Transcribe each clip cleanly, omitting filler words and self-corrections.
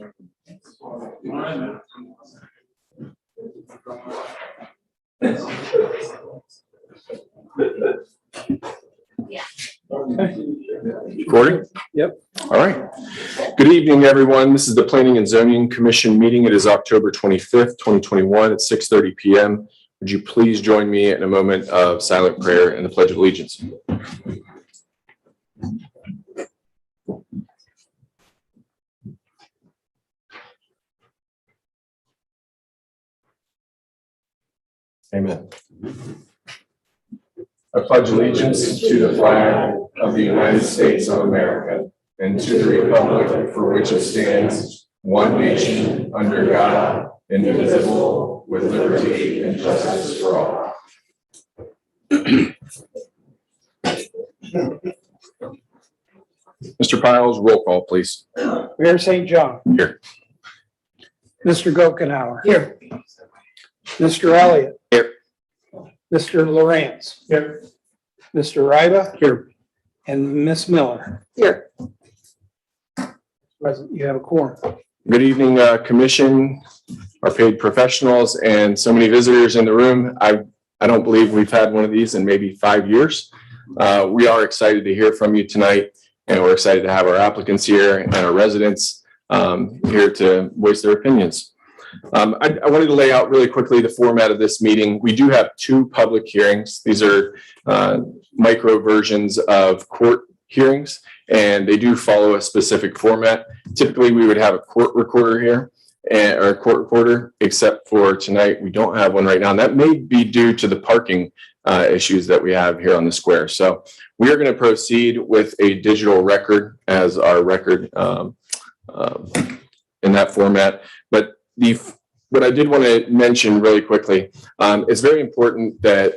Recording? Yep. All right. Good evening, everyone. This is the Planning and Zoning Commission meeting. It is October 25th, 2021 at 6:30 p.m. Would you please join me in a moment of silent prayer and the Pledge of Allegiance? Amen. I pledge allegiance to the flag of the United States of America and to the republic for which it stands, one nation, under God, indivisible, with liberty and justice for all. Mr. Piles, roll call, please. Mayor St. John. Here. Mr. Gokenhour. Here. Mr. Elliott. Here. Mr. Lawrence. Here. Mr. Ryba. Here. And Miss Miller. Here. Present, you have a quorum. Good evening, Commission, our paid professionals, and so many visitors in the room. I don't believe we've had one of these in maybe 5 years. We are excited to hear from you tonight, and we're excited to have our applicants here and our residents here to voice their opinions. I wanted to lay out really quickly the format of this meeting. We do have 2 public hearings. These are micro versions of court hearings, and they do follow a specific format. Typically, we would have a court recorder here or a court reporter, except for tonight, we don't have one right now. And that may be due to the parking issues that we have here on the square. So we are going to proceed with a digital record as our record in that format. But what I did want to mention really quickly, it's very important that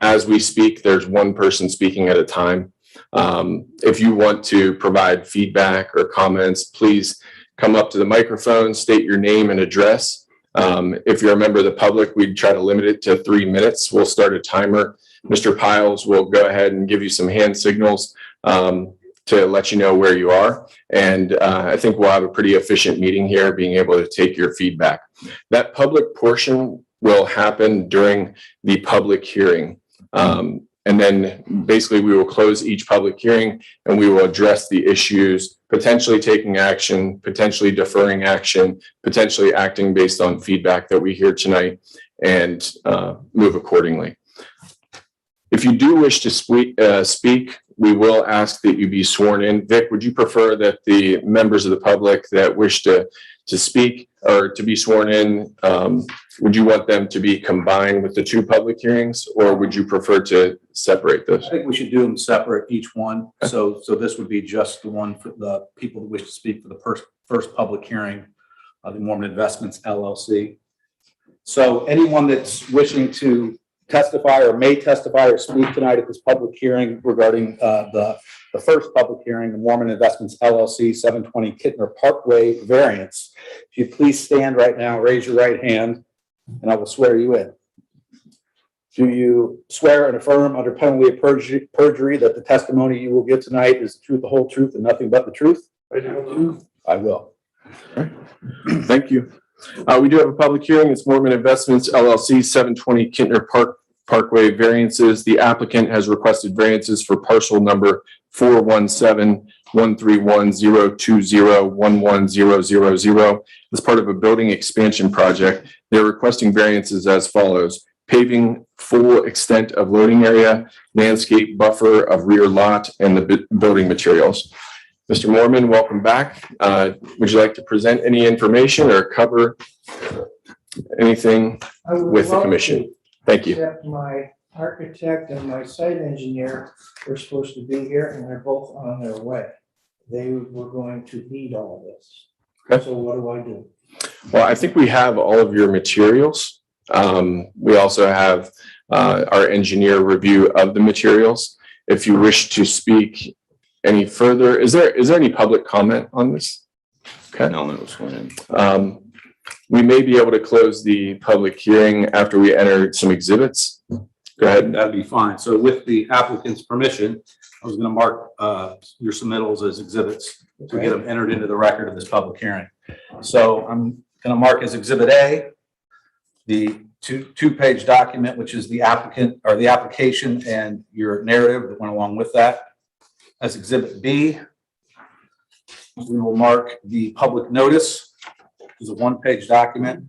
as we speak, there's one person speaking at a time. If you want to provide feedback or comments, please come up to the microphone, state your name and address. If you're a member of the public, we'd try to limit it to 3 minutes. We'll start a timer. Mr. Piles will go ahead and give you some hand signals to let you know where you are. And I think we'll have a pretty efficient meeting here, being able to take your feedback. That public portion will happen during the public hearing. And then basically we will close each public hearing and we will address the issues, potentially taking action, potentially deferring action, potentially acting based on feedback that we hear tonight, and move accordingly. If you do wish to speak, we will ask that you be sworn in. Vic, would you prefer that the members of the public that wish to speak or to be sworn in, would you want them to be combined with the 2 public hearings, or would you prefer to separate those? I think we should do them separate, each one. So this would be just the one for the people that wish to speak for the first public hearing of the Mormon Investments LLC. So anyone that's wishing to testify or may testify or speak tonight at this public hearing regarding the first public hearing, the Mormon Investments LLC 720 Kentner Parkway variance. If you please stand right now, raise your right hand, and I will swear you in. Do you swear and affirm under penalty of perjury that the testimony you will give tonight is the truth, the whole truth, and nothing but the truth? I do. I will. Okay. Thank you. We do have a public hearing. It's Mormon Investments LLC 720 Kentner Parkway variances. The applicant has requested variances for parcel number 417-131-020-11000 as part of a building expansion project. They're requesting variances as follows: paving full extent of loading area, landscape buffer of rear lot, and the building materials. Mr. Mormon, welcome back. Would you like to present any information or cover anything with the commission? Thank you. Except my architect and my site engineer were supposed to be here, and they're both on their way. They were going to lead all this. Okay. So what do I do? Well, I think we have all of your materials. We also have our engineer review of the materials. If you wish to speak any further, is there any public comment on this? Okay. No, that was fine. We may be able to close the public hearing after we enter some exhibits. Go ahead. That'd be fine. So with the applicant's permission, I was going to mark your submittals as exhibits to get them entered into the record of this public hearing. So I'm going to mark as Exhibit A, the two-page document, which is the applicant or the application and your narrative that went along with that. As Exhibit B, we will mark the public notice, which is a one-page document.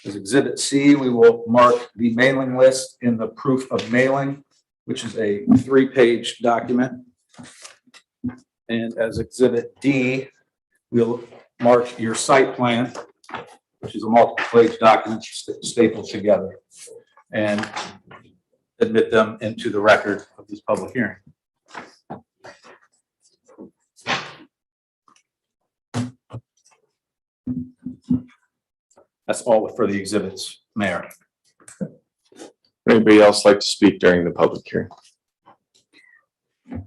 As Exhibit C, we will mark the mailing list in the proof of mailing, which is a 3-page document. And as Exhibit D, we'll mark your site plan, which is a multiple-page document stapled together, and admit them into the record of this public hearing. That's all for the exhibits, Mayor. Anybody else like to speak during the public hearing? I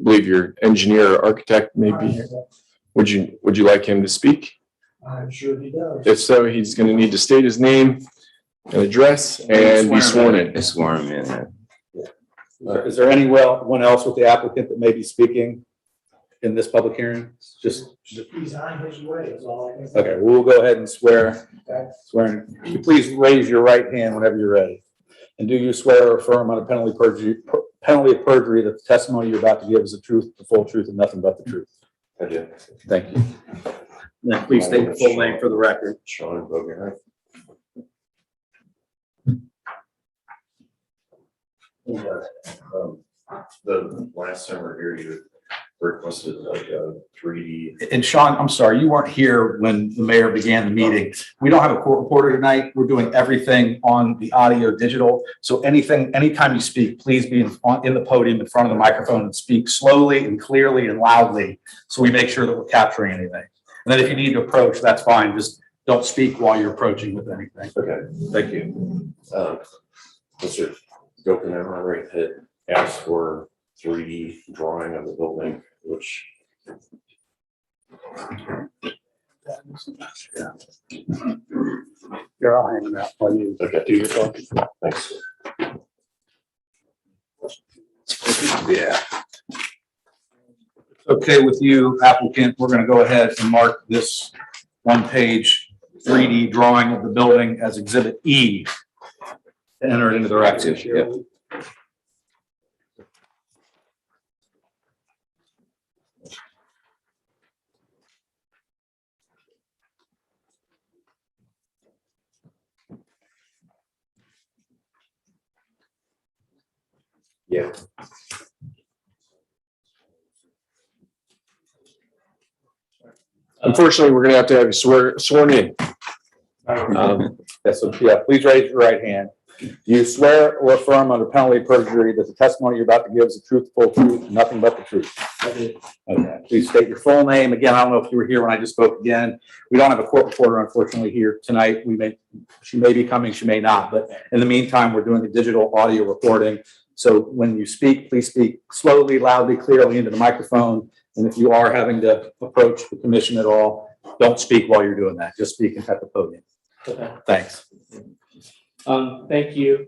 believe your engineer or architect maybe. Would you like him to speak? I'm sure he does. If so, he's going to need to state his name and address and be sworn in. It's sworn in. Is there anyone else with the applicant that may be speaking in this public hearing? Just He's on his way, is all I can say. okay. We'll go ahead and swear. Okay. Swearing. Please raise your right hand whenever you're ready. And do you swear or affirm on a penalty of perjury that the testimony you're about to give is the truth, the full truth, and nothing but the truth? I do. Thank you. Then please state your full name for the record. Sean Bogart. The last time we were here, you requested like a 3D. And Sean, I'm sorry, you weren't here when the mayor began the meeting. We don't have a court reporter tonight. We're doing everything on the audio digital. So anytime you speak, please be in the podium in front of the microphone and speak slowly and clearly and loudly so we make sure that we're capturing anything. And then if you need to approach, that's fine. Just don't speak while you're approaching with anything. Okay. Thank you. Mr. Gokenheimer had asked for 3D drawing of the building, which Here, I'll hang it out while you okay. do your talk. Thanks. Yeah. Okay with you, applicant, we're going to go ahead and mark this one-page 3D drawing of the building as Exhibit E. Enter it into the record. Yep. Yeah. Unfortunately, we're going to have you sworn in. So, please raise your right hand. Do you swear or affirm under penalty of perjury that the testimony you're about to give is the truth, full truth, and nothing but the truth? Okay. Please state your full name. Again, I don't know if you were here when I just spoke again. We don't have a court reporter, unfortunately, here tonight. She may be coming, she may not. But in the meantime, we're doing a digital audio recording. So when you speak, please speak slowly, loudly, clearly into the microphone. And if you are having to approach the commission at all, don't speak while you're doing that. Just speak at the podium. Okay. Thanks. Thank you,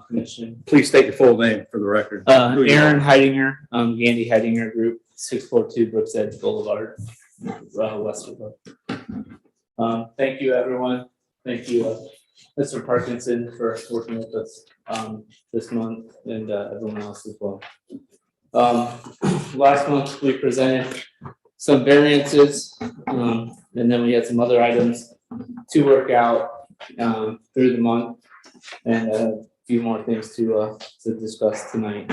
Commissioner. Please state your full name for the record. Aaron Heidinger, Gandy Heidinger Group, 642 Brooks Edge Boulevard, Westerville. Thank you, everyone. Thank you, Mr. Parkinson, for working with us this month, and everyone else as well. Last month we presented some variances, and then we had some other items to work out through the month, and a few more things to discuss tonight.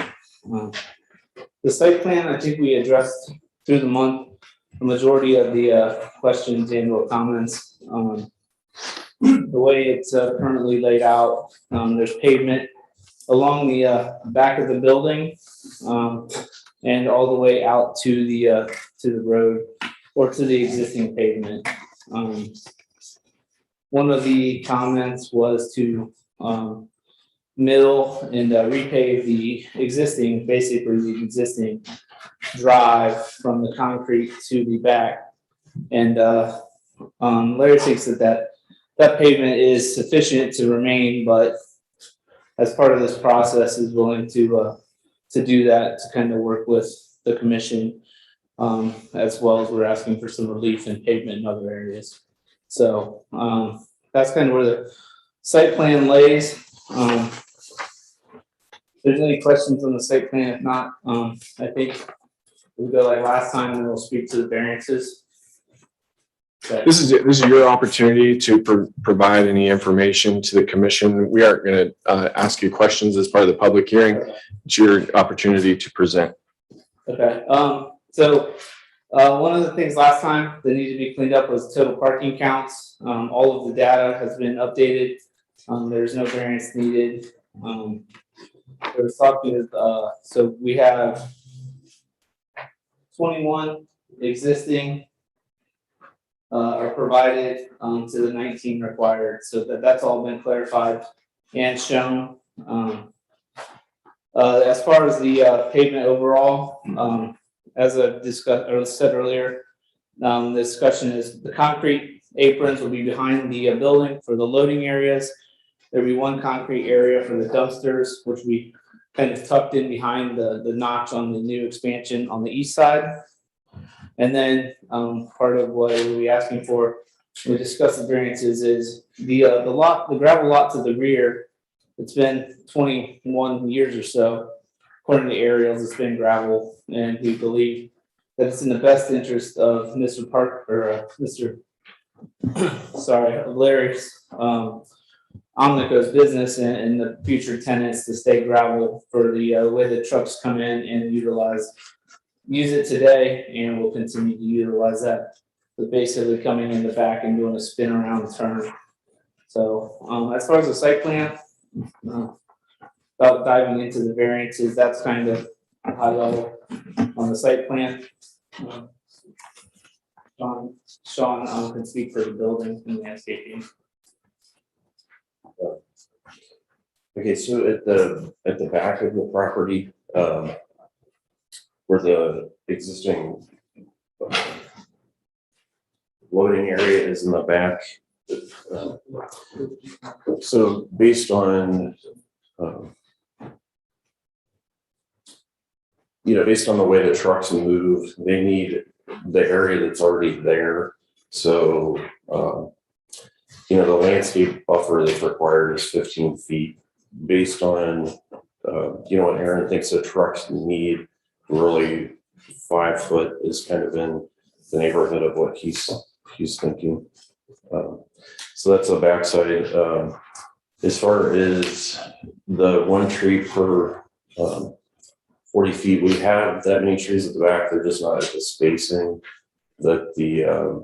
The site plan, I think we addressed through the month the majority of the questions and or comments. The way it's currently laid out, there's pavement along the back of the building, and all the way out to the road or to the existing pavement. One of the comments was to mill and repave the existing, basically the existing drive from the concrete to the back. And Larry thinks that pavement is sufficient to remain, but as part of this process is willing to do that, to kind of work with the commission as well as we're asking for some relief in pavement in other areas. So that's kind of where the site plan lays. If there's any questions on the site plan, if not, I think we'll go like last time and we'll speak to the variances. Okay. This is your opportunity to provide any information to the commission. We aren't going to ask you questions as part of the public hearing. It's your opportunity to present. Okay, so one of the things last time that needed to be cleaned up was total parking counts. All of the data has been updated. There's no variance needed. There was talking, so we have 21 existing are provided to the 19 required. So that's all been clarified and shown. As far as the pavement overall, as I discussed or said earlier, the discussion is the concrete aprons will be behind the building for the loading areas. There'll be one concrete area for the dumpsters, which we kind of tucked in behind the notch on the new expansion on the east side. And then part of what we'll be asking for, we discussed the variances, is the gravel lot to the rear. It's been 21 years or so. According to aerials, it's been gravel, and we believe that it's in the best interest of Mr. Park or Larry's Omnico's business and the future tenants to stay gravel for the way the trucks come in and use it today, and we'll continue to utilize that. But basically coming in the back and doing a spin around turn. So as far as the site plan, without diving into the variances, that's kind of high level on the site plan. Sean can speak for the building and landscaping. Okay, so at the back of the property, where the existing loading area is in the back. So based on, based on the way the trucks move, they need the area that's already there. So, the landscape buffer that's required is 15 feet based on, what Aaron thinks the trucks need. Really 5 foot is kind of in the neighborhood of what he's thinking. So that's the backside. As far as the one tree per 40 feet, we have that many trees at the back. They're just not at the spacing that the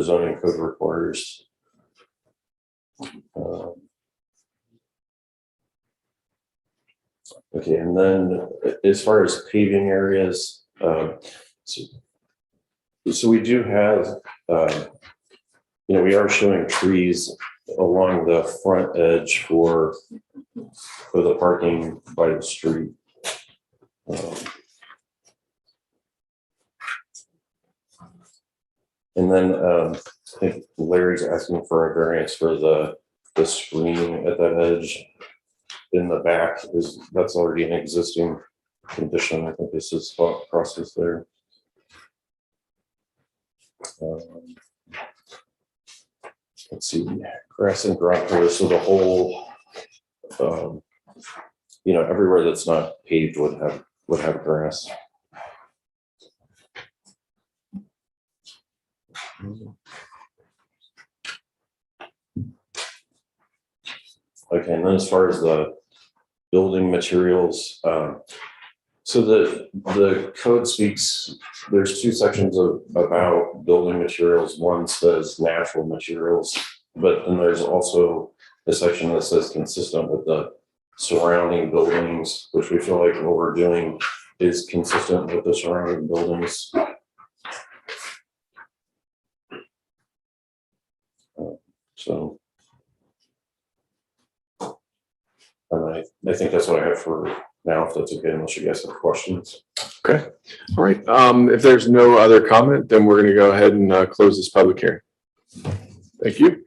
zoning code requires. Okay, and then as far as paving areas, so we do have, we are showing trees along the front edge for the parking by the street. And then I think Larry's asking for a variance for the screening at that edge in the back. That's already an existing condition. I think this is thought process there. Let's see, grass and grotto. So the whole, everywhere that's not paved would have grass. Okay, and then as far as the building materials, so the code speaks, there's 2 sections about building materials. One says natural materials, but then there's also a section that says consistent with the surrounding buildings, which we feel like what we're doing is consistent with the surrounding buildings. So I think that's what I have for now, if that's okay, unless you guys have questions. Okay. All right. If there's no other comment, then we're going to go ahead and close this public hearing. Thank you.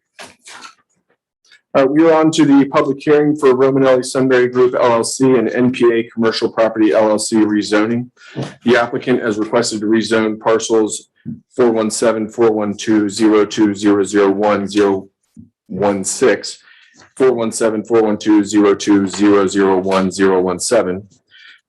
We are on to the public hearing for Romanelli Sunbury Group LLC and NPA Commercial Property LLC rezoning. The applicant has requested to rezone parcels 417, 412, 02001016, 417, 412, 02001017,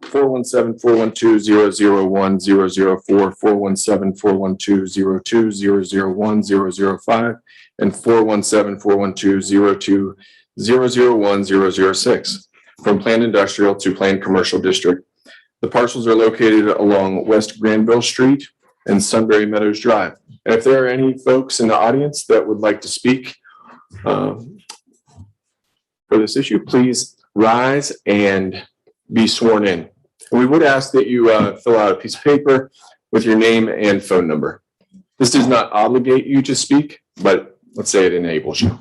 417, 412, 001004, 417, 412, 02001005, and 417, 412, 02001006 from Planned Industrial to Planned Commercial District. The parcels are located along West Granville Street and Sunbury Meadows Drive. And if there are any folks in the audience that would like to speak for this issue, please rise and be sworn in. And we would ask that you fill out a piece of paper with your name and phone number. This does not obligate you to speak, but let's say it enables you.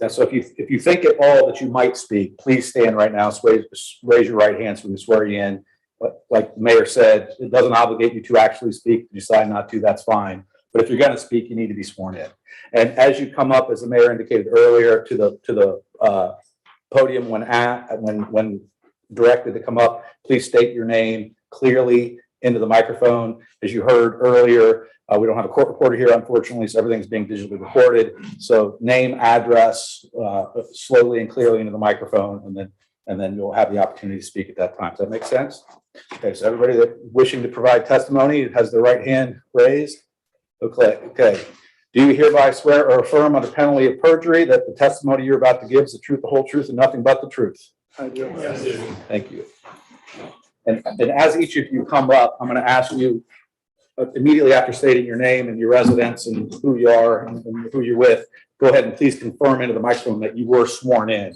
Yeah, so if you think at all that you might speak, please stand right now, raise your right hand so we can swear you in. But like the mayor said, it doesn't obligate you to actually speak. If you decide not to, that's fine. But if you're going to speak, you need to be sworn in. And as you come up, as the mayor indicated earlier, to the podium when directed to come up, please state your name clearly into the microphone. As you heard earlier, we don't have a court reporter here, unfortunately, so everything's being digitally recorded. So name, address, slowly and clearly into the microphone, and then you'll have the opportunity to speak at that time. Does that make sense? Okay, so everybody that wishing to provide testimony has their right hand raised. Okay. Do you hereby swear or affirm under penalty of perjury that the testimony you're about to give is the truth, the whole truth, and nothing but the truth? I do. Yes. Thank you. And as each of you come up, I'm going to ask you immediately after stating your name and your residence and who you are and who you're with, go ahead and please confirm into the microphone that you were sworn in,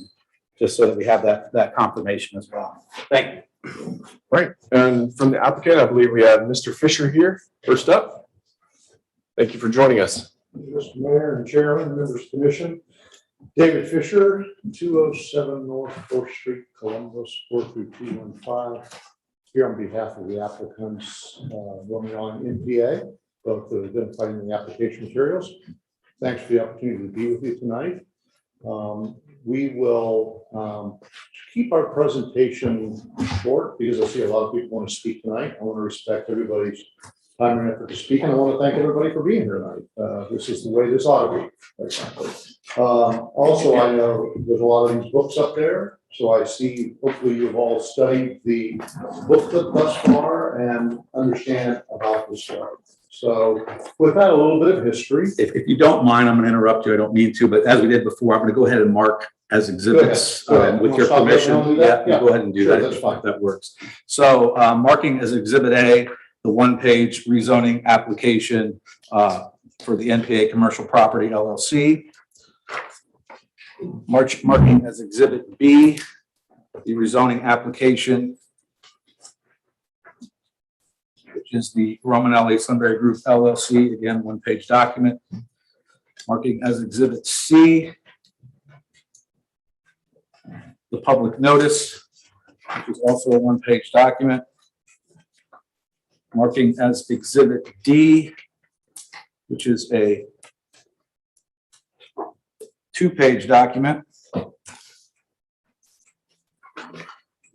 just so that we have that confirmation as well. Thank you. Right. And from the applicant, I believe we have Mr. Fisher here first up. Thank you for joining us. Mr. Mayor and Chairman, members of the commission, David Fisher, 207 North 4th Street, Columbus, 43215. Here on behalf of the applicants, Romeo and NPA, both have identified in the application materials. Thanks for the opportunity to be with you tonight. We will keep our presentation short because I see a lot of people want to speak tonight. I want to respect everybody's time and effort to speak, and I want to thank everybody for being here tonight. This is the way this ought to be. Also, I know there's a lot of these books up there, so I see hopefully you've all studied the booklet thus far and understand about this story. So with that, a little bit of history. If you don't mind, I'm going to interrupt you. I don't mean to, but as we did before, I'm going to go ahead and mark as exhibits Go ahead. with your permission. Yeah, go ahead and do sure, that. that's fine. That works. So marking as Exhibit A, the one-page rezoning application for the NPA Commercial Property LLC. Marking as Exhibit B, the rezoning application, which is the Romanelli Sunbury Group LLC, again, one-page document. Marking as Exhibit C, the public notice, which is also a one-page document. Marking as Exhibit D, which is a two-page document.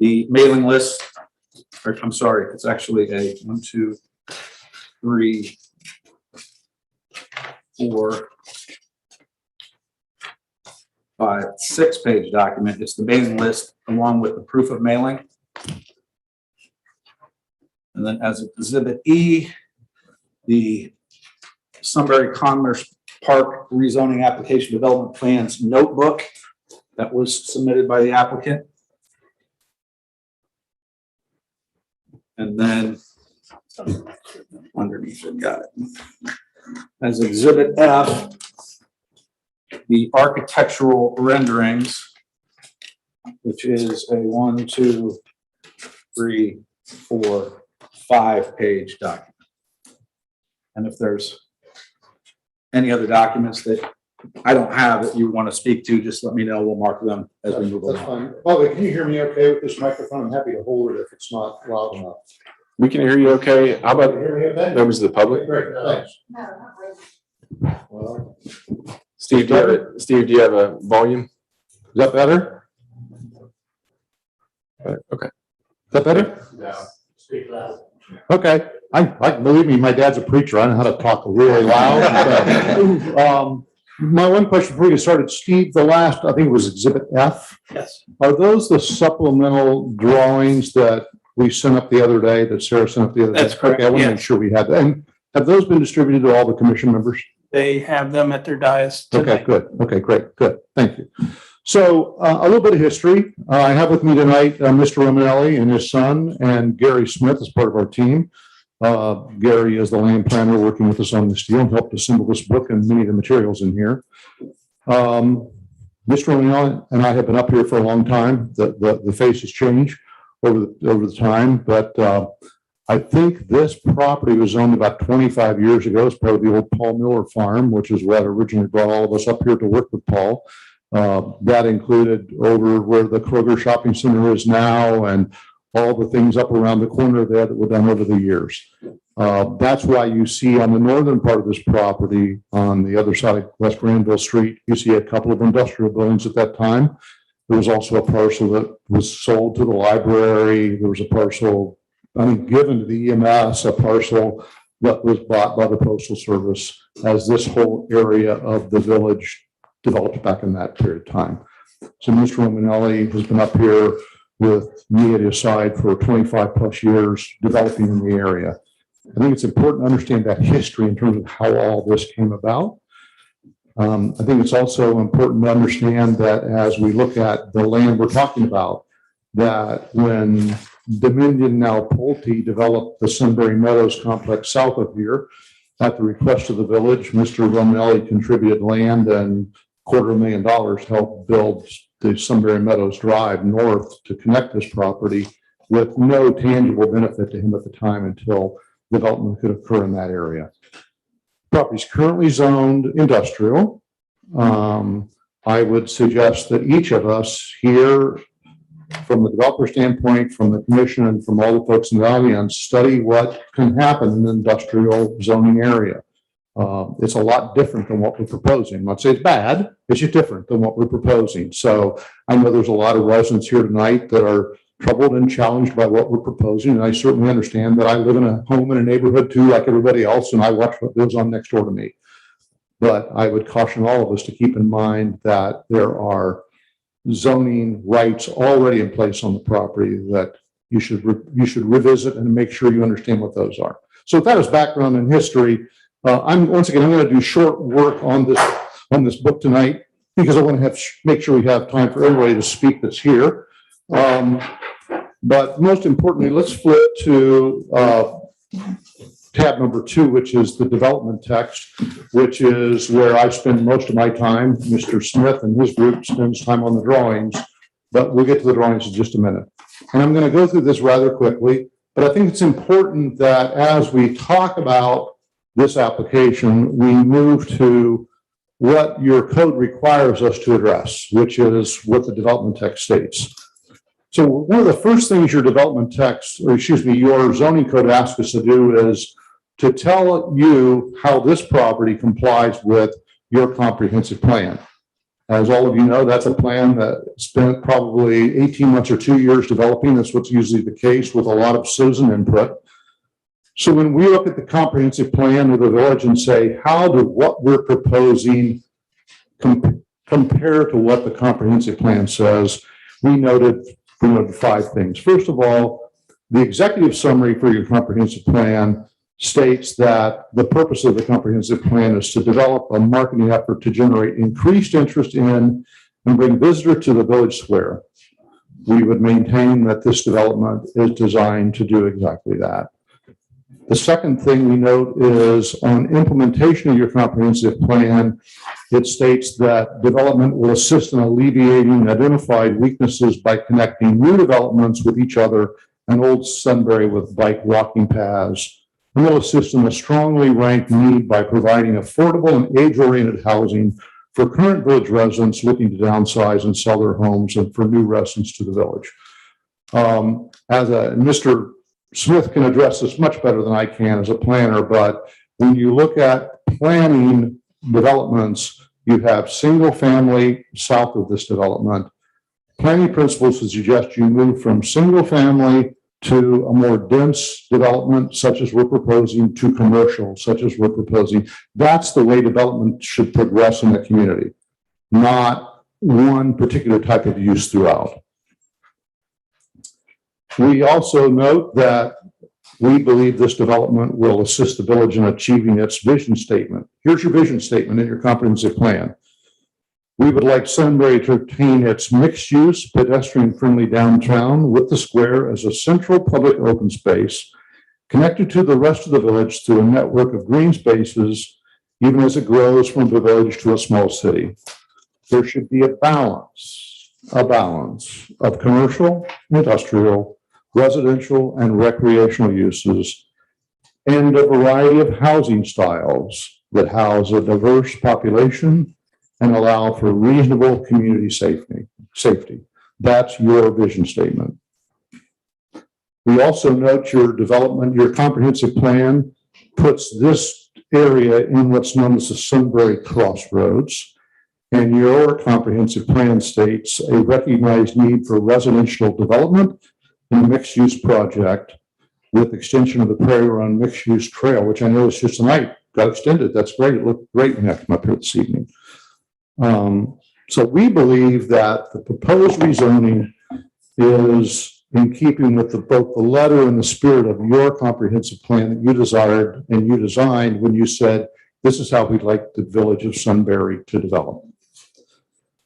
The mailing list, or, I'm sorry, it's actually a 1, 2, 3, 4, 5, 6-page document. It's the mailing list along with the proof of mailing. And then as Exhibit E, the Sunbury Commerce Park rezoning application development plans notebook that was submitted by the applicant. And then underneath it, got it. As Exhibit F, the architectural renderings, which is a 1, 2, 3, 4, 5-page document. And if there's any other documents that I don't have that you want to speak to, just let me know. We'll mark them as we move That's along. fine. Bobby, can you hear me okay with this microphone? I'm happy to hold it if it's not loud enough. We can hear you okay. How Can you about hear me okay? members of the public? Great, thanks. Well, Steve, do you have a volume? that better? Okay. Is that better? Yeah. Speak loud. Okay. I believe me, my dad's a preacher. I know how to talk really loud. So, my one question before you started, Steve, the last, I think it was Exhibit F. Yes. Are those the supplemental drawings that we sent up the other day, that Sarah sent up the other day? That's correct, Okay, I want to make yes. sure we had that. And have those been distributed to all the commission members? They have them at their dais Okay, tonight. good. Okay, great, good. Thank you. So a little bit of history. I have with me tonight Mr. Romanelli and his son, and Gary Smith as part of our team. Gary is the land planner working with us on this deal and helped assemble this book and many of the materials in here. Mr. Romanelli and I have been up here for a long time. The faces change over the time, but I think this property was owned about 25 years ago. It's part of the old Paul Miller farm, which is what originally brought all of us up here to work with Paul. That included over where the Kroger shopping center is now and all the things up around the corner there that were done over the years. That's why you see on the northern part of this property, on the other side of West Granville Street, you see a couple of industrial buildings at that time. There was also a parcel that was sold to the library. There was a parcel, given to the EMS, a parcel that was bought by the Postal Service as this whole area of the village developed back in that period of time. So Mr. Romanelli has been up here with me at his side for 25 plus years developing in the area. I think it's important to understand that history in terms of how all this came about. I think it's also important to understand that as we look at the land we're talking about, that when Dominion, now Pulte, developed the Sunbury Meadows complex south of here, at the request of the village, Mr. Romanelli contributed land and $250,000 to help build the Sunbury Meadows Drive north to connect this property with no tangible benefit to him at the time until development could occur in that area. Property is currently zoned industrial. I would suggest that each of us here, from the developer standpoint, from the commission, and from all the folks in the audience, study what can happen in an industrial zoning area. It's a lot different than what we're proposing. I'm not saying it's bad, it's just different than what we're proposing. So I know there's a lot of residents here tonight that are troubled and challenged by what we're proposing. And I certainly understand that I live in a home in a neighborhood too, like everybody else, and I watch what goes on next door to me. But I would caution all of us to keep in mind that there are zoning rights already in place on the property that you should revisit and make sure you understand what those are. So with that as background and history, I'm going to do short work on this book tonight because I want to make sure we have time for everybody to speak that's here. But most importantly, let's flip to tab number 2, which is the development text, which is where I spend most of my time. Mr. Smith and his group spends time on the drawings, but we'll get to the drawings in just a minute. And I'm going to go through this rather quickly, but I think it's important that as we talk about this application, we move to what your code requires us to address, which is what the development text states. So one of the first things your development text, or excuse me, your zoning code asks us to do is to tell you how this property complies with your comprehensive plan. As all of you know, that's a plan that spent probably 18 months or 2 years developing. That's what's usually the case with a lot of citizen input. So when we look at the comprehensive plan of the village and say, how do what we're proposing compare to what the comprehensive plan says, we noted 5 things. First of all, the executive summary for your comprehensive plan states that the purpose of the comprehensive plan is to develop a marketing effort to generate increased interest in and bring visitors to the village square. We would maintain that this development is designed to do exactly that. The second thing we note is on implementation of your comprehensive plan, it states that development will assist in alleviating identified weaknesses by connecting new developments with each other and Old Sunbury with bike walking paths. And will assist in a strongly ranked need by providing affordable and age-oriented housing for current village residents looking to downsize and sell their homes and for new residents to the village. Mr. Smith can address this much better than I can as a planner, but when you look at planning developments, You have single family south of this development. Planning principles would suggest you move from single family to a more dense development, such as we're proposing, to commercial, such as we're proposing. That's the way development should progress in the community, not one particular type of use throughout. We also note that we believe this development will assist the village in achieving its vision statement. Here's your vision statement in your comprehensive plan. We would like Sunbury to obtain its mixed-use, pedestrian-friendly downtown with the square as a central public open space connected to the rest of the village through a network of green spaces, even as it grows from the village to a small city. There should be a balance of commercial, industrial, residential, and recreational uses, and a variety of housing styles that house a diverse population and allow for reasonable community safety. That's your vision statement. We also note your comprehensive plan puts this area in what's known as the Sunbury Crossroads, and your comprehensive plan states a recognized need for residential development in a mixed-use project with extension of the Prairie Run mixed-use trail, which I noticed just tonight got extended. That's great. It looked great when I came up here this evening. So we believe that the proposed rezoning is in keeping with both the letter and the spirit of your comprehensive plan that you desired and you designed when you said, this is how we'd like the village of Sunbury to develop.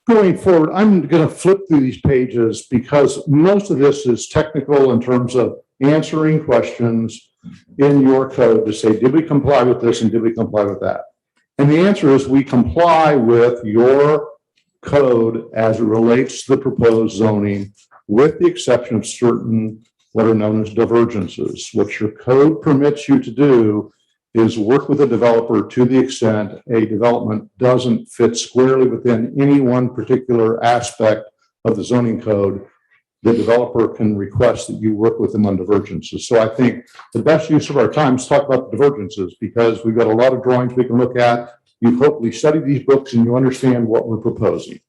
Going forward, I'm going to flip through these pages because most of this is technical in terms of answering questions in your code to say, did we comply with this and did we comply with that? And the answer is we comply with your code as it relates to the proposed zoning, with the exception of certain what are known as divergences. What your code permits you to do is work with a developer to the extent a development doesn't fit squarely within any one particular aspect of the zoning code. The developer can request that you work with them on divergences. So I think the best use of our time is to talk about the divergences because we've got a lot of drawings we can look at. You've hopefully studied these books and you understand what we're proposing.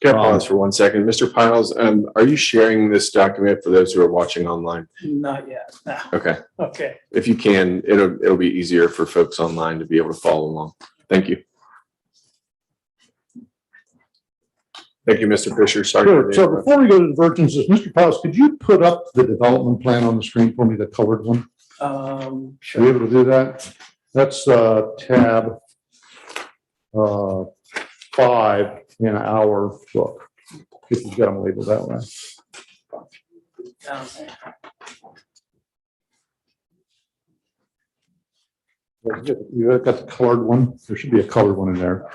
Can I pause for 1 second? Mr. Piles, are you sharing this document for those who are watching online? Not yet. No. Okay. Okay. If you can, it'll be easier for folks online to be able to follow along. Thank you. Thank you, Mr. Fisher. Sorry. Sure. So before we go to divergences, Mr. Piles, could you put up the development plan on the screen for me, the colored one? Are you Sure. able to do that? That's tab 5 in our book, if you've got them labeled that way. You've got the colored one. There should be a colored one in there.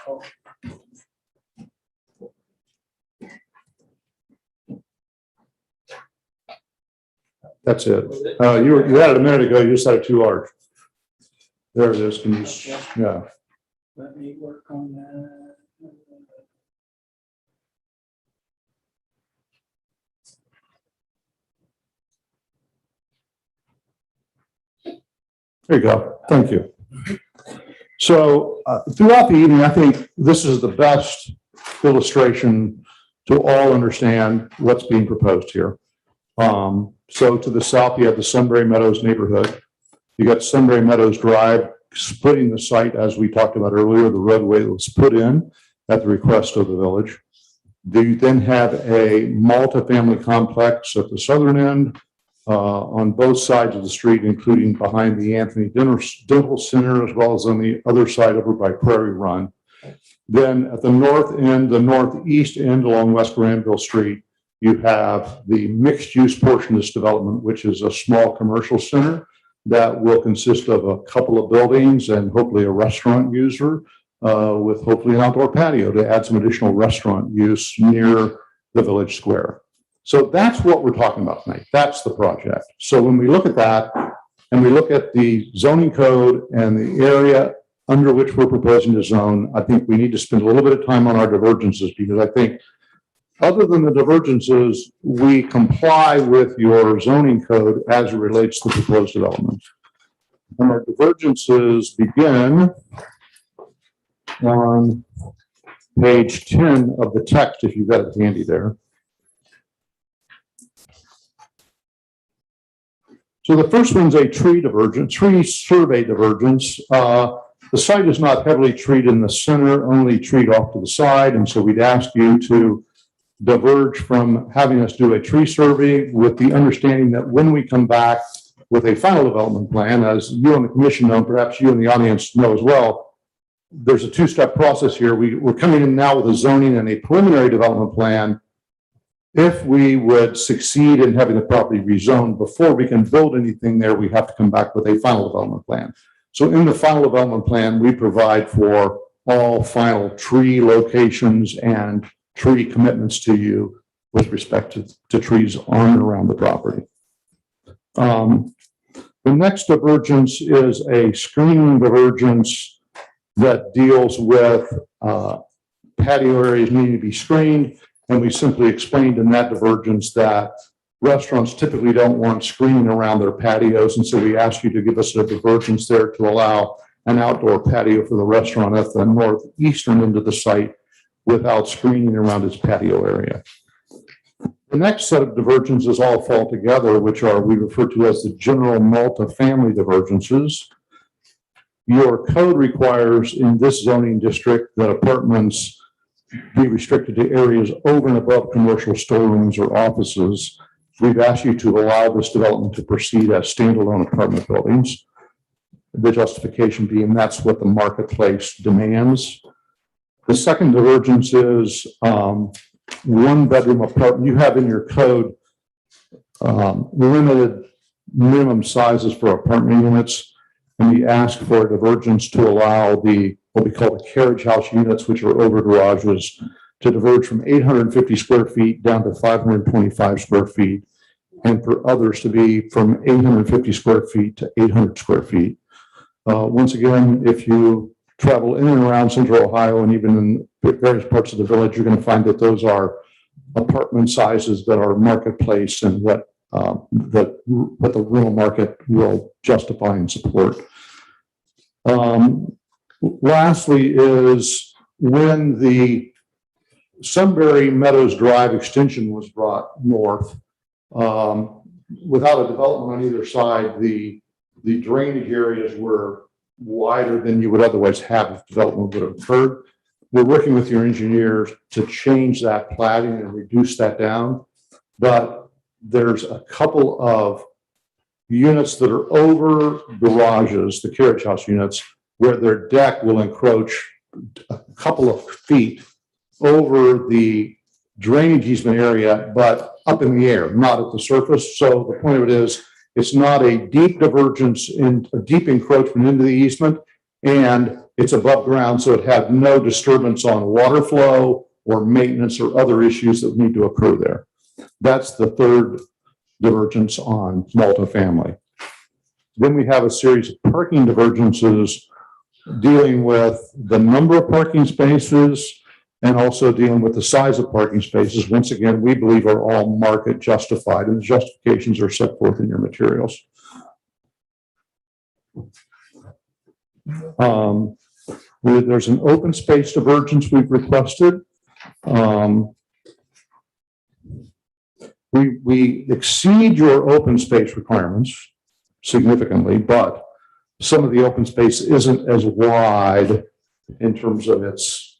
That's it. You had it a minute ago. You just had it too large. There it is. Can you? Yeah. Let me work on that. There you go. Thank you. So throughout the evening, I think this is the best illustration to all understand what's being proposed here. So to the south, you have the Sunbury Meadows neighborhood. You got Sunbury Meadows Drive splitting the site, as we talked about earlier, the roadway that was put in at the request of the village. You then have a multifamily complex at the southern end on both sides of the street, including behind the Anthony Dental Center, as well as on the other side over by Prairie Run. Then at the north end, the northeast end along West Granville Street, you have the mixed-use portion of this development, which is a small commercial center that will consist of a couple of buildings and hopefully a restaurant user with hopefully an outdoor patio to add some additional restaurant use near the village square. So that's what we're talking about tonight. That's the project. So when we look at that and we look at the zoning code and the area under which we're proposing to zone, I think we need to spend a little bit of time on our divergences because I think other than the divergences, we comply with your zoning code as it relates to the proposed development. And our divergences begin on page 10 of the text, if you've got it handy there. So the first one's a tree survey divergence. The site is not heavily treed in the center, only treed off to the side. And so we'd ask you to diverge from having us do a tree survey with the understanding that when we come back with a final development plan, as you on the commission know, perhaps you in the audience know as well, there's a two-step process here. We're coming in now with a zoning and a preliminary development plan. If we would succeed in having the property rezoned before we can build anything there, we have to come back with a final development plan. So in the final development plan, we provide for all final tree locations and tree commitments to you with respect to trees on and around the property. The next divergence is a screening divergence that deals with patio areas needing to be screened. And we simply explained in that divergence that restaurants typically don't want screening around their patios. And so we asked you to give us a divergence there to allow an outdoor patio for the restaurant at the northeastern end of the site without screening around its patio area. The next set of divergences all fall together, which are we refer to as the general multifamily divergences. Your code requires in this zoning district that apartments be restricted to areas over and above commercial storerooms or offices. We've asked you to allow this development to proceed as standalone apartment buildings. The justification being that's what the marketplace demands. The second divergence is one bedroom apartment. You have in your code limited minimum sizes for apartment units, and we ask for a divergence to allow what we call the carriage house units, which are over garages, to diverge from 850 square feet down to 525 square feet, and for others to be from 850 square feet to 800 square feet. Once again, if you travel in and around Central Ohio and even in various parts of the village, you're going to find that those are apartment sizes that are marketplace and what the real market will justify and support. Lastly is when the Sunbury Meadows Drive extension was brought north, without a development on either side, the drainage areas were wider than you would otherwise have if development would have occurred. We're working with your engineers to change that platting and reduce that down, but there's a couple of units that are over garages, the carriage house units, where their deck will encroach a couple of feet over the drainage easement area, but up in the air, not at the surface. So the point of it is, it's not a deep divergence in a deep encroachment into the easement, and it's above ground, so it had no disturbance on water flow or maintenance or other issues that need to occur there. That's the third divergence on multifamily. Then we have a series of parking divergences dealing with the number of parking spaces and also dealing with the size of parking spaces. Once again, we believe are all market justified, and the justifications are set forth in your materials. There's an open space divergence we've requested. We exceed your open space requirements significantly, but some of the open space isn't as wide in terms of its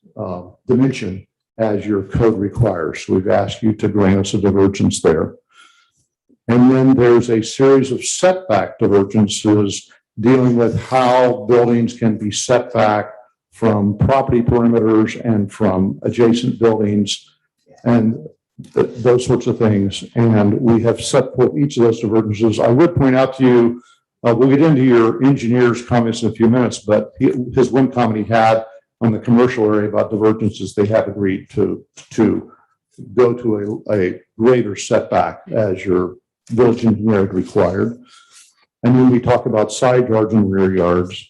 dimension as your code requires. So we've asked you to grant us a divergence there. And then there's a series of setback divergences dealing with how buildings can be set back from property perimeters and from adjacent buildings and those sorts of things. And we have set forth each of those divergences. I would point out to you, we'll get into your engineer's comments in a few minutes, but his one comment he had on the commercial area about divergences, they have agreed to go to a greater setback as your village engineer had required. And then we talk about side yards and rear yards.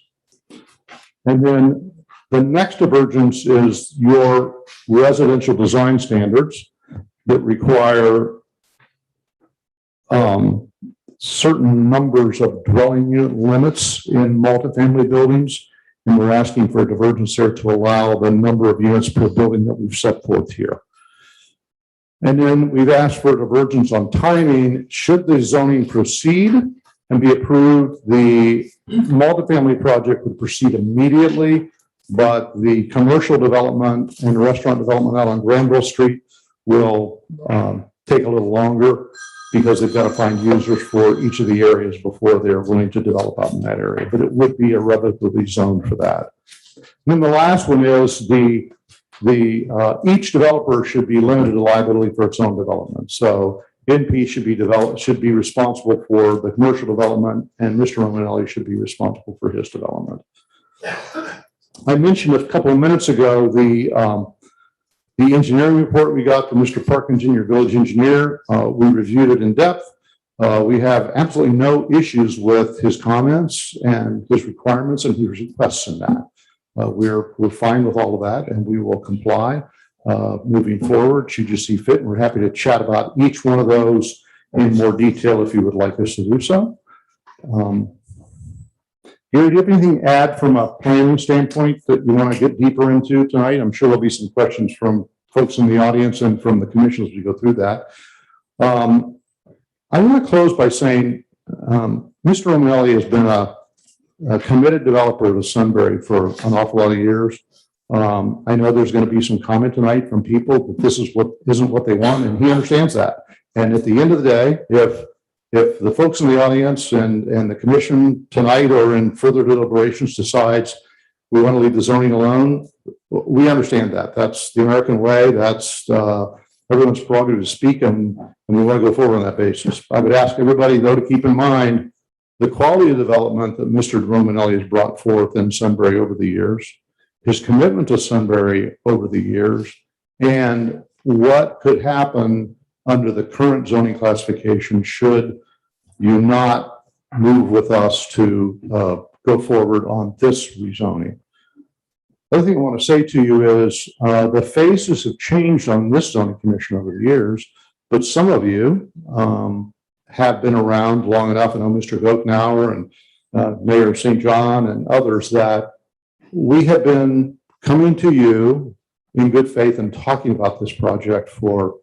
And then the next divergence is your residential design standards that require certain numbers of dwelling unit limits in multifamily buildings. And we're asking for a divergence there to allow the number of units per building that we've set forth here. And then we've asked for a divergence on timing. Should the zoning proceed and be approved, the multifamily project would proceed immediately, but the commercial development and restaurant development out on Granville Street will take a little longer because they've got to find users for each of the areas before they're willing to develop out in that area. But it would be irrevocably zoned for that. And then the last one is each developer should be limited to liability for its own development. So NP should be responsible for the commercial development, and Mr. Romanelli should be responsible for his development. I mentioned a couple of minutes ago the engineering report we got from Mr. Parkins, your village engineer. We reviewed it in depth. We have absolutely no issues with his comments and his requirements and his requests in that. We're fine with all of that, and we will comply moving forward should you see fit. And we're happy to chat about each one of those in more detail if you would like us to do so. Gary, do you have anything to add from a planning standpoint that you want to get deeper into tonight? I'm sure there'll be some questions from folks in the audience and from the commission as we go through that. I want to close by saying Mr. Romanelli has been a committed developer of Sunbury for an awful lot of years. I know there's going to be some comment tonight from people that this is isn't what they want, and he understands that. And at the end of the day, if the folks in the audience and the commission tonight or in further deliberations decides we want to leave the zoning alone, we understand that. That's the American way. That's everyone's prerogative to speak, and we want to go forward on that basis. I would ask everybody, though, to keep in mind the quality of development that Mr. Romanelli has brought forth in Sunbury over the years, his commitment to Sunbury over the years, and what could happen under the current zoning classification should you not move with us to go forward on this rezoning. The other thing I want to say to you is the phases have changed on this zoning commission over the years, but some of you have been around long enough. I know Mr. Gokenauer and Mayor of St. John and others that we have been coming to you in good faith and talking about this project for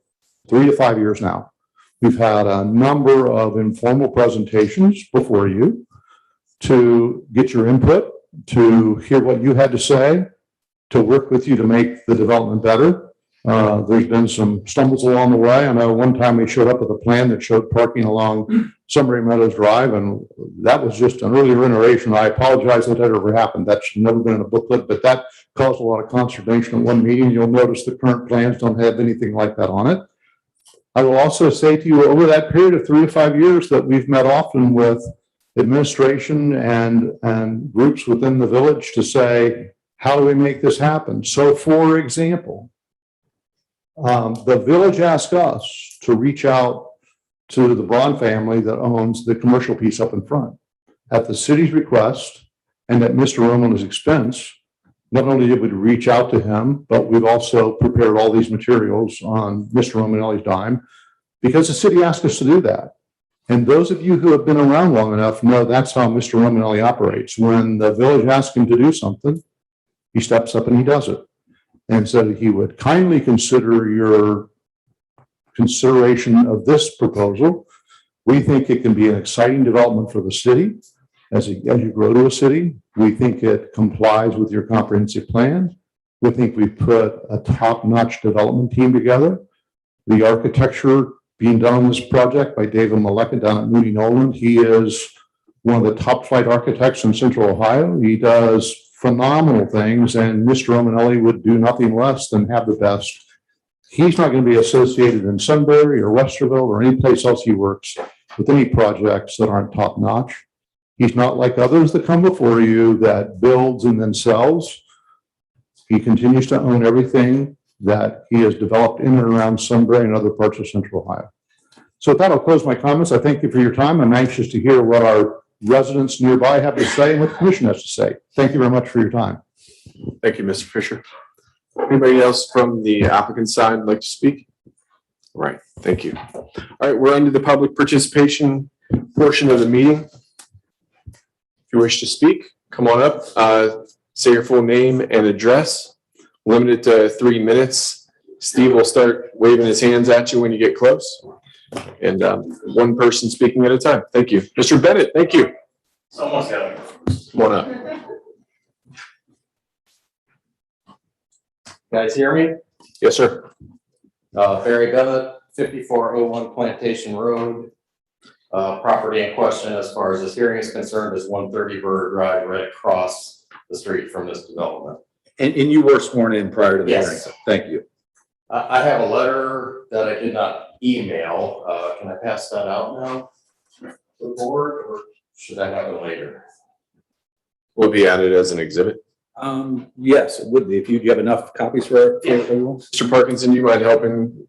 3 to 5 years now. We've had a number of informal presentations before you to get your input, to hear what you had to say, to work with you to make the development better. There's been some stumbles along the way. I know one time we showed up with a plan that showed parking along Sunbury Meadows Drive, and that was just an earlier iteration. I apologize that ever happened. That should never been in a booklet, but that caused a lot of consternation at one meeting. You'll notice the current plans don't have anything like that on it. I will also say to you, over that period of 3 to 5 years that we've met often with administration and groups within the village to say, how do we make this happen? So, for example, the village asked us to reach out to the Braun family that owns the commercial piece up in front. At the city's request and at Mr. Roman's expense, not only did we reach out to him, but we've also prepared all these materials on Mr. Romanelli's dime because the city asked us to do that. And those of you who have been around long enough know that's how Mr. Romanelli operates. When the village asks him to do something, he steps up and he does it. And so he would kindly consider your consideration of this proposal. We think it can be an exciting development for the city as you grow to a city. We think it complies with your comprehensive plan. We think we've put a top-notch development team together. The architecture being done on this project by David Maleka down at Moody Nolan. He is one of the top flight architects in Central Ohio. He does phenomenal things, and Mr. Romanelli would do nothing less than have the best. He's not going to be associated in Sunbury or Westerville or any place else he works with any projects that aren't top-notch. He's not like others that come before you that builds and then sells. He continues to own everything that he has developed in and around Sunbury and other parts of Central Ohio. So with that, I'll close my comments. I thank you for your time. I'm anxious to hear what our residents nearby have to say and what the commission has to say. Thank you very much for your time. Thank you, Mr. Fisher. Anybody else from the applicant side like to speak? All right, thank you. All right, we're under the public participation portion of the meeting. If you wish to speak, come on up. say your full name and address, limited to 3 minutes. Steve will start waving his hands at you when you get close. And one person speaking at a time. Thank you. Mr. Bennett, thank you. Someone's got to. Come on up. Guys hear me? Yes, sir. Barry Bennett, 5401 Plantation Road. Property in question, as far as this hearing is concerned, is 130 Burger Drive, right across the street from this development. And you were sworn in prior to the hearing. Yes. Thank you. I have a letter that I did not email. Can I pass that out now to the board, or should I have it later? Will be added as an exhibit. Yes, it would be. If you have enough copies for everyone. Mr. Parkinson, you mind helping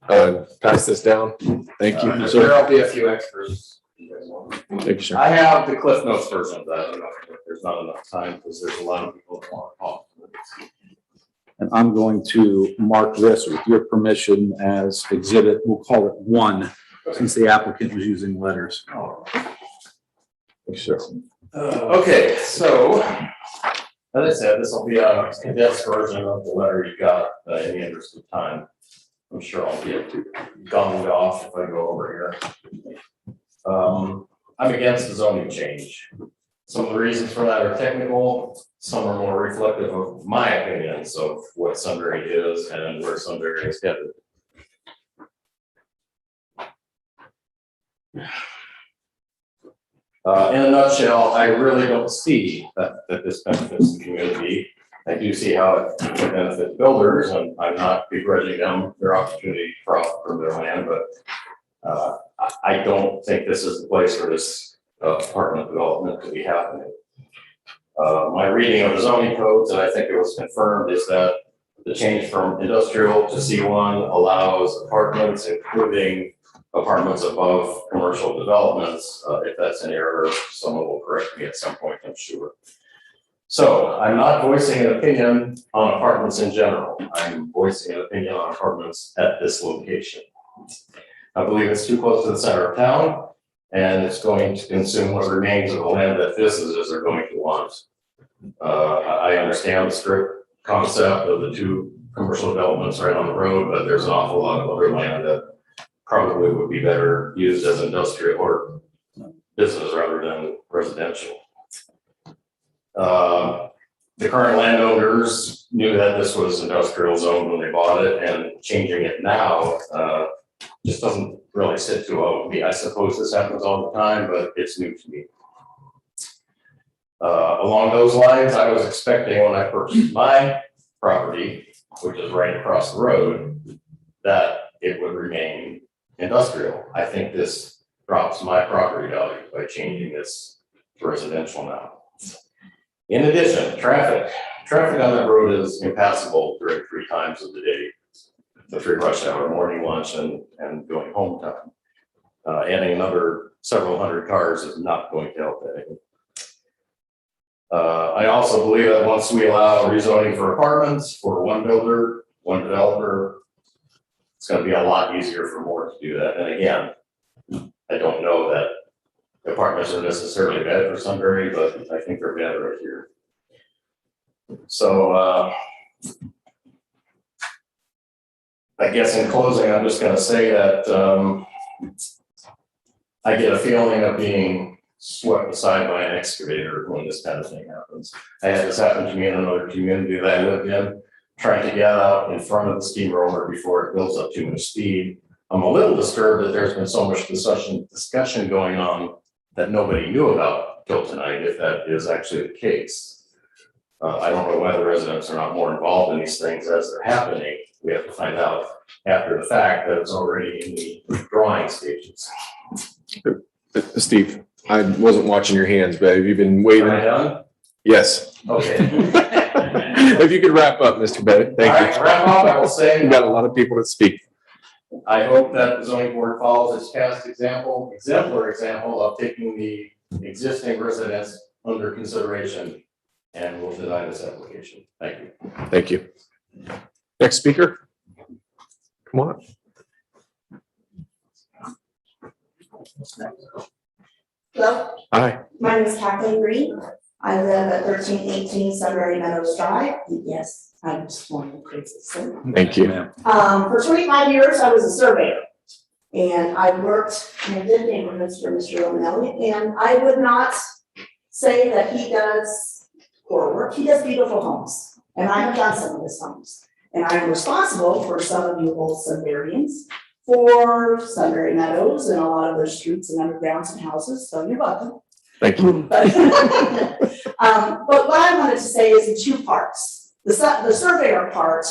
pass this down? Thank you. sir. There'll be a few extras. You guys want. Thank you, sir. I have the Cliff Notes version of that. If there's not enough time, because there's a lot of people that want to talk. And I'm going to mark this with your permission as exhibit. We'll call it 1, since the applicant was using letters. Thank you, sir. Okay, so, as I said, this will be a condensed version of the letter you got in the interest of time. I'm sure I'll get gonged off if I go over here. I'm against the zoning change. Some of the reasons for that are technical, some are more reflective of my opinions of what Sunbury is and where Sunbury is headed. In a nutshell, I really don't see that this benefits the community. I do see how it can benefit builders, and I'm not begrudging them their opportunity to profit from their land, but I don't think this is the place for this apartment development to be happening. My reading of the zoning codes, and I think it was confirmed, is that the change from industrial to C1 allows apartments, including apartments above commercial developments. If that's an error, someone will correct me at some point, I'm sure. So I'm not voicing an opinion on apartments in general. I'm voicing an opinion on apartments at this location. I believe it's too close to the center of town, and it's going to consume what remains of the land that businesses are going to want. I understand the strict concept of the 2 commercial developments right on the road, but there's an awful lot of other land that probably would be better used as industrial or business rather than residential. The current landowners knew that this was industrial zone when they bought it, and changing it now just doesn't really sit too well with me. I suppose this happens all the time, but it's new to me. Along those lines, I was expecting when I purchased my property, which is right across the road, that it would remain industrial. I think this drops my property value by changing this to residential now. In addition, traffic on that road is impassable during 3 times of the day. The 3 rush hour, morning, lunch, and going home time. Adding another several hundred cars is not going to help that. I also believe that once we allow rezoning for apartments for one builder, one developer, it's going to be a lot easier for more to do that. And again, I don't know that apartments are necessarily bad for Sunbury, but I think they're bad right here. So I guess in closing, I'm just going to say that I get a feeling of being swept aside by an excavator when this kind of thing happens. I had this happen to me in another community that I lived in, trying to get out in front of the steamroller before it builds up too much speed. I'm a little disturbed that there's been so much discussion going on that nobody knew about till tonight, if that is actually the case. I don't know why the residents are not more involved in these things as they're happening. We have to find out after the fact that it's already in the drawing stages. Steve, I wasn't watching your hands, but have you been waiting? Am I done? Yes. Okay. If you could wrap up, Mr. Bennett, thank All you. right, wrap up, I will say. You've got a lot of people that speak. I hope that the zoning board follows its past exemplary example of taking the existing residents under consideration and will deny this application. Thank you. Thank you. Next speaker. Come on. Hello, Hi. my name is Kathleen Green. I live at 1318 Sunbury Meadows Drive. Yes, I'm just one of the craziest. Thank you. For 25 years, I was a surveyor. And I worked in the neighborhoods for Mr. Romanelli, and I would not say that he does poor work. He does beautiful homes, and I have done some of his homes. And I'm responsible for some of you old Sunburians, for Sunbury Meadows and a lot of their streets and undergrounds and houses, so you're welcome. Thank you. But what I wanted to say is in two parts. The surveyor part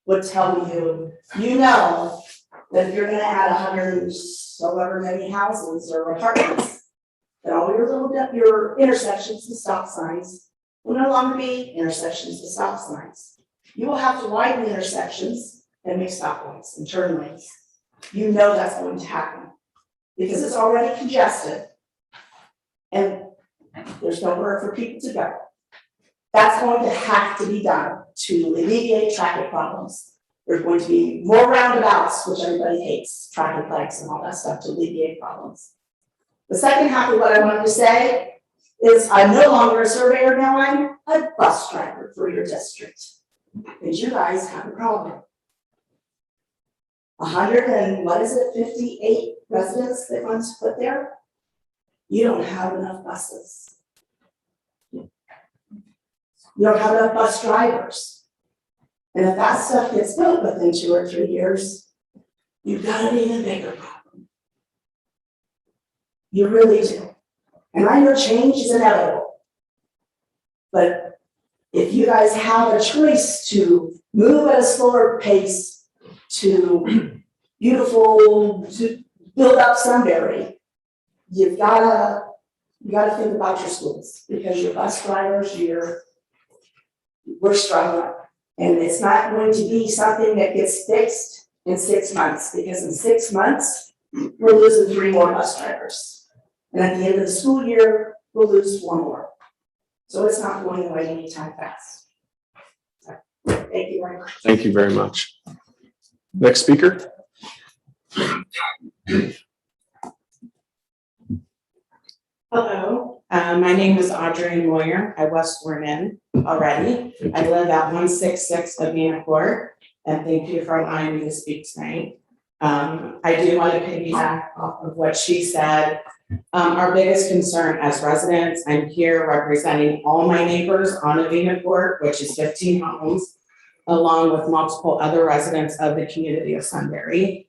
would tell you, you know, that if you're gonna add 100 and however many houses or apartments, that all your intersections and stop signs will no longer be intersections and stop signs. You will have to widen the intersections and make stoplights and turn lanes. You know that's going to happen because it's already congested and there's nowhere for people to go. That's going to have to be done to alleviate traffic problems. There's going to be more roundabouts, which everybody hates, traffic lights and all that stuff to alleviate problems. The second half of what I wanted to say is I'm no longer a surveyor now, I'm a bus driver for your district. Because you guys have a problem. 58 residents that want to put there? You don't have enough buses. You don't have enough bus drivers. And if that stuff gets built within 2 or 3 years, you've got an even bigger problem. You really do. And I know change is inevitable. But if you guys have a choice to move at a slower pace to build up Sunbury, you've gotta think about your schools because your bus drivers, we're struggling. And it's not going to be something that gets fixed in 6 months, because in 6 months, we're losing 3 more bus drivers. And at the end of the school year, we'll lose 4 more. So it's not going away anytime fast. Thank you very much. Thank you very much. Next speaker. Hello, my name is Audrey Moyer. I was sworn in already. I live at 166 Avena Court, and thank you for allowing me to speak tonight. I do want to piggyback off of what she said. Our biggest concern as residents, I'm here representing all my neighbors on Avena Court, which is 15 homes, along with multiple other residents of the community of Sunbury.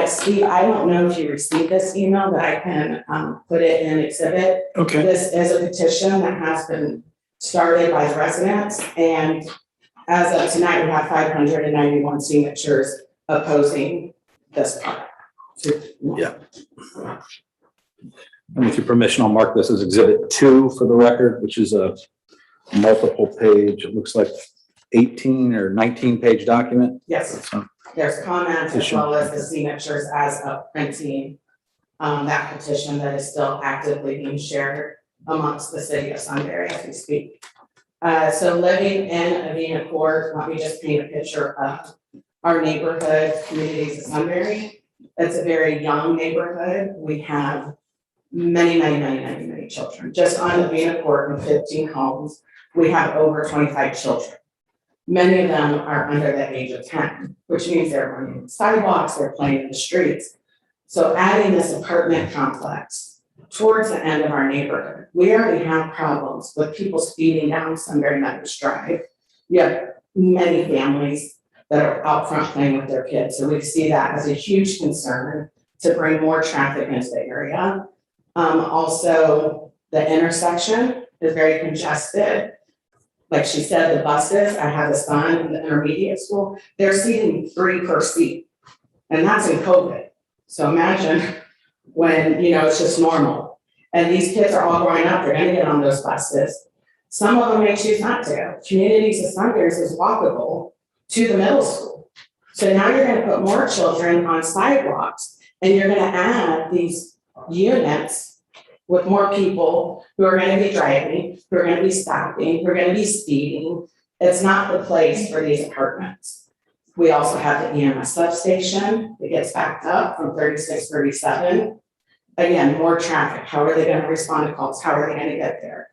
Steve, I don't know if you received this email, but I can put it in exhibit. Okay. This is a petition that has been started by the residents, and as of tonight, we have 591 signatures opposing this part. Yeah. And with your permission, I'll mark this as Exhibit 2 for the record, which is a multiple page, it looks like 18 or 19-page document. Yes, there's comments as well as the signatures as of printing that petition that is still actively being shared amongst the city of Sunbury as we speak. So living in Avena Court, let me just paint a picture of our neighborhood communities of Sunbury. It's a very young neighborhood. We have many children. Just on Avena Court in 15 homes, we have over 25 children. Many of them are under the age of 10, which means they're running sidewalks, they're playing in the streets. So adding this apartment complex towards the end of our neighborhood, we already have problems with people speeding down Sunbury Meadows Drive. You have many families that are out front playing with their kids. So we see that as a huge concern to bring more traffic into the area. Also, the intersection is very congested. Like she said, the buses, I have a son in the intermediate school, they're seating 3 per seat. And that's in COVID. So imagine when, it's just normal. And these kids are all growing up, they're gonna get on those buses. Some of them may choose not to. Communities of Sunbury is walkable to the middle school. So now you're gonna put more children on sidewalks and you're gonna add these units with more people who are gonna be driving, who are gonna be stopping, who are gonna be speeding. It's not the place for these apartments. We also have the EMS substation that gets backed up from 36, 37. Again, more traffic. How are they gonna respond to calls? How are they gonna get there?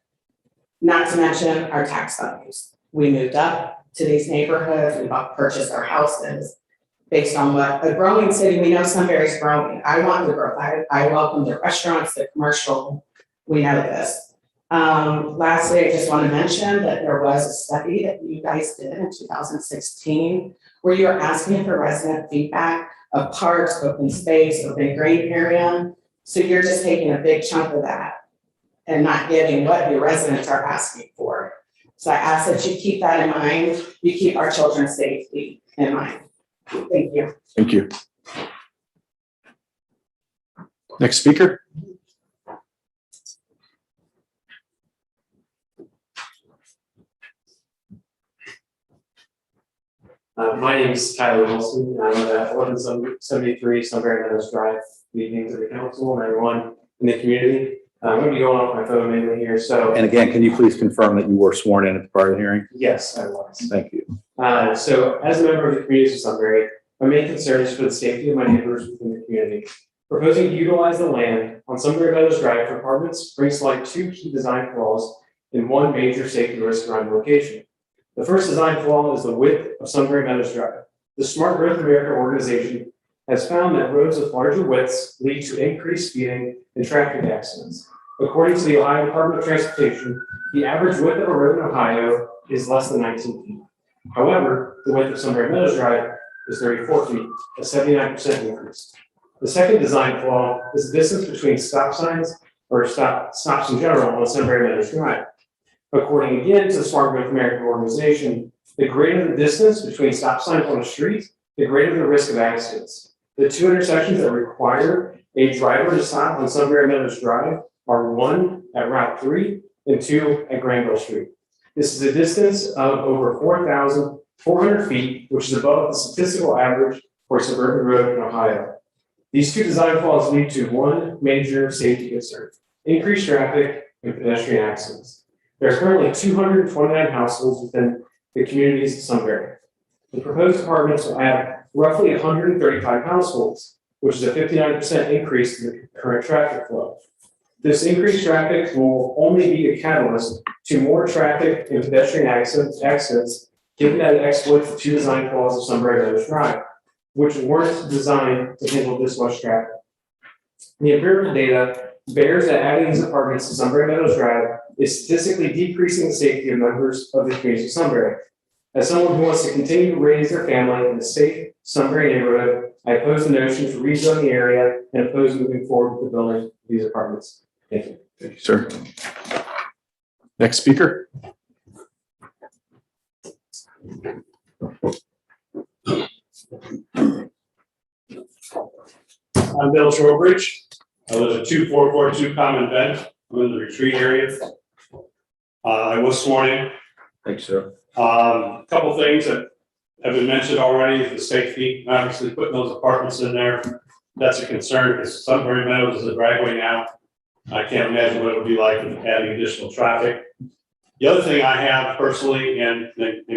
Not to mention our tax values. We moved up to these neighborhoods, we purchased our houses based on what a growing city, we know Sunbury's growing. I want the growth. I welcome the restaurants, the commercial, we know this. Lastly, I just want to mention that there was a study that you guys did in 2016 where you were asking for resident feedback of parks, open space, open green area. So you're just taking a big chunk of that and not getting what your residents are asking for. So I ask that you keep that in mind. You keep our children's safety in mind. Thank you. Thank you. Next speaker. My name is Tyler Wilson, and I'm at 1173 Sunbury Meadows Drive, meetings of the council and everyone in the community. I'm going to be going off my phone mainly here, so. And again, can you please confirm that you were sworn in at the prior hearing? Yes, I was. Thank you. So as a member of the community of Sunbury, my main concern is for the safety of my neighbors within the community. Proposing to utilize the land on Sunbury Meadows Drive for apartments brings to light two key design flaws and one major safety risk around the location. The first design flaw is the width of Sunbury Meadows Drive. The Smart Growth America organization has found that roads with larger widths lead to increased speeding and traffic accidents. According to the Ohio Department of Transportation, the average width of a road in Ohio is less than 19 feet. However, the width of Sunbury Meadows Drive is 34 feet, a 79% increase. The second design flaw is the distance between stop signs or stops in general on Sunbury Meadows Drive. According again to the Smart Growth America organization, the greater the distance between stop signs on a street, the greater the risk of accidents. The two intersections that require a driver to stop on Sunbury Meadows Drive are one at Route 3 and two at Granville Street. This is a distance of over 4,400 feet, which is above the statistical average for a suburban road in Ohio. These two design flaws lead to one major safety concern: increased traffic and pedestrian accidents. There are currently 229 households within the communities of Sunbury. The proposed apartments will add roughly 135 households, which is a 59% increase in the current traffic flow. This increased traffic will only be a catalyst to more traffic and pedestrian accidents, given that it exploits the two design flaws of Sunbury Meadows Drive, which weren't designed to handle this much traffic. The empirical data bears that adding these apartments to Sunbury Meadows Drive is statistically decreasing the safety of members of the community of Sunbury. As someone who wants to continue to raise their family in a safe Sunbury neighborhood, I oppose the notion to rezone the area and oppose moving forward with the building of these apartments. Thank you. Thank you, sir. Next speaker. I'm Bill Showbridge. I live at 2442 Common Bench. I'm in the retreat area. I was sworn in. Thanks, sir. A couple things that have been mentioned already is the safety. Obviously, putting those apartments in there, that's a concern because Sunbury Meadows is a driveway now. I can't imagine what it would be like with adding additional traffic. The other thing I have personally, and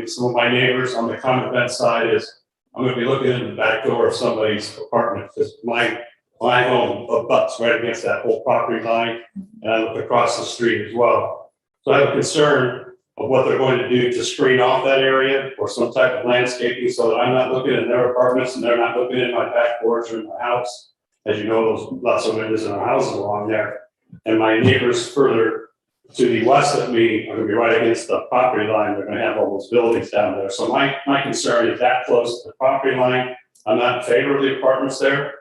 some of my neighbors on the Common Bench side, is I'm going to be looking in the back door of somebody's apartment because my home abuts right against that whole property line, and I look across the street as well. So I have a concern of what they're going to do to screen off that area or some type of landscaping so that I'm not looking in their apartments and they're not looking in my back porch or in my house. As you know, there's lots of windows in our houses along there. And my neighbors further to the west of me are going to be right against the property line. They're going to have all those buildings down there. So my concern is that close to the property line. I'm not in favor of the apartments there.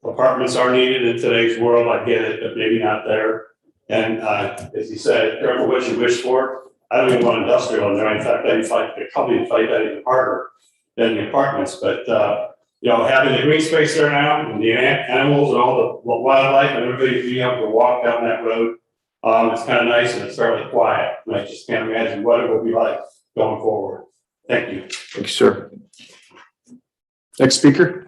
Apartments are needed in today's world. I get it, but maybe not there. And as you said, careful what you wish for. I don't even want industrial in there. In fact, I'd probably fight that even harder than the apartments. But you know, having the green space there now and the animals and all the wildlife and everybody being able to walk down that road, it's kind of nice and it's fairly quiet. And I just can't imagine what it will be like going forward. Thank you. Thank you, sir. Next speaker.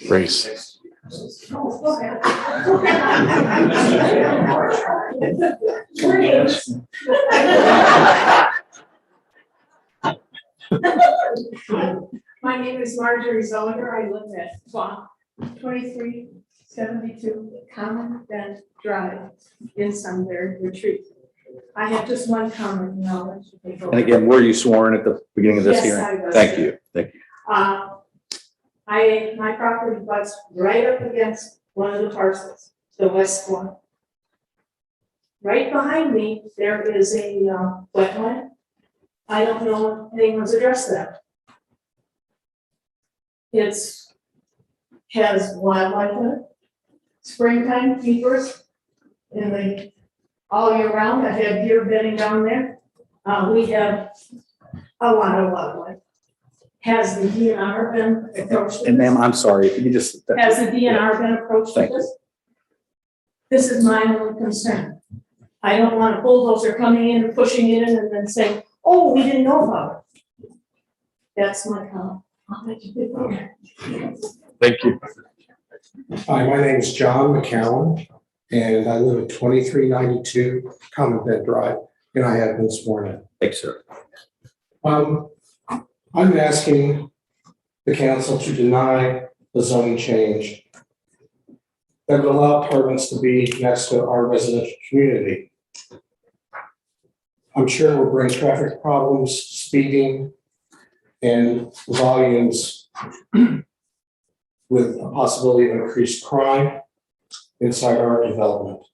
Race. My name is Marjorie Zolliger. I live at 2372 Common Bend Drive in Sunbury Retreat. I have just one comment now. And again, were you sworn at the beginning of this Yes, hearing? I was. Thank you. Thank you. My property butts right up against one of the parcels, the west one. Right behind me, there is a wetland. I don't know if anyone's addressed that. It's has wildlife in it, springtime keepers, and they all year round. I have deer bedding down there. We have a lot of wildlife. Has the DNR been approached? And ma'am, I'm sorry, if you just. Has the DNR been approached with Thank you. this? This is my only concern. I don't want a bulldozer coming in and pushing it in and then saying, oh, we didn't know about it. That's my comment. Thank you. Hi, my name is John McCowan, and I live at 2392 Common Bed Drive, and I have been sworn in. Thanks, sir. I'm asking the council to deny the zoning change that would allow apartments to be next to our residential community. I'm sure it will bring traffic problems, speeding, and volumes with a possibility of increased crime inside our development.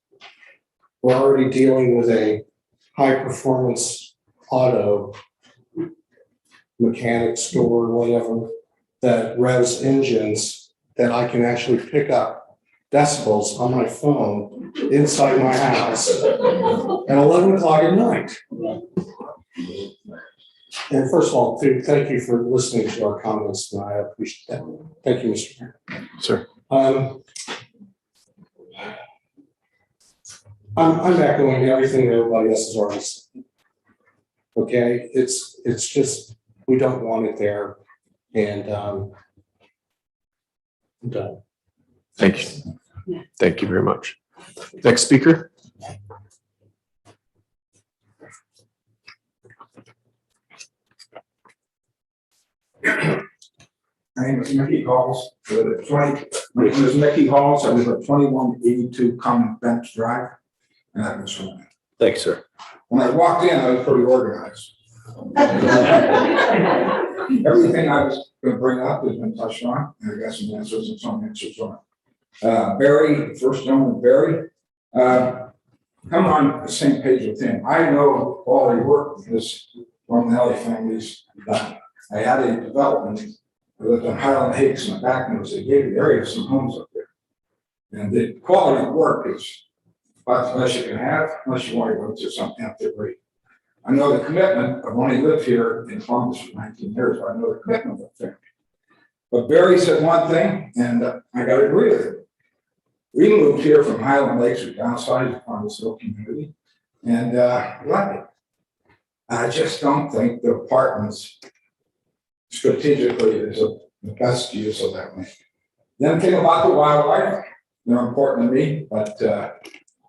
We're already dealing with a high-performance auto mechanic store or whatever that revs engines that I can actually pick up decibels on my phone inside my house at 11 o'clock at night. And first of all, thank you for listening to our comments tonight. I appreciate that. Thank you, Mr. Mayor. Sir. I'm echoing everything that everybody else has already said. Okay, it's just, we don't want it there, and I'm done. Thank you. Thank you very much. Next speaker. My name is Mickey Halls. My name is Mickey Halls. I live at 2182 Common Bench Drive, and I've been sworn in. Thanks, sir. When I walked in, I was pretty organized. Everything I was going to bring up has been touched on, and I got some answers and some answers on. Barry, first gentleman, Barry, come on the same page with him. I know quality work this Romanelli family's done. I had a development. I lived on Highland Heights in the back, and it was a gated area, some homes up there. And the quality of work is about the best you can have, unless you want to go to some empty rate. I know the commitment. I've only lived here in Columbus for 19 years, but I know the commitment of the family. But Barry said one thing, and I got to agree with him. We moved here from Highland Lakes, we downsized upon this little community, and like it. I just don't think the apartments strategically is the best use of that land. Then think about the wildlife. They're important to me, but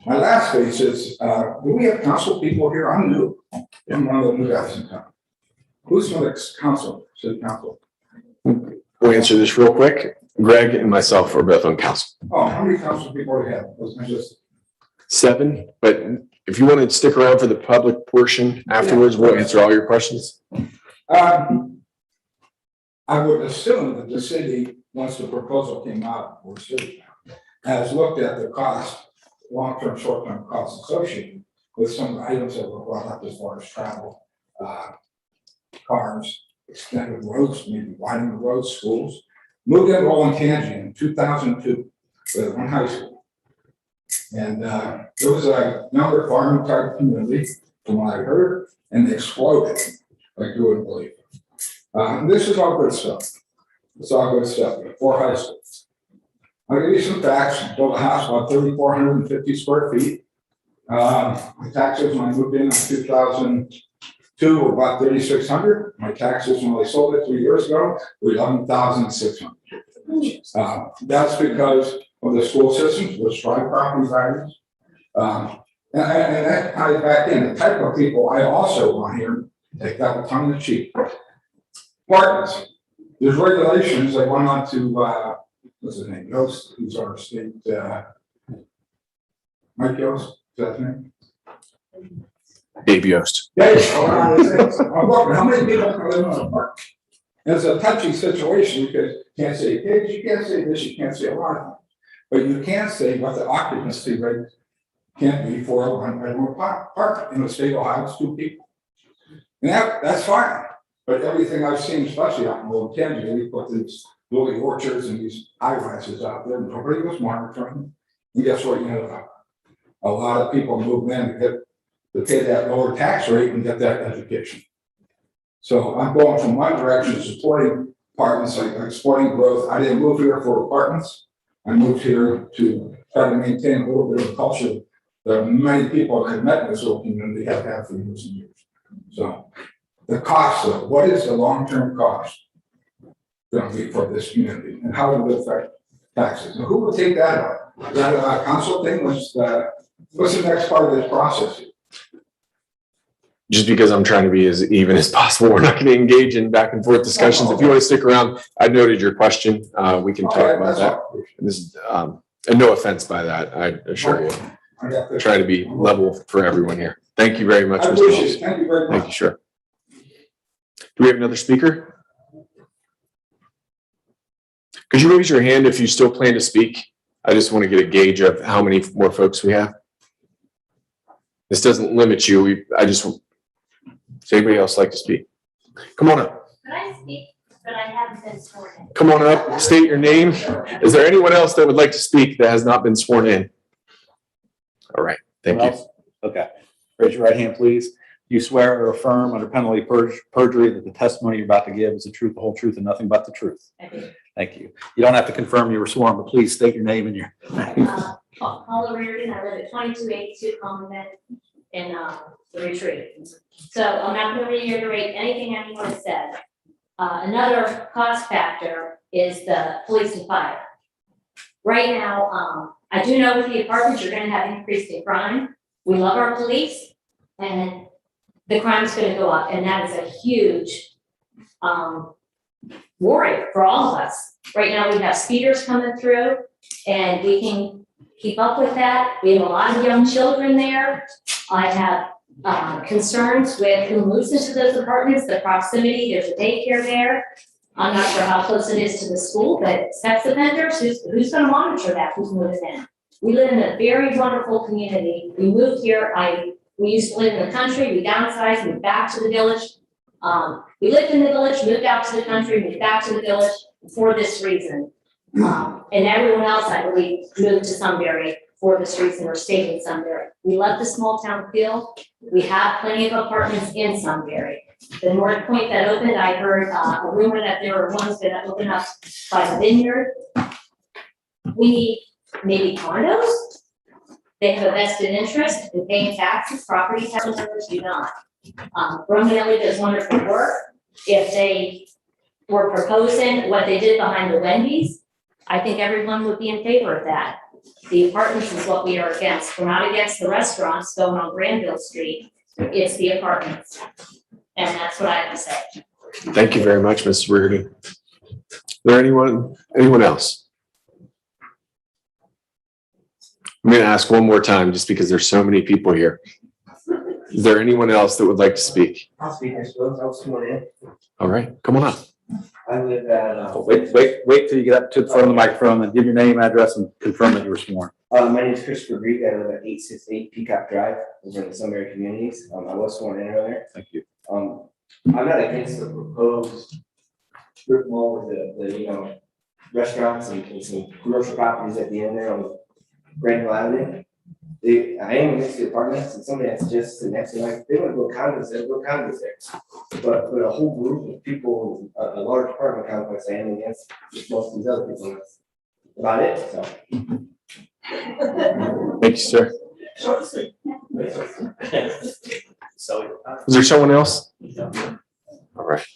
my last piece is, do we have council people here? I'm new. I'm one of the new guys in town. Who's from the council, city council? We'll answer this real quick. Greg and myself are both on council. Oh, how many council people do we have? Wasn't it just 7, but if you want to stick around for the public portion afterwards, we'll answer all your questions. I would assume that the city, once the proposal came out, or city has looked at the cost, long-term, short-term costs associated with some of the items that were brought up as far as travel, cars, extended roads, maybe widening the roads, schools. Moved in Olentangy in 2002 with one high school. And it was a younger farming type community, from what I heard, and they exploded like you wouldn't believe. This is all good stuff. It's all good stuff. 4 high schools. I'll give you some facts. Built a house about 3,450 square feet. My taxes when I moved in 2002 were about 3,600. My taxes when I sold it 3 years ago were 11,600. That's because of the school systems, which drive property values. And that ties back in the type of people I also want here, take that with tongue in cheek. Apartments. there's regulations that went on to, what's his name, Yost, who's our state, Mike Yost, is that his name? Dave Yost. Yeah, I'm looking, how many people can live in a park? And it's a touchy situation because you can't say pigs, you can't say this, you can't say a lot of things. But you can say what the occupancy rate can't be for a one-bedroom park. In the state of Ohio, it's 2 people. And that's fine. But everything I've seen, especially out in Old Candy, we put these little orchards and these high-rises out there, nobody was monitoring. And guess what, you know, a lot of people move in to pay that lower tax rate and get that education. So I'm going from one direction, supporting apartments, like supporting growth. I didn't move here for apartments. I moved here to try to maintain a little bit of culture that many people that have met in this little community have had for years and years. So the cost of what is the long-term cost going to be for this community, and how will it affect taxes? And who will take that up? Is that a council thing? What's the next part of this process? Just because I'm trying to be as even as possible, we're not going to engage in back and forth discussions. If you want to stick around, I noted your question. We can talk about that. This is, and no offense by that, I assure you. I try to be level for everyone here. Thank you very much, Mr. Wells. Thank you very much. Thank you, sure. Do we have another speaker? Could you raise your hand if you still plan to speak? I just want to get a gauge of how many more folks we have. This doesn't limit you. Does anybody else like to speak? Come on up. Could I speak? But I haven't been sworn in. Come on up, state your name. Is there anyone else that would like to speak that has not been sworn in? All right, thank you. Okay, raise your right hand, please. You swear or affirm under penalty of perjury that the testimony you're about to give is the truth, the whole truth, and nothing but the truth. Thank you. You don't have to confirm you were sworn, but please state your name and your. Paula Reardon, I live at 2282 Pavement in the retreat. So I'm not going to reiterate anything anyone has said. Another cost factor is the police and fire. Right now, I do know with the apartments, you're going to have increasing crime. We love our police, and the crime's going to go up, and that is a huge worry for all of us. Right now, we have speeders coming through, and we can keep up with that. We have a lot of young children there. I have concerns with who moves into those apartments, the proximity, there's a daycare there. I'm not sure how close it is to the school, but sex offenders, who's going to monitor that, who's moving in? We live in a very wonderful community. We moved here, we used to live in the country, we downsized, moved back to the village. We lived in the village, moved out to the country, moved back to the village for this reason. And everyone else, I believe, moved to Sunbury for this reason or stayed in Sunbury. We love the small town feel. We have plenty of apartments in Sunbury. The North Point that opened, I heard a rumor that there were ones that opened up by the Vineyard. We need maybe condos. They have a vested interest in paying taxes, property taxes do not. Romanelli does wonderful work. If they were proposing what they did behind the Wendy's, I think everyone would be in favor of that. The apartments is what we are against. We're not against the restaurants going on Granville Street. It's the apartments. And that's what I have to say. Thank you very much, Ms. Reardon. Is there anyone else? I'm going to ask one more time just because there's so many people here. Is there anyone else that would like to speak? I'll speak, I suppose. I'll swear in. All right, come on up. I live at. Wait till you get up to the front of the microphone and give your name, address, and confirm that you were sworn. My name is Christopher Greek. I live at 868 Peacock Drive over in the Sunbury communities. I was sworn in earlier. Thank you. I'm not against the proposed strip mall with the restaurants and some commercial properties at the end there on Granville Avenue. I am against the apartments, and somebody that's just sitting next to me, like, they want to go condos there, But a whole group of people, a large apartment complex, I am against most of these other people. That's about it, so. Thank you, sir. Short and sweet. Is there someone else? All right.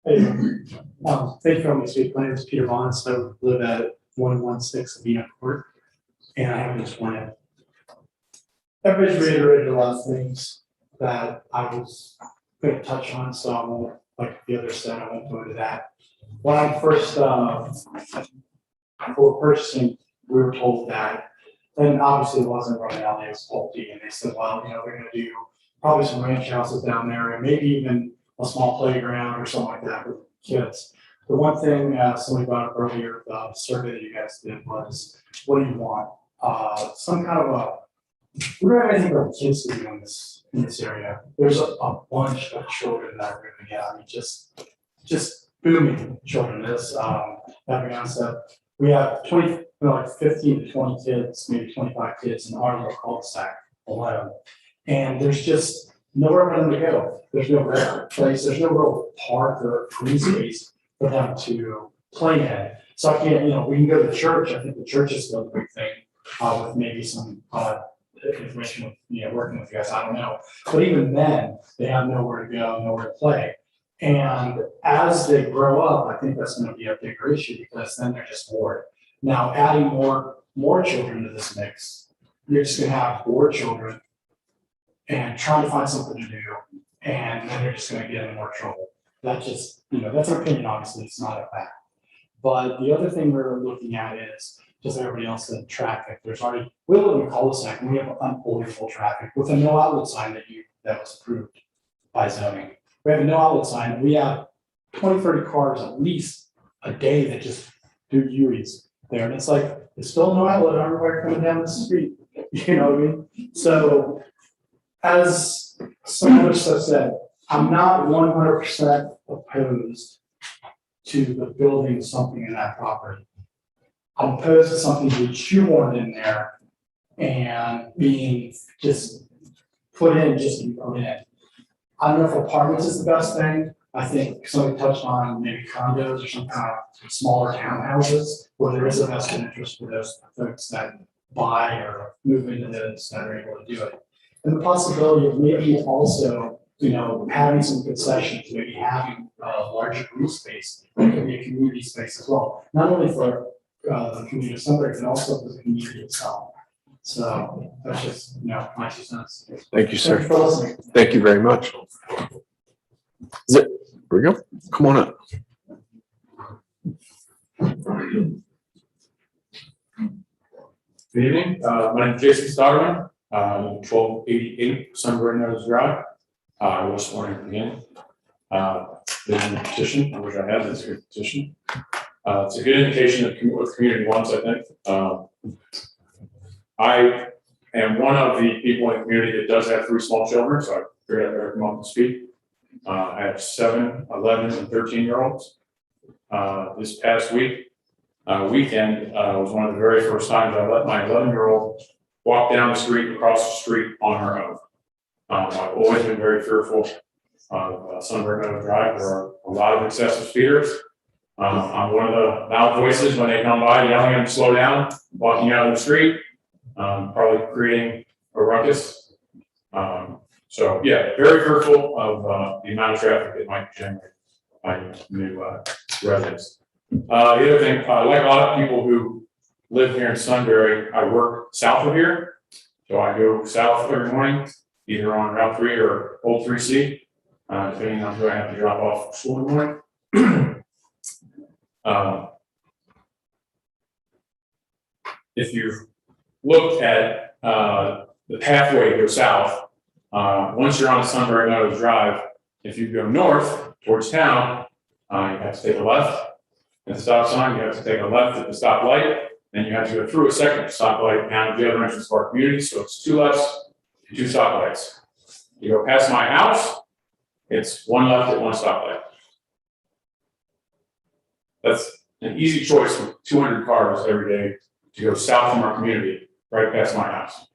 Hey, thank you for letting me speak. My name is Peter Vaughn. I live at 116 Avena Court, and I haven't just wanted. Everybody's reiterated a lot of things that I was couldn't touch on, so I won't, like the other said, I won't go into that. When I first, for purchasing, we were told that, and obviously it wasn't running out, it was faulty, and they said, well, you know, they're gonna do probably some ranch houses down there, and maybe even a small playground or something like that for kids. The one thing, somebody brought up earlier, the survey that you guys did was, what do you want? Some kind of a, we don't have anything for kids to do in this area. There's a bunch of children that are gonna get, I mean, just booming children. This, Variances, we have 20, like 15 to 20 kids, maybe 25 kids in our little cul-de-sac alone. And there's just nowhere for them to go. There's no real place, there's no real park or green space for them to play in. So I can't, you know, we can go to the church. I think the church is still a big thing, with maybe some information with, you know, working with you guys, I don't know. But even then, they have nowhere to go, nowhere to play. And as they grow up, I think that's gonna be a bigger issue because then they're just bored. Now, adding more children to this mix, you're just gonna have bored children and trying to find something to do, and then they're just gonna get in more trouble. That's just, you know, that's an opinion, obviously, it's not a fact. But the other thing we're looking at is, just like everybody else said, traffic. There's already, we live in a cul-de-sac and we have unbelievable traffic with a no outlet sign that was approved by zoning. We have a no outlet sign, we have 20, 30 cars at least a day that just do U-turns there. And it's like, it's still no outlet everywhere coming down the street, you know what I mean? So as some others have said, I'm not 100% opposed to the building something in that property. I'm opposed to something being shoehorned in there and being just put in just to be put in. I don't know if apartments is the best thing. I think somebody touched on maybe condos or some kind of smaller townhouses where there is a vested interest for those folks that buy or move into those that are able to do it. And the possibility of maybe also, you know, having some concessions, maybe having a larger green space, that could be a community space as well. Not only for the community of Sunbury, but also for the community itself. So that's just, you know, my 2 cents. Thank you, sir. Thank you for listening. Thank you very much. Here we go. Come on up. Good evening. My name is Jason Stogman, 1288 Sunbury Meadows Drive. I was sworn in again. There's a petition, I wish I had this good petition. It's a good indication of what the community wants, I think. I am one of the people in the community that does have 3 small children, so I figured I'd better come up and speak. I have 7, 11, and 13-year-olds. This past weekend was one of the very first times I let my 11-year-old walk down the street, across the street on her own. I've always been very fearful of Sunbury Meadows Drive. There are a lot of excessive speeders. I'm one of the loud voices when they come by, yelling at them to slow down, walking out of the street, probably creating a ruckus. So yeah, very fearful of the amount of traffic that might generate by new residents. The other thing, like a lot of people who live here in Sunbury, I work south of here. So I go south every morning, either on Route 3 or Old 3C, depending on who I have to drop off for school in the morning. If you look at the pathway to go south, once you're on Sunbury Meadows Drive, if you go north towards town, you have to take a left at the stop sign, you have to take a left at the stoplight, then you have to go through a second stoplight down to the other entrance of our community, so it's 2 lefts, 2 stoplights. You go past my house, it's 1 left at 1 stoplight. That's an easy choice with 200 cars every day to go south from our community, right past my house.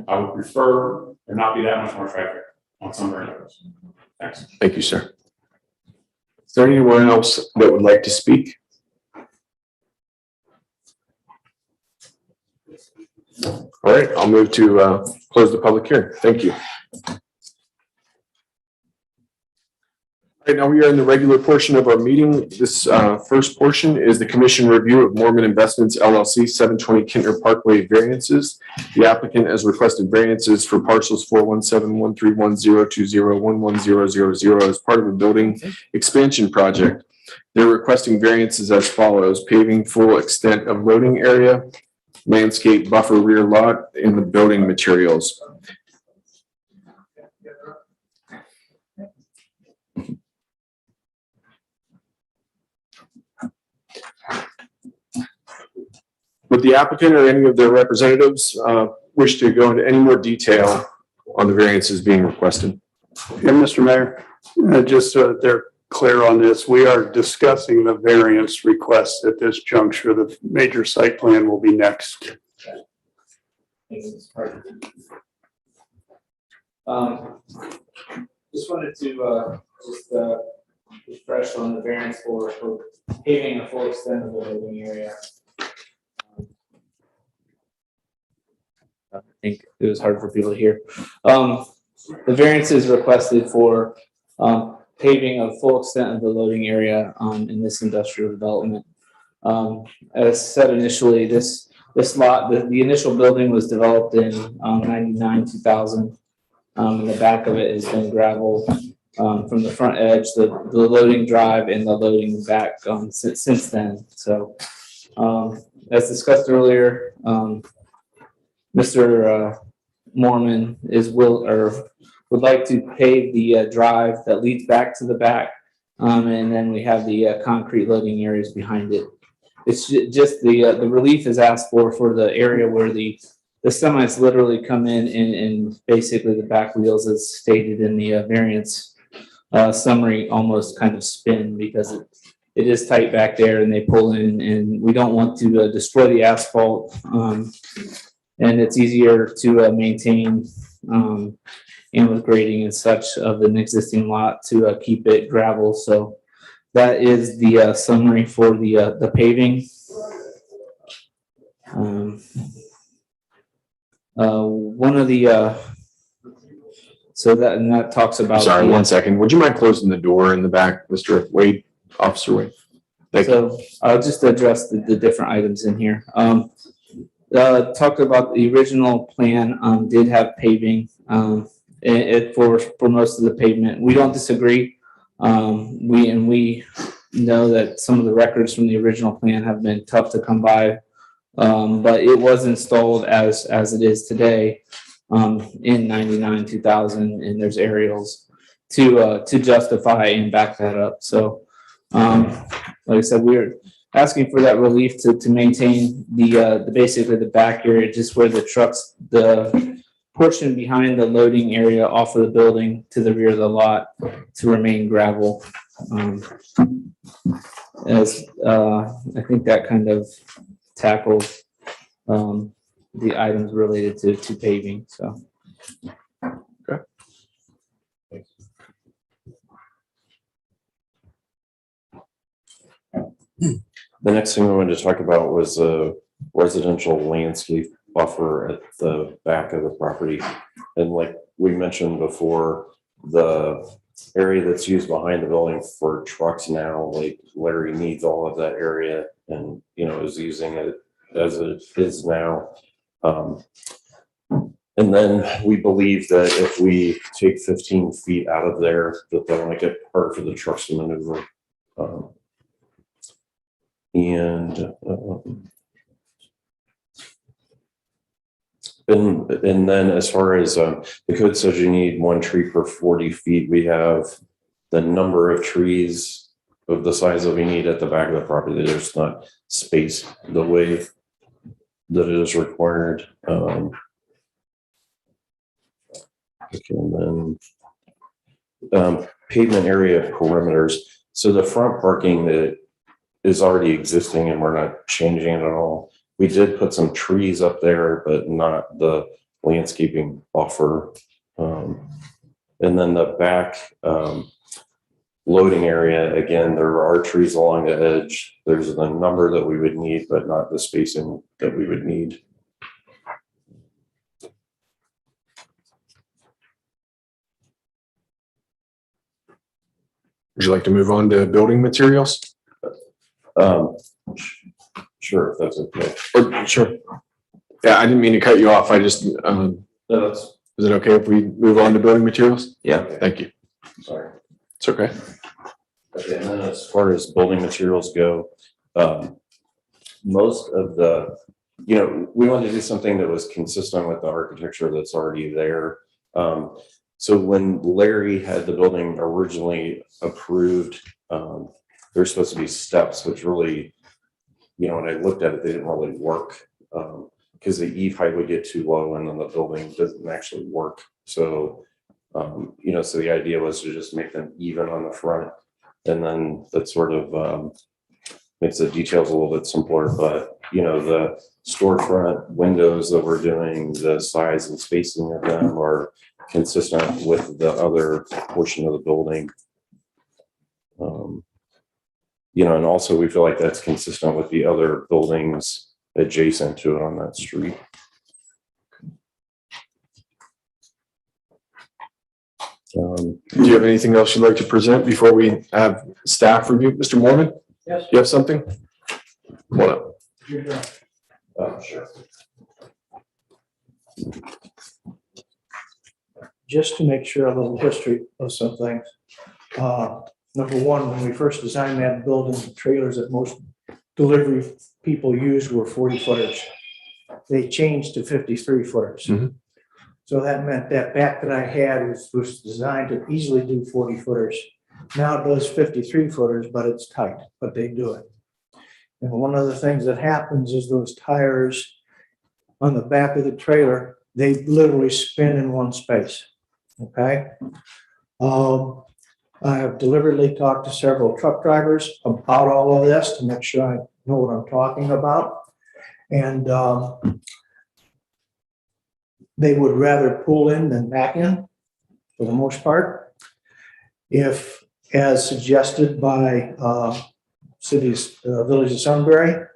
I would prefer there not be that much more traffic on Sunbury Meadows. Thanks. Thank you, sir. Is there anyone else that would like to speak? All right, I'll move to close the public hearing. Thank you. Right now, we are in the regular portion of our meeting. This first portion is the commission review of Mormon Investments LLC, 720 Kentner Parkway variances. The applicant has requested variances for parcels 417-131-020-11000 as part of a building expansion project. They're requesting variances as follows: paving full extent of loading area, landscape buffer rear lot, and the building materials. Would the applicant or any of their representatives wish to go into any more detail on the variances being requested? Yeah, Mr. Mayor, just so that they're clear on this, we are discussing the variance request at this juncture. The major site plan will be next. Just wanted to refresh on the variance for paving a full extent of the living area. I think it was hard for people to hear. The variance is requested for paving a full extent of the loading area in this industrial development. As said initially, this lot, the initial building was developed in 99, 2000. And the back of it has been gravel from the front edge, the loading drive and the loading back since then. So as discussed earlier, Mr. Mormon would like to pave the drive that leads back to the back, and then we have the concrete loading areas behind it. It's just the relief is asked for the area where the semis literally come in and basically the back wheels, as stated in the variance summary, almost kind of spin because it is tight back there and they pull in, and we don't want to destroy the asphalt. And it's easier to maintain and with grading and such of an existing lot to keep it gravel. So that is the summary for the paving. One of the so that talks about. Sorry, 1 second. Would you mind closing the door in the back, Mr. Wade, Officer Wade? Thank you. I'll just address the different items in here. Talked about the original plan did have paving for most of the pavement. We don't disagree. We know that some of the records from the original plan have been tough to come by, but it was installed as it is today in 99, 2000, and there's aerials to justify and back that up. So like I said, we're asking for that relief to maintain the basically the back area, just where the trucks, the portion behind the loading area off of the building to the rear of the lot, to remain gravel. As I think that kind of tackles the items related to paving. So. Okay. The next thing I wanted to talk about was a residential landscape buffer at the back of the property. And like we mentioned before, the area that's used behind the building for trucks now, like Larry needs all of that area and, is using it as it is now. And then we believe that if we take 15 feet out of there, that'll make it hard for the trucks to maneuver. And then as far as the code says you need 1 tree per 40 feet, we have the number of trees of the size that we need at the back of the property. There's not space the way that it is required. Okay, and then pavement area perimeters. So the front parking that is already existing and we're not changing it at all. We did put some trees up there, but not the landscaping buffer. And then the back loading area, again, there are trees along the edge. There's the number that we would need, but not the spacing that we would need. Would you like to move on to building materials? Sure, if that's okay. Or, sure. Yeah, I didn't mean to cut you off. I just, No, that's, is it okay if we move on to building materials? yeah, Thank you. sorry. It's okay. Okay, and then as far as building materials go, most of the, we wanted to do something that was consistent with the architecture that's already there. So when Larry had the building originally approved, there's supposed to be steps, which really, when I looked at it, they didn't really work. Because the eave height would get too low and then the building doesn't actually work. So, so the idea was to just make them even on the front. And then that sort of makes the details a little bit simpler, but the storefront windows that we're doing, the size and spacing of them are consistent with the other portion of the building. And also we feel like that's consistent with the other buildings adjacent to it on that street. Do you have anything else you'd like to present before we have staff review? Mr. Mormon? Yes. You have something? Come on up. Sure. Just to make sure a little history of some things. Number one, when we first designed that building, the trailers that most delivery people used were 40 footers. They changed to 53 footers. Mhm. So that meant that back that I had was designed to easily do 40 footers. Now it does 53 footers, but it's tight, but they do it. And one of the things that happens is those tires on the back of the trailer, they literally spin in one space. Okay. I have deliberately talked to several truck drivers about all of this to make sure I know what I'm talking about. And they would rather pull in than back in for the most part. If, as suggested by Village of Sunbury,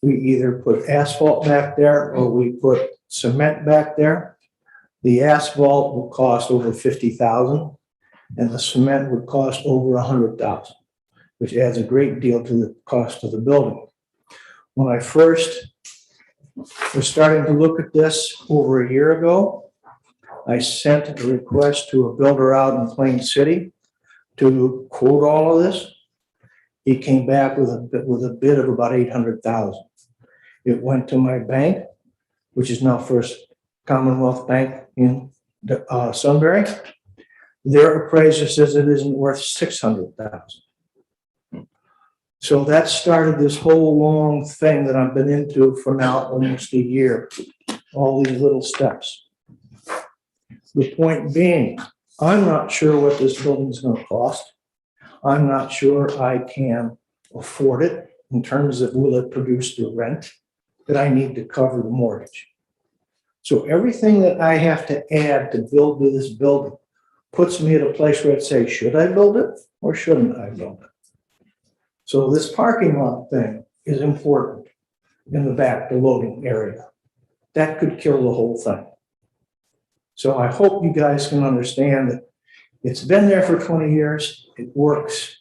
we either put asphalt back there or we put cement back there. The asphalt will cost over $50,000 and the cement would cost over $100,000, which adds a great deal to the cost of the building. When I first was starting to look at this over a year ago, I sent a request to a builder out in Plain City to quote all of this. He came back with a bid of about $800,000. It went to my bank, which is now First Commonwealth Bank in Sunbury. Their appraiser says it isn't worth $600,000. So that started this whole long thing that I've been into for now almost a year, all these little steps. The point being, I'm not sure what this building is going to cost. I'm not sure I can afford it in terms of will it produce the rent that I need to cover the mortgage. So everything that I have to add to build to this building puts me at a place where I'd say, should I build it or shouldn't I build it? So this parking lot thing is important in the back, the loading area. That could kill the whole thing. So I hope you guys can understand that it's been there for 20 years. It works.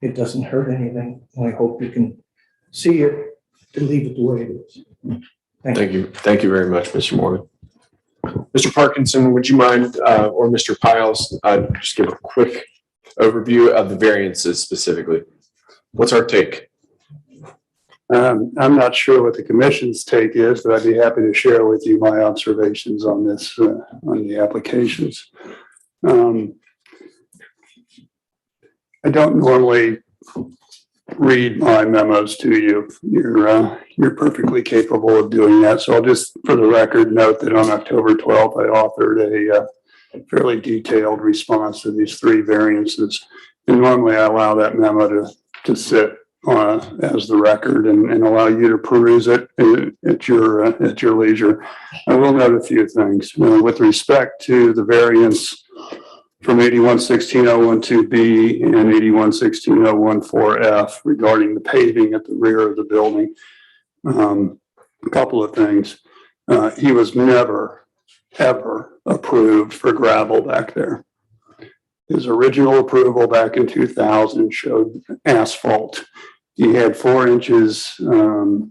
It doesn't hurt anything. And I hope you can see it and leave it the way it is. Thank you. Thank you very much, Mr. Morgan. Mr. Parkinson, would you mind, or Mr. Piles, just give a quick overview of the variances specifically? What's our take? I'm not sure what the commission's take is, but I'd be happy to share with you my observations on this, on the applications. I don't normally read my memos to you. You're perfectly capable of doing that. So I'll just, for the record, note that on October 12th, I authored a fairly detailed response to these three variances. And normally I allow that memo to sit as the record and allow you to peruse it at your leisure. I will note a few things. With respect to the variance from 8116.012B and 8116.014F regarding the paving at the rear of the building. A couple of things. He was never, ever approved for gravel back there. His original approval back in 2000 showed asphalt. He had 4 inches, no,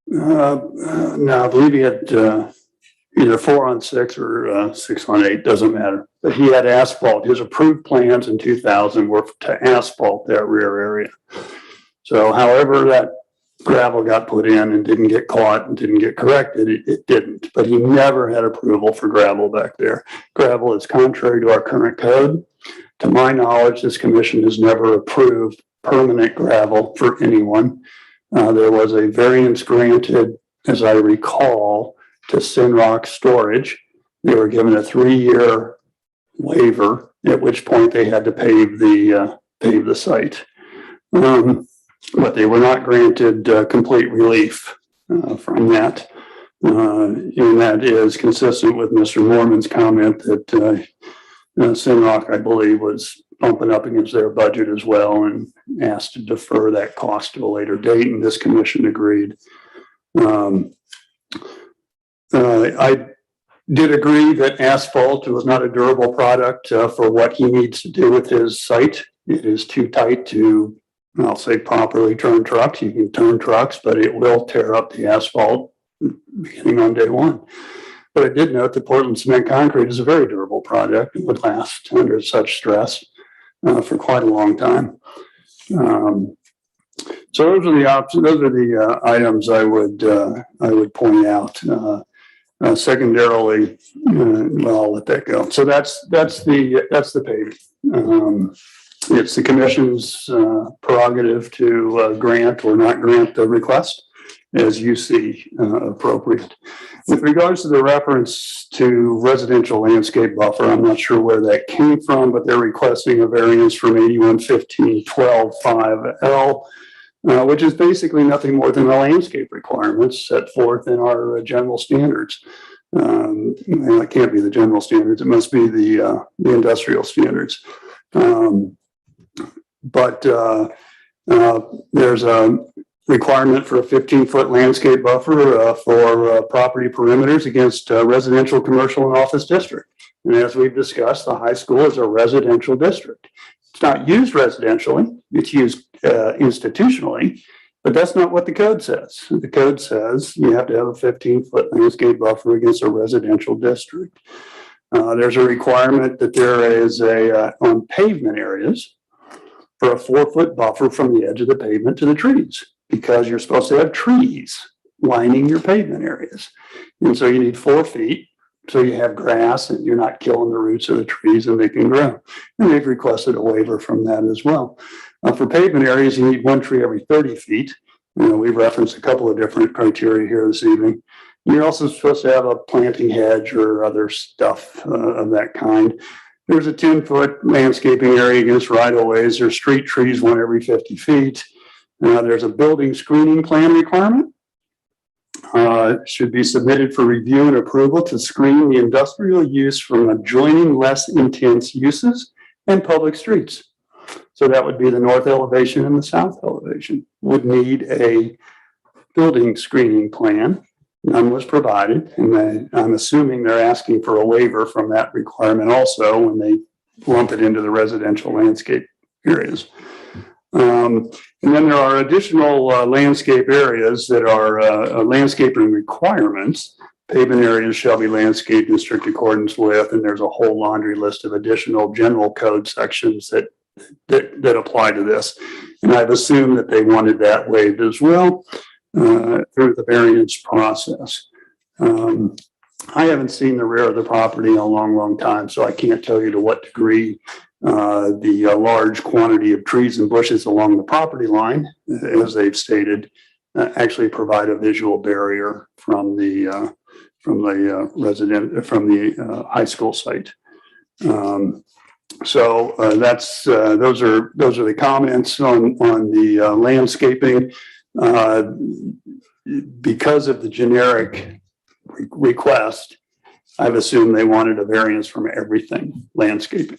I believe he had either 4 on 6 or 6 on 8, doesn't matter. But he had asphalt. His approved plans in 2000 were to asphalt that rear area. So however that gravel got put in and didn't get caught and didn't get corrected, it didn't. But he never had approval for gravel back there. Gravel is contrary to our current code. To my knowledge, this commission has never approved permanent gravel for anyone. There was a variance granted, as I recall, to Sinrock Storage. They were given a 3-year waiver, at which point they had to pave the site. But they were not granted complete relief from that. And that is consistent with Mr. Mormon's comment that Sinrock, I believe, was bumping up against their budget as well and asked to defer that cost to a later date, and this commission agreed. I did agree that asphalt was not a durable product for what he needs to do with his site. It is too tight to, I'll say, properly turn trucks. You can turn trucks, but it will tear up the asphalt beginning on day 1. But I did note that Portland cement concrete is a very durable product and would last under such stress for quite a long time. So those are the options. Those are the items I would point out. Secondarily, well, I'll let that go. So that's the paving. It's the commission's prerogative to grant or not grant the request as you see appropriate. With regards to the reference to residential landscape buffer, I'm not sure where that came from, but they're requesting a variance from 8115-12-5L, which is basically nothing more than the landscape requirements set forth in our general standards. Well, it can't be the general standards. It must be the industrial standards. But there's a requirement for a 15-foot landscape buffer for property perimeters against residential, commercial, and office district. And as we've discussed, the high school is a residential district. It's not used residentially, it's used institutionally, but that's not what the code says. The code says you have to have a 15-foot landscape buffer against a residential district. There's a requirement that there is on pavement areas for a 4-foot buffer from the edge of the pavement to the trees, because you're supposed to have trees lining your pavement areas. And so you need 4 feet. So you have grass and you're not killing the roots of the trees and they can grow. And they've requested a waiver from that as well. For pavement areas, you need 1 tree every 30 feet. We've referenced a couple of different criteria here this evening. You're also supposed to have a planting hedge or other stuff of that kind. There's a 10-foot landscaping area against right-of-ways. There's street trees 1 every 50 feet. There's a building screening plan requirement. Should be submitted for review and approval to screen the industrial use from adjoining less intense uses and public streets. So that would be the north elevation and the south elevation would need a building screening plan. None was provided, and I'm assuming they're asking for a waiver from that requirement also when they lump it into the residential landscape areas. And then there are additional landscape areas that are landscaping requirements. Pavement areas shall be landscaped in strict accordance with, and there's a whole laundry list of additional general code sections that apply to this. And I've assumed that they wanted that waived as well through the variance process. I haven't seen the rear of the property in a long, long time, so I can't tell you to what degree the large quantity of trees and bushes along the property line, as they've stated, actually provide a visual barrier from the high school site. So those are the comments on the landscaping. Because of the generic request, I've assumed they wanted a variance from everything landscaping.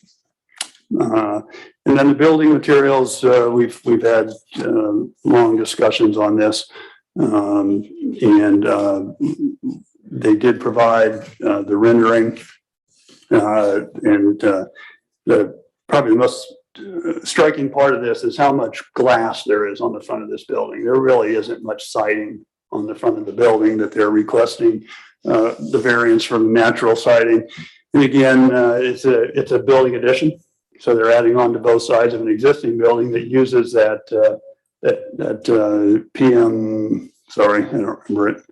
And then the building materials, we've had long discussions on this, and they did provide the rendering Probably the most striking part of this is how much glass there is on the front of this building. There really isn't much siding on the front of the building that they're requesting the variance from natural siding. And again, it's a building addition. So they're adding on to both sides of an existing building that uses that PM, sorry, I don't remember it,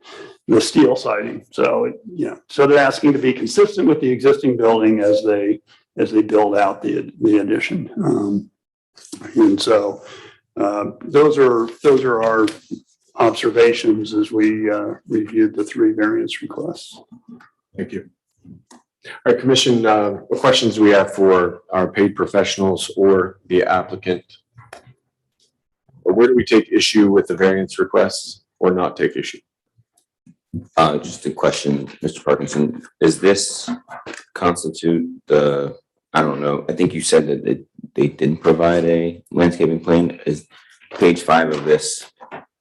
the steel siding. So, so they're asking to be consistent with the existing building as they build out the addition. And so those are our observations as we reviewed the 3 variance requests. Thank you. All right, Commission, what questions do we have for our paid professionals or the applicant? Or where do we take issue with the variance requests or not take issue? Just a question, Mr. Parkinson, does this constitute the, I don't know, I think you said that they didn't provide a landscaping plan. Is page 5 of this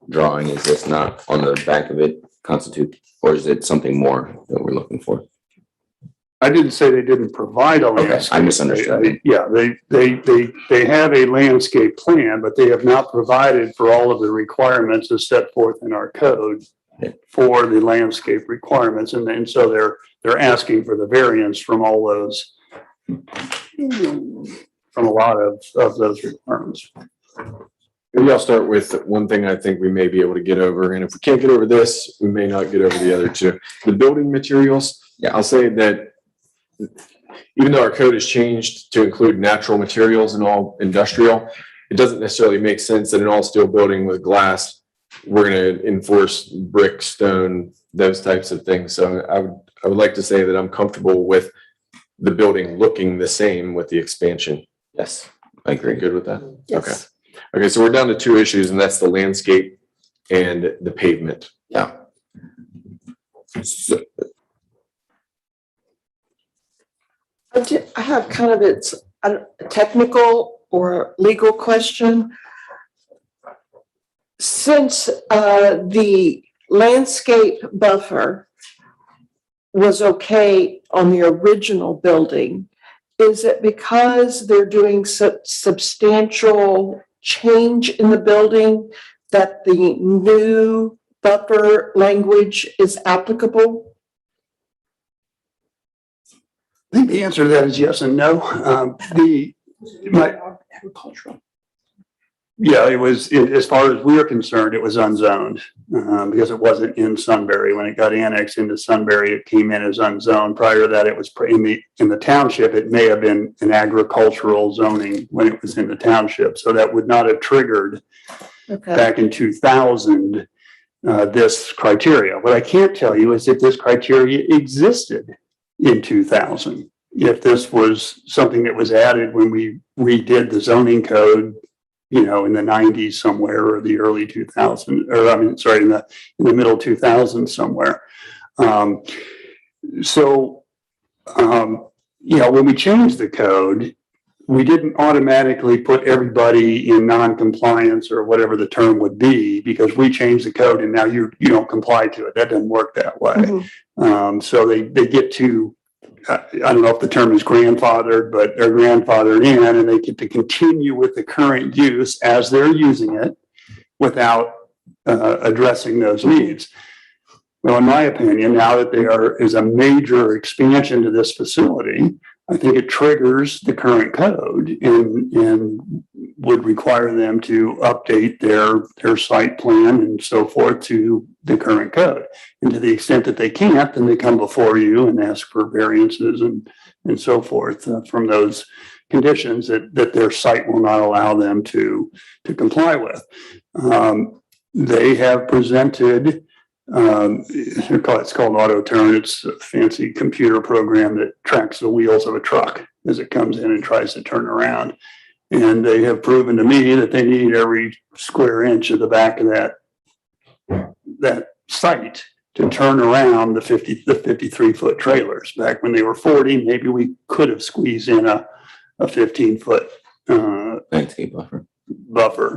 drawing, is this not on the back of it constitute, or is it something more that we're looking for? I didn't say they didn't provide a landscape. I misunderstood. They have a landscape plan, but they have not provided for all of the requirements as set forth in our code for the landscape requirements. And so they're asking for the variance from all those, from a lot of those requirements. Maybe I'll start with one thing I think we may be able to get over. And if we can't get over this, we may not get over the other 2. The building materials, I'll say that even though our code has changed to include natural materials in all industrial, it doesn't necessarily make sense that in all steel building with glass, we're going to enforce brick, stone, those types of things. So I would like to say that I'm comfortable with the building looking the same with the expansion. Yes, I agree. Good with that? Yes. Okay, so we're down to 2 issues, and that's the landscape and the pavement. Yeah. So, I have kind of a technical or legal question. Since the landscape buffer was okay on the original building, is it because they're doing substantial change in the building that the new buffer language is applicable? I think the answer to that is yes and no. Agricultural. Yeah, it was, as far as we're concerned, it was unzoned because it wasn't in Sunbury. When it got annexed into Sunbury, it came in as unzoned. Prior to that, it was in the township. It may have been an agricultural zoning when it was in the township. So that would not have triggered back in 2000 this criteria. What I can't tell you is if this criteria existed in 2000. If this was something that was added when we redid the zoning code, in the 90s somewhere, or the early 2000s, or in the middle 2000s somewhere. When we changed the code, we didn't automatically put everybody in non-compliance or whatever the term would be because we changed the code and now you don't comply to it. That doesn't work that way. Mm-hmm. So they get to, I don't know if the term is grandfathered, but they're grandfathered in and they get to continue with the current use as they're using it without addressing those needs. Well, in my opinion, now that there is a major expansion to this facility, I think it triggers the current code and would require them to update their site plan and so forth to the current code. And to the extent that they can't, then they come before you and ask for variances and so forth from those conditions that their site will not allow them to comply with. They have presented it's called auto turn. It's a fancy computer program that tracks the wheels of a truck as it comes in and tries to turn around. And they have proven to me that they need every square inch of the back of that site to turn around the 53-foot trailers. Back when they were 40, maybe we could have squeezed in a 15-foot landscape buffer.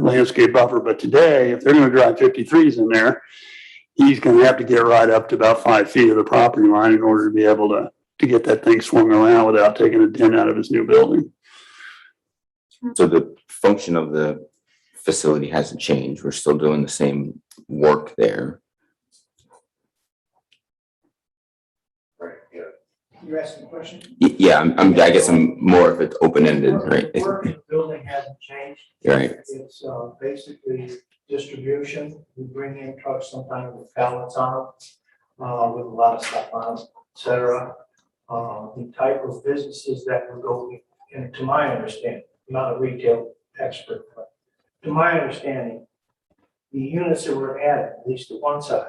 Landscape buffer. But today, if they're going to drive 53s in there, he's going to have to get right up to about 5 feet of the property line in order to be able to to get that thing swung around without taking a dent out of his new building. So the function of the facility hasn't changed. We're still doing the same work there. Right, yeah. You're asking a question? Yeah, I guess I'm more if it's open-ended, right? The work in the building hasn't changed. Right. It's basically distribution. We bring in trucks sometimes with pallets on them, with a lot of stuff on them, et cetera. The type of businesses that would go in, to my understanding, I'm not a retail expert, but to my understanding, the units that were added, at least to one side,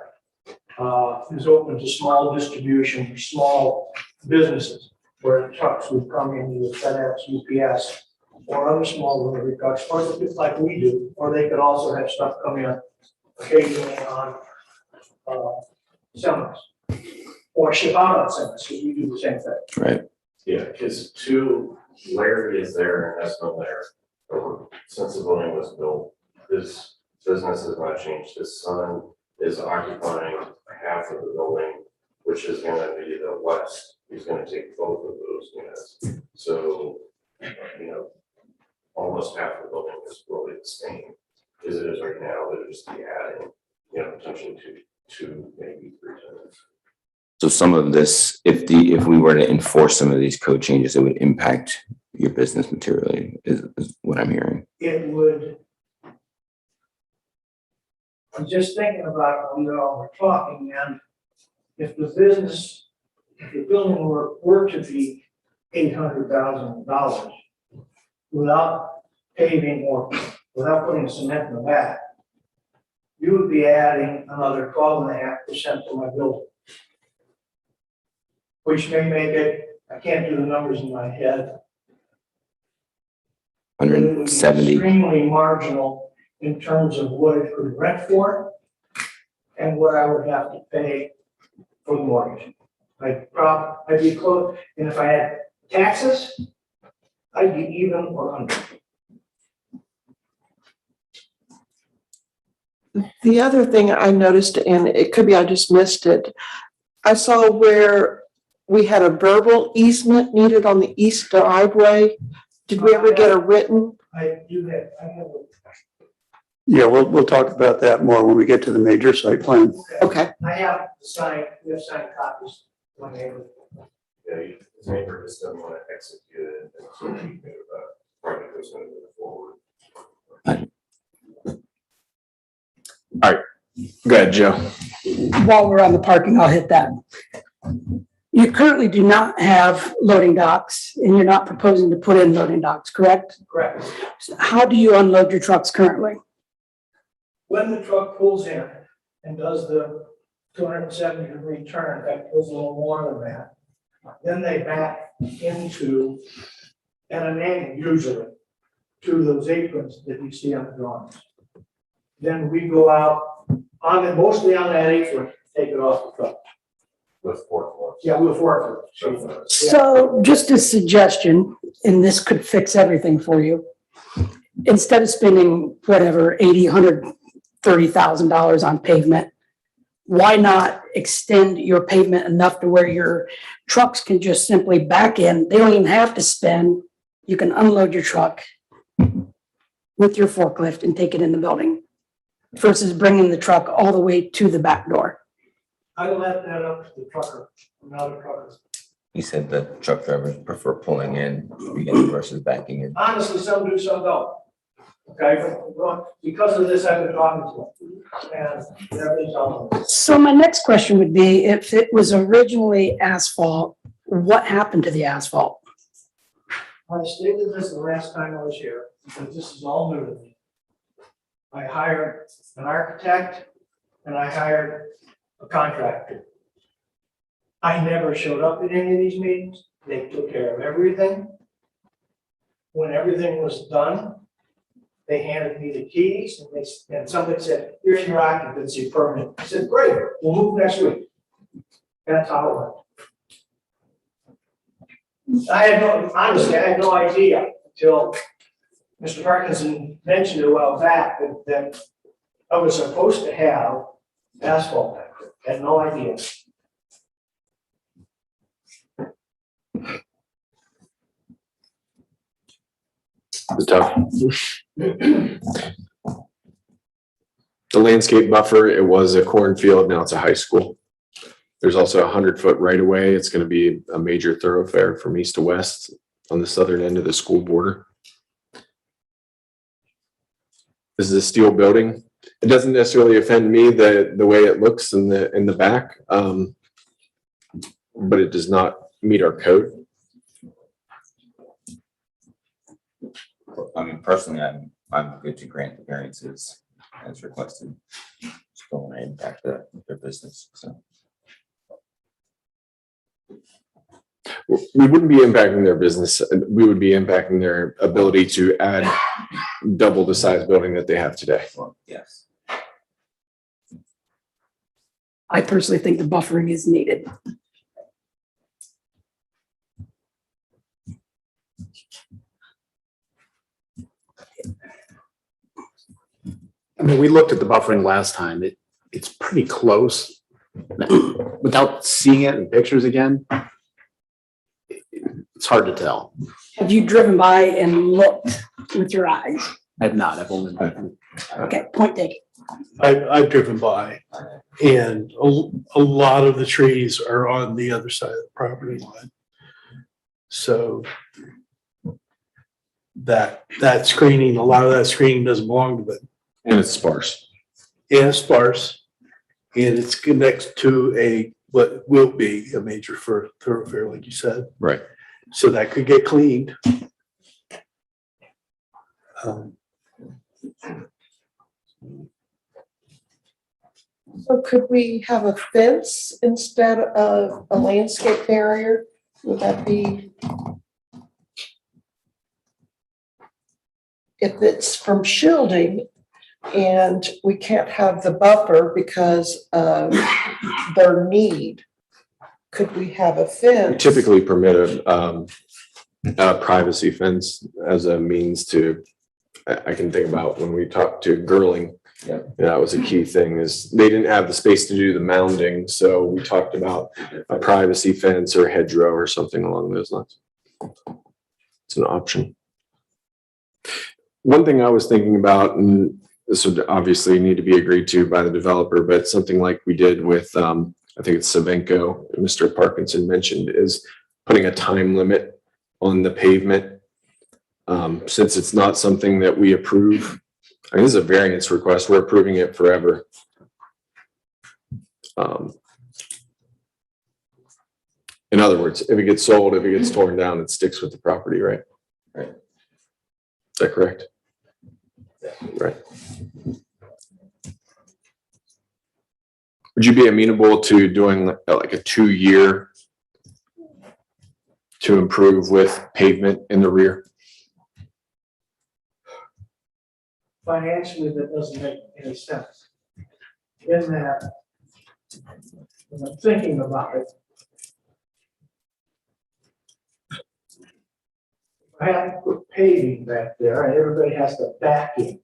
is open to small distribution, small businesses, where trucks would come in with FedEx, UPS, or other small delivery trucks, or just like we do, or they could also have stuff come in occasionally on semis, or ship out on semis, because we do the same thing. Right. Yeah, because two, Larry is there and Esmo there. Since the building was built, his business has not changed. His son is occupying half of the building, which is gonna be the west. He's gonna take both of those units. So, almost half the building is really the same as it is right now. They're just be adding, potentially two, maybe 3 tenants. So some of this, if we were to enforce some of these code changes, it would impact your business materially, is what I'm hearing. It would. I'm just thinking about when we're talking, and if the building were to be $800,000 without paving or without putting cement in the back, you would be adding another 12.5% to my building, which may make it, I can't do the numbers in my head, 170. extremely marginal in terms of what it could rent for and what I would have to pay for the mortgage. I'd be close, and if I had taxes, I'd be even or under. The other thing I noticed, and it could be I just missed it, I saw where we had a verbal easement needed on the east driveway. Did we ever get a written? I do have, Yeah, we'll talk about that more when we get to the major site plan. Okay. I have signed, we have signed copies. One neighbor. Yeah, his neighbor just doesn't want to execute it, and so he knew that project was going to move forward. All right, go ahead, Joe. While we're on the parking, I'll hit that. You currently do not have loading docks, and you're not proposing to put in loading docks, correct? Correct. How do you unload your trucks currently? When the truck pulls in and does the 270-degree turn, in fact, it goes a little more than that, then they back into, at an angle usually, to those aprons that you see on the drawings. Then we go out on it, mostly on that apron, take it off the truck. With forklifts. Yeah, with forklifts. So just a suggestion, and this could fix everything for you. Instead of spending whatever, $80,000, $130,000 on pavement, why not extend your pavement enough to where your trucks can just simply back in? They don't even have to spend. You can unload your truck with your forklift and take it in the building versus bringing the truck all the way to the back door. I left that up to the trucker, not a trucker. You said that truck drivers prefer pulling in beginning versus backing in. Honestly, some do, some don't. Okay, but because of this, I've been talking to them, and everything's on. So my next question would be, if it was originally asphalt, what happened to the asphalt? I stated this the last time I was here, because this is all new to me. I hired an architect and I hired a contractor. I never showed up at any of these meetings. They took care of everything. When everything was done, they handed me the keys and somebody said, here's your occupancy permit. I said, great, we'll move next week. That's how it went. Honestly, I had no idea until Mr. Parkinson mentioned it a while back that I was supposed to have asphalt back there. I had no idea. It's tough. The landscape buffer, it was a cornfield, now it's a high school. There's also 100-foot right of way. It's going to be a major thoroughfare from east to west on the southern end of the school border. This is a steel building. It doesn't necessarily offend me the way it looks in the back, but it does not meet our code. I mean, personally, I'm good to grant the variances as requested. Just don't want to impact their business, so. We wouldn't be impacting their business. We would be impacting their ability to add double the size building that they have today. Well, yes. I personally think the buffering is needed. I mean, we looked at the buffering last time. It's pretty close. Without seeing it in pictures again, it's hard to tell. Have you driven by and looked with your eyes? I have not. I've only. Okay, point taken. I've driven by, and a lot of the trees are on the other side of the property line. So that screening, a lot of that screening doesn't belong to them. And it's sparse. And it's sparse, and it's next to what will be a major thoroughfare, like you said. Right. So that could get cleaned. So could we have a fence instead of a landscape barrier? Would that be? If it's from shielding and we can't have the buffer because of their need, could we have a We fence? typically permit a privacy fence as a means to, I can think about when we talked to Girling. Yeah. That was a key thing, is they didn't have the space to do the mounding. So we talked about a privacy fence or hedgerow or something along those lines. It's an option. One thing I was thinking about, and this would obviously need to be agreed to by the developer, but something like we did with, I think it's Savenko, Mr. Parkinson mentioned, is putting a time limit on the pavement. Since it's not something that we approve, I mean, this is a variance request, we're approving it forever. In other words, if it gets sold, if it gets torn down, it sticks with the property, right? Right. Is that correct? Right. Would you be amenable to doing like a 2-year to improve with pavement in the rear? Financially, that doesn't make any sense. In that, when I'm thinking about it, I have to put paving back there and everybody has to back in.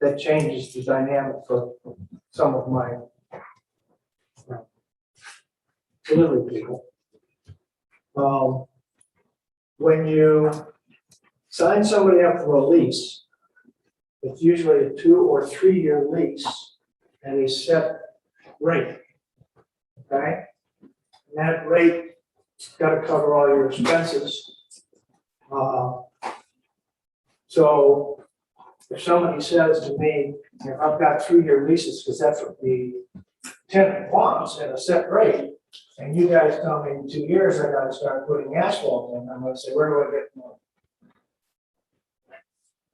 That changes the dynamic for some of my delivery people. When you sign somebody up for a lease, it's usually a 2 or 3 year lease at a set rate. Okay? And that rate got to cover all your expenses. So if somebody says to me, you know, I've got 3-year leases because that's what the tenant wants at a set rate, and you guys tell me in 2 years I got to start putting asphalt in, I'm going to say, where do I get more?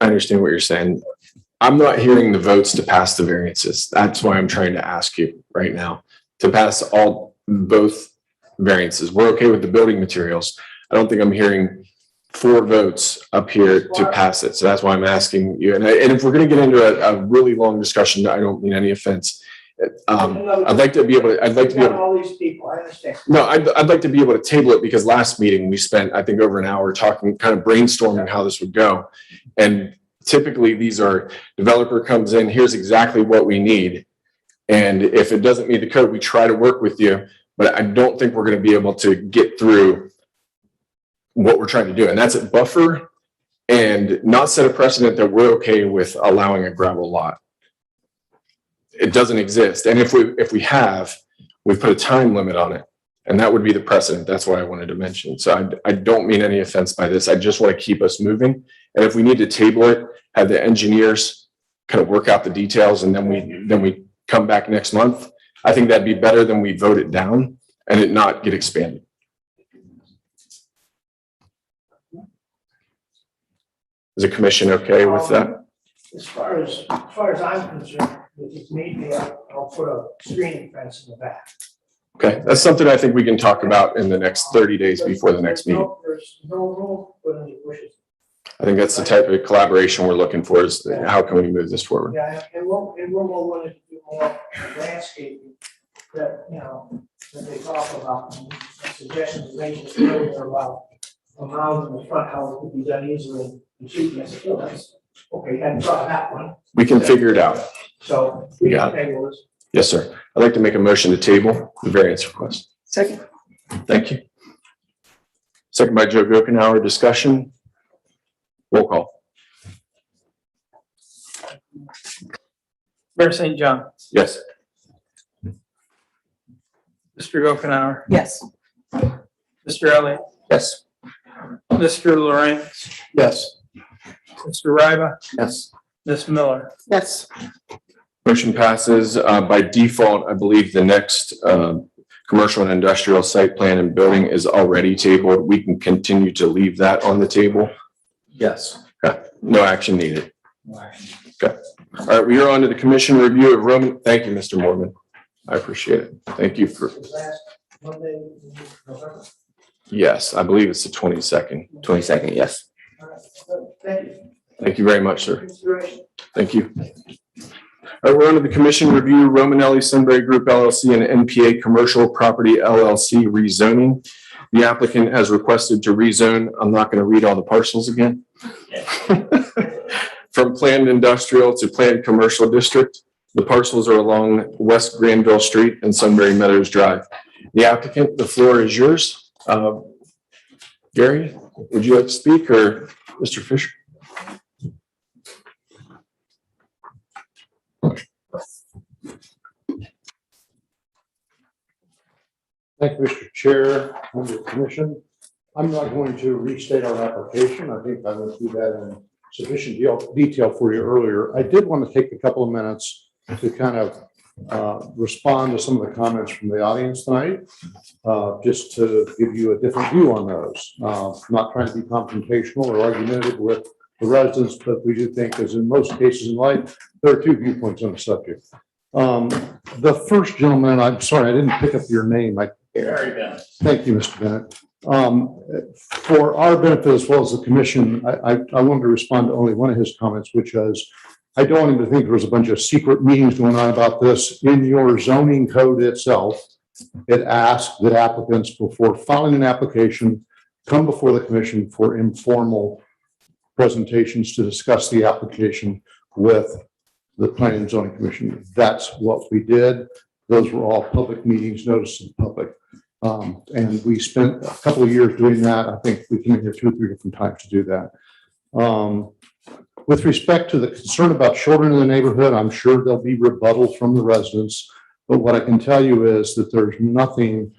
I understand what you're saying. I'm not hearing the votes to pass the variances. That's why I'm trying to ask you right now to pass both variances. We're okay with the building materials. I don't think I'm hearing 4 votes up here to pass it. So that's why I'm asking you. And if we're going to get into a really long discussion, I don't mean any offense. I'd like to be able to, all these people, I understand. no, I'd like to be able to table it, because last meeting we spent, I think, over an hour talking, kind of brainstorming how this would go. And typically these are, developer comes in, here's exactly what we need. And if it doesn't meet the code, we try to work with you, but I don't think we're going to be able to get through what we're trying to do. And that's a buffer and not set a precedent that we're okay with allowing a gravel lot. It doesn't exist. And if we have, we put a time limit on it, and that would be the precedent. That's why I wanted to mention. So I don't mean any offense by this. I just want to keep us moving. And if we need to table it, have the engineers kind of work out the details, and then we come back next month, I think that'd be better than we vote it down and it not get expanded. Is the commission okay with that? As far as I'm concerned, if it's need be, I'll put a screening fence in the back. Okay, that's something I think we can talk about in the next 30 days before the next meeting. There's no room for any bushes. I think that's the type of collaboration we're looking for, is how can we move this forward? Yeah, and we're more willing to do more landscaping that, that they talk about. Suggestions made this earlier about a mound in the front, how it could be done easily and cheap. And I said, oh, that's, okay, hadn't thought of that one. We can figure it out. So We got it. table this. Yes, sir. I'd like to make a motion to table the variance request. Second. Thank you. Second by Joe Gokenhour. Discussion. Roll call. Mayor St. John, Yes. Mr. Gokenhour, Yes. Mr. Elliott, Yes. Mr. Lawrence, Yes. Mr. Ryba, Yes. Ms. Miller. Yes. Motion passes. By default, I believe the next commercial and industrial site plan and building is already tabled. We can continue to leave that on the table. Yes. Okay. No action needed. Okay. All right, we are on to the commission review of Roman. Thank you, Mr. Mormon. I appreciate it. Thank you for. Last Monday in November. Yes, I believe it's the 22nd. 22nd, yes. All right. Thank you. Thank you very much, sir. Consideration. Thank you. All right, we're on to the commission review, Romanelli Sunbury Group LLC and NPA Commercial Property LLC rezoning. The applicant has requested to rezone. I'm not going to read all the parcels again. From planned industrial to planned commercial district. The parcels are along West Granville Street and Sunbury Meadows Drive. The applicant, the floor is yours. Gary, would you like to speak, or Mr. Fisher? Thank you, Mr. Chair, members of the commission. I'm not going to restate our application. I think I went through that in sufficient detail for you earlier. I did want to take a couple of minutes to kind of respond to some of the comments from the audience tonight, just to give you a different view on those. Not trying to be confrontational or argumentative with the residents, but we do think, as in most cases in life, there are two viewpoints on the subject. The first gentleman, I'm sorry, I didn't pick up your name. Thank you, Mr. Bennett. For our benefit as well as the commission, I wanted to respond to only one of his comments, which was, I don't even think there was a bunch of secret meetings going on about this. In your zoning code itself, it asks that applicants, before filing an application, come before the commission for informal presentations to discuss the application with the Planning and Zoning Commission. That's what we did. Those were all public meetings, noticed to the public. And we spent a couple of years doing that. I think we came here 2 or 3 different times to do that. With respect to the concern about children in the neighborhood, I'm sure there'll be rebuttals from the residents. But what I can tell you is that there's nothing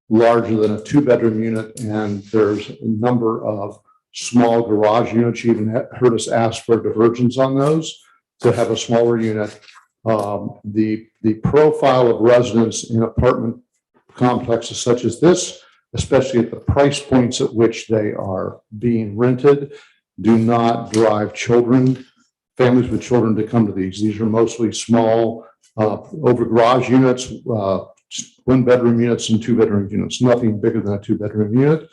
larger than a 2-bedroom unit, and there's a number of small garage units. You even heard us ask for divergence on those to have a smaller unit. The profile of residents in apartment complexes such as this, especially at the price points at which they are being rented, do not drive children, families with children, to come to these. These are mostly small over garage units, 1-bedroom units and 2-bedroom units, nothing bigger than a 2-bedroom unit.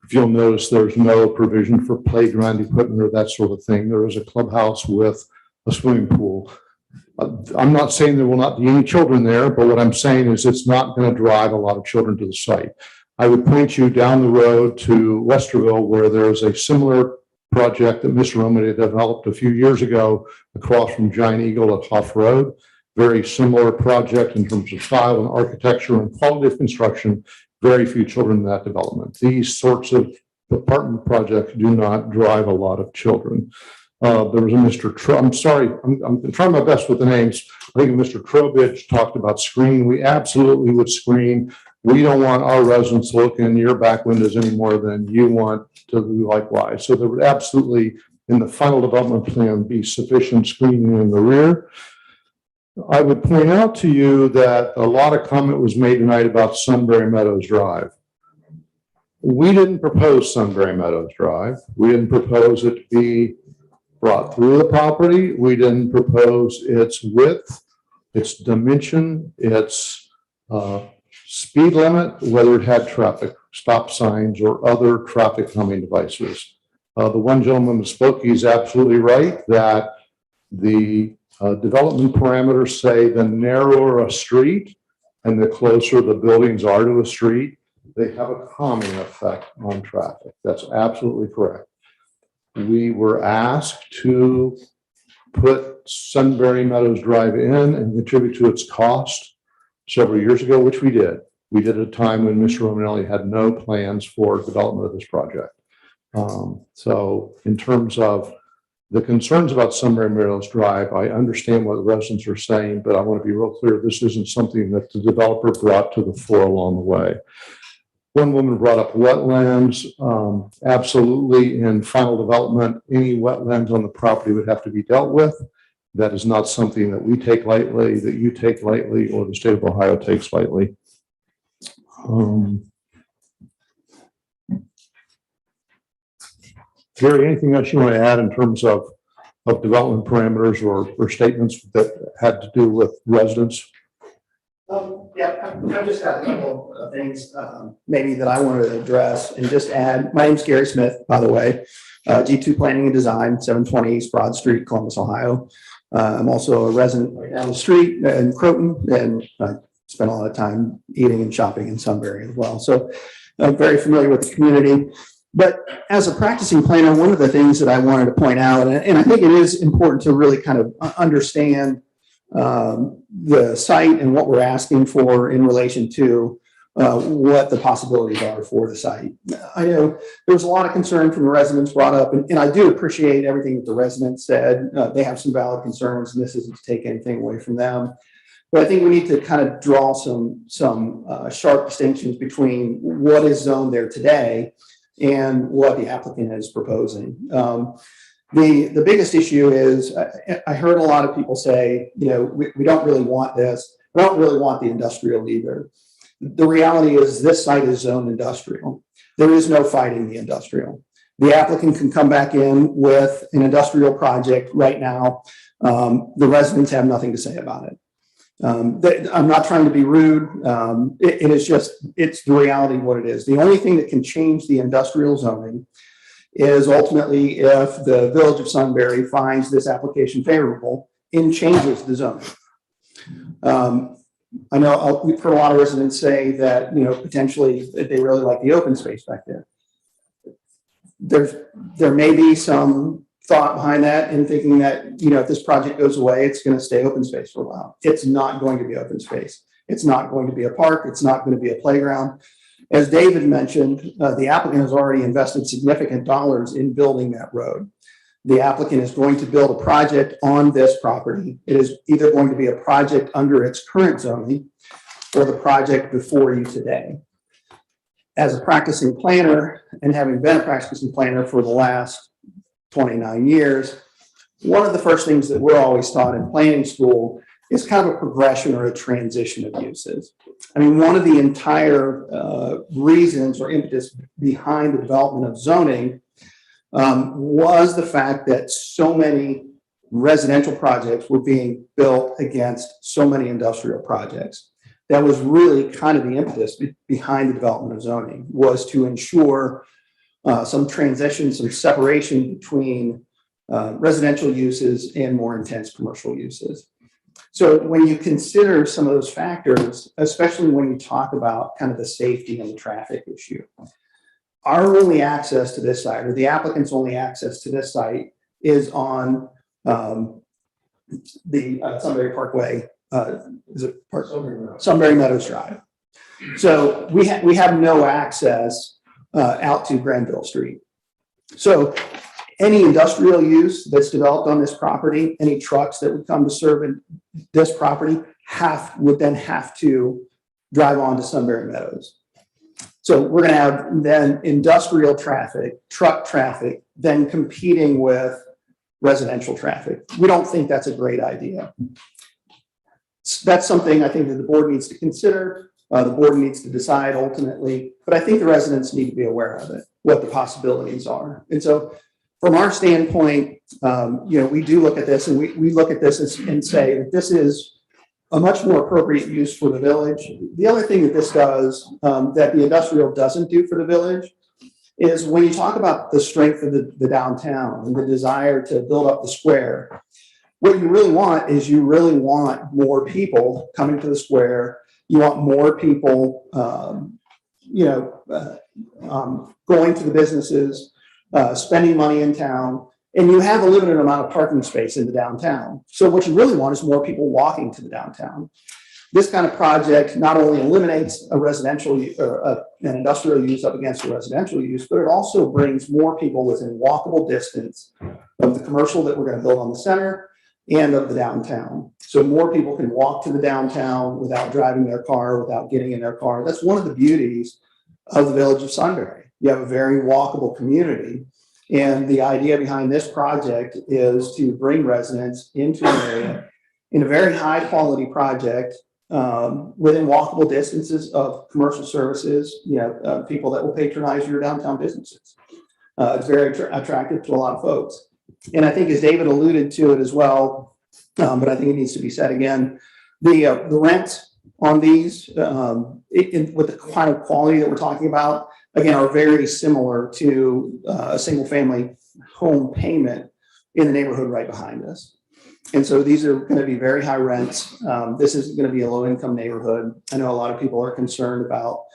If you'll notice, there's no provision for playground equipment or that sort of thing. There is a clubhouse with a swimming pool. I'm not saying there will not be any children there, but what I'm saying is it's not going to drive a lot of children to the site. I would point you down the road to Westerville, where there's a similar project that Mr. Romany developed a few years ago across from Giant Eagle at Hoff Road. Very similar project in terms of style and architecture and quality of construction. Very few children in that development. These sorts of apartment projects do not drive a lot of children. There was a Mr. I'm sorry, I'm trying my best with the names. I think Mr. Trowbridge talked about screening. We absolutely would screen. We don't want our residents looking in your back windows any more than you want to do likewise. So there would absolutely, in the final development plan, be sufficient screening in the rear. I would point out to you that a lot of comment was made tonight about Sunbury Meadows Drive. We didn't propose Sunbury Meadows Drive. We didn't propose it to be brought through the property. We didn't propose its width, its dimension, its speed limit, whether it had traffic stop signs or other traffic calming devices. The one gentleman who spoke, he's absolutely right that the development parameters say the narrower a street and the closer the buildings are to a street, they have a calming effect on traffic. That's absolutely correct. We were asked to put Sunbury Meadows Drive in and contribute to its cost several years ago, which we did. We did at a time when Mr. Romanelli had no plans for development of this project. So in terms of the concerns about Sunbury Meadows Drive, I understand what the residents are saying, but I want to be real clear. This isn't something that the developer brought to the fore along the way. One woman brought up wetlands. Absolutely, in final development, any wetlands on the property would have to be dealt with. That is not something that we take lightly, that you take lightly, or the state of Ohio takes lightly. Gary, anything else you want to add in terms of development parameters or statements that had to do with residents? Yeah, I've just got a couple of things maybe that I wanted to address and just add. My name's Gary Smith, by the way, G2 Planning and Design, 720 East Broad Street, Columbus, Ohio. I'm also a resident right down the street in Croton, and I spent a lot of time eating and shopping in Sunbury as well. So I'm very familiar with the community. But as a practicing planner, one of the things that I wanted to point out, and I think it is important to really kind of understand the site and what we're asking for in relation to what the possibilities are for the site. I know there was a lot of concern from the residents brought up, and I do appreciate everything that the residents said. They have some valid concerns, and this isn't to take anything away from them. But I think we need to kind of draw some sharp distinctions between what is zoned there today and what the applicant is proposing. The biggest issue is I heard a lot of people say, you know, we don't really want this. We don't really want the industrial either. The reality is this site is zoned industrial. There is no fighting the industrial. The applicant can come back in with an industrial project right now. The residents have nothing to say about it. I'm not trying to be rude. It is just, it's the reality of what it is. The only thing that can change the industrial zoning is ultimately if the Village of Sunbury finds this application favorable and changes the zoning. I know we've heard a lot of residents say that, you know, potentially they really like the open space back there. There may be some thought behind that and thinking that, you know, if this project goes away, it's going to stay open space for a while. It's not going to be open space. It's not going to be a park. It's not going to be a playground. As David mentioned, the applicant has already invested significant dollars in building that road. The applicant is going to build a project on this property. It is either going to be a project under its current zoning or the project before you today. As a practicing planner and having been a practicing planner for the last 29 years, one of the first things that we're always taught in planning school is kind of a progression or a transition of uses. I mean, one of the entire reasons or impetus behind the development of zoning was the fact that so many residential projects were being built against so many industrial projects. That was really kind of the impetus behind the development of zoning, was to ensure some transition, some separation between residential uses and more intense commercial uses. So when you consider some of those factors, especially when you talk about kind of the safety and the traffic issue, our only access to this site, or the applicant's only access to this site, is on the Sunbury Parkway, Sunbury Meadows Drive. So we have no access out to Granville Street. So any industrial use that's developed on this property, any trucks that would come to serve in this property would then have to drive on to Sunbury Meadows. So we're going to have then industrial traffic, truck traffic, then competing with residential traffic. We don't think that's a great idea. That's something I think that the board needs to consider. The board needs to decide ultimately, but I think the residents need to be aware of it, what the possibilities are. And so from our standpoint, we do look at this, and we look at this and say that this is a much more appropriate use for the village. The other thing that this does that the industrial doesn't do for the village is when you talk about the strength of the downtown and the desire to build up the square, what you really want is you really want more people coming to the square. You want more people, going to the businesses, spending money in town, and you have a limited amount of parking space in the downtown. So what you really want is more people walking to the downtown. This kind of project not only eliminates a residential or an industrial use up against a residential use, but it also brings more people within walkable distance of the commercial that we're going to build on the center and of the downtown. So more people can walk to the downtown without driving their car, without getting in their car. That's one of the beauties of the village of Sunbury. You have a very walkable community. And the idea behind this project is to bring residents into an area in a very high quality project within walkable distances of commercial services, people that will patronize your downtown businesses. It's very attractive to a lot of folks. And I think as David alluded to it as well, but I think it needs to be said again, the rent on these with the kind of quality that we're talking about, again, are very similar to a single family home payment in the neighborhood right behind us. And so these are going to be very high rents. This is going to be a low income neighborhood. I know a lot of people are concerned about,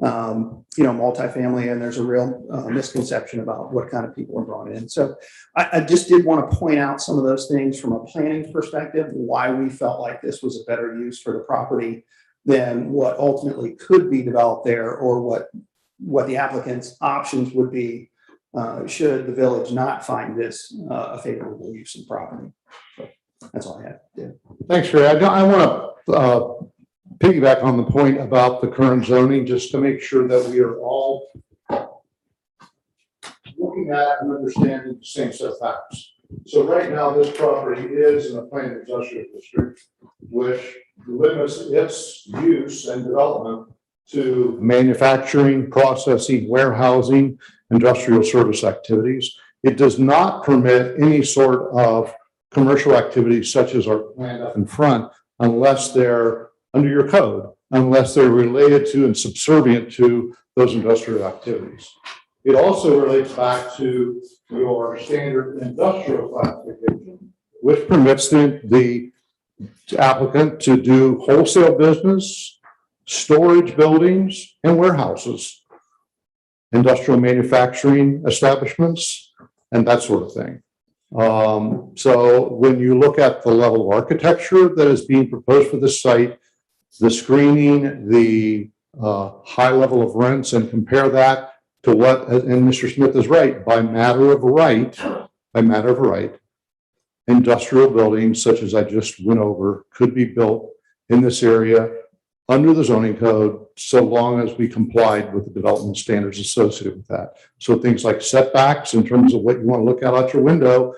multifamily, and there's a real misconception about what kind of people are brought in. So I just did want to point out some of those things from a planning perspective, why we felt like this was a better use for the property than what ultimately could be developed there, or what the applicant's options would be should the village not find this a favorable use of property. So that's all I have. Yeah. Thanks, Ray. I want to piggyback on the point about the current zoning, just to make sure that we are all looking at and understanding the same set of facts. So right now, this property is in a planned industrial district, which limits its use and development to manufacturing, processing, warehousing, industrial service activities. It does not permit any sort of commercial activities such as are planned up in front, unless they're under your code, unless they're related to and subservient to those industrial activities. It also relates back to your standard industrial classification, which permits the applicant to do wholesale business, storage buildings, and warehouses, industrial manufacturing establishments, and that sort of thing. So when you look at the level of architecture that is being proposed for this site, the screening, the high level of rents, and compare that to what, and Mr. Smith is right, by matter of right, industrial buildings such as I just went over could be built in this area under the zoning code, so long as we complied with the development standards associated with that. So things like setbacks in terms of what you want to look out your window,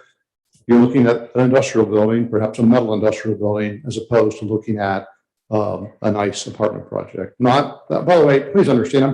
you're looking at an industrial building, perhaps a metal industrial building, as opposed to looking at a nice apartment project. Not, by the way, please understand,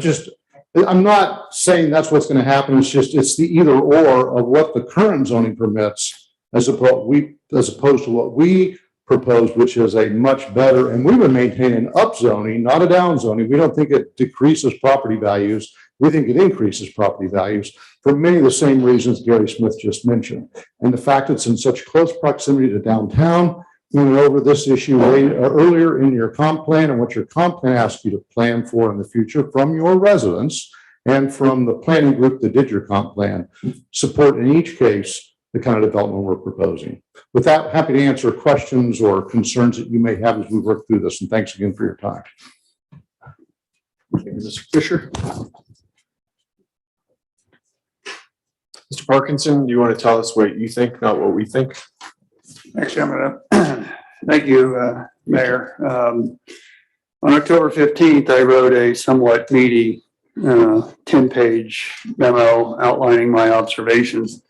I'm not saying that's what's going to happen. It's the either or of what the current zoning permits as opposed to what we proposed, which is a much better, and we would maintain an up zoning, not a down zoning. We don't think it decreases property values. We think it increases property values for many of the same reasons Gary Smith just mentioned. And the fact it's in such close proximity to downtown. We went over this issue earlier in your comp plan and what your comp plan asks you to plan for in the future from your residents and from the planning group that did your comp plan, support in each case the kind of development we're proposing. With that, happy to answer questions or concerns that you may have as we work through this. And thanks again for your time. Mr. Fisher. Mr. Parkinson, do you want to tell us what you think, not what we think? Actually, I'm gonna, thank you, Mayor. On October 15th, I wrote a somewhat meaty 10-page memo outlining my observations.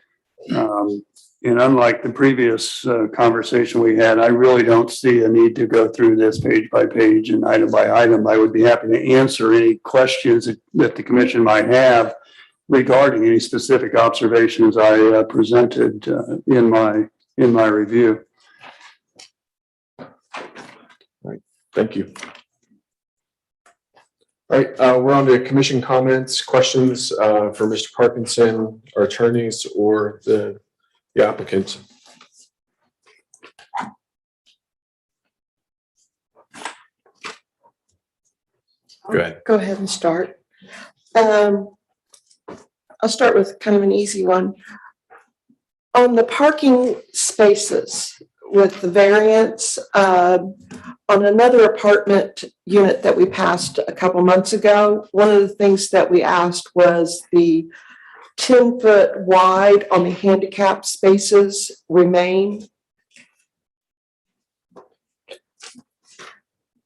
And unlike the previous conversation we had, I really don't see a need to go through this page by page and item by item. I would be happy to answer any questions that the commission might have regarding any specific observations I presented in my review. Right. Thank you. All right, we're on to commission comments, questions for Mr. Parkinson, our attorneys, or the applicant. Go ahead. Go ahead and start. I'll start with kind of an easy one. On the parking spaces with the variance, on another apartment unit that we passed a couple months ago, one of the things that we asked was the 10-foot wide on the handicap spaces remain.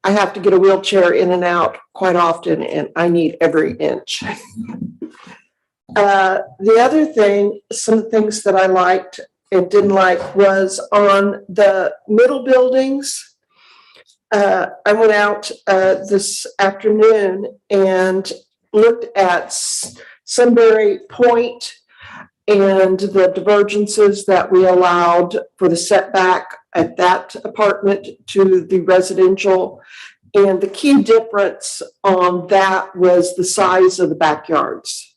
I have to get a wheelchair in and out quite often, and I need every inch. The other thing, some things that I liked and didn't like was on the middle buildings. I went out this afternoon and looked at Sunbury Point and the divergences that we allowed for the setback at that apartment to the residential. And the key difference on that was the size of the backyards.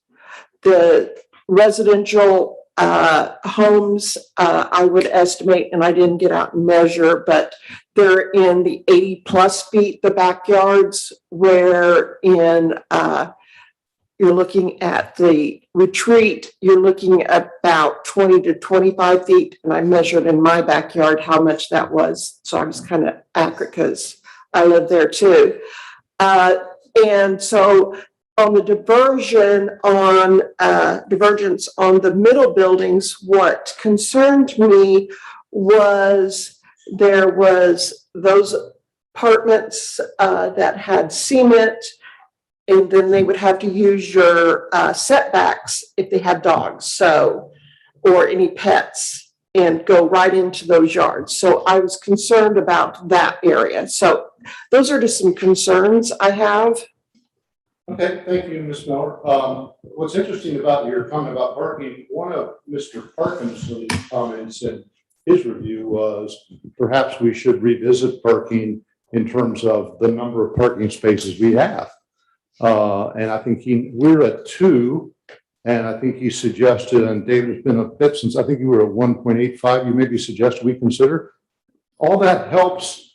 The residential homes, I would estimate, and I didn't get out and measure, but they're in the 80+ feet, the backyards, where in you're looking at the retreat, you're looking at about 20 to 25 feet. And I measured in my backyard how much that was. So I was kind of accurate because I live there too. And so on the divergence on the middle buildings, what concerned me was there was those apartments that had cement, and then they would have to use your setbacks if they had dogs, so, or any pets, and go right into those yards. So I was concerned about that area. So those are just some concerns I have. Okay, thank you, Ms. Miller. What's interesting about your comment about parking, one of Mr. Parkinson's comments in his review was perhaps we should revisit parking in terms of the number of parking spaces we have. And I think we're at 2, and I think he suggested, and David has been a bit since I think you were at 1.85, you maybe suggest we consider. All that helps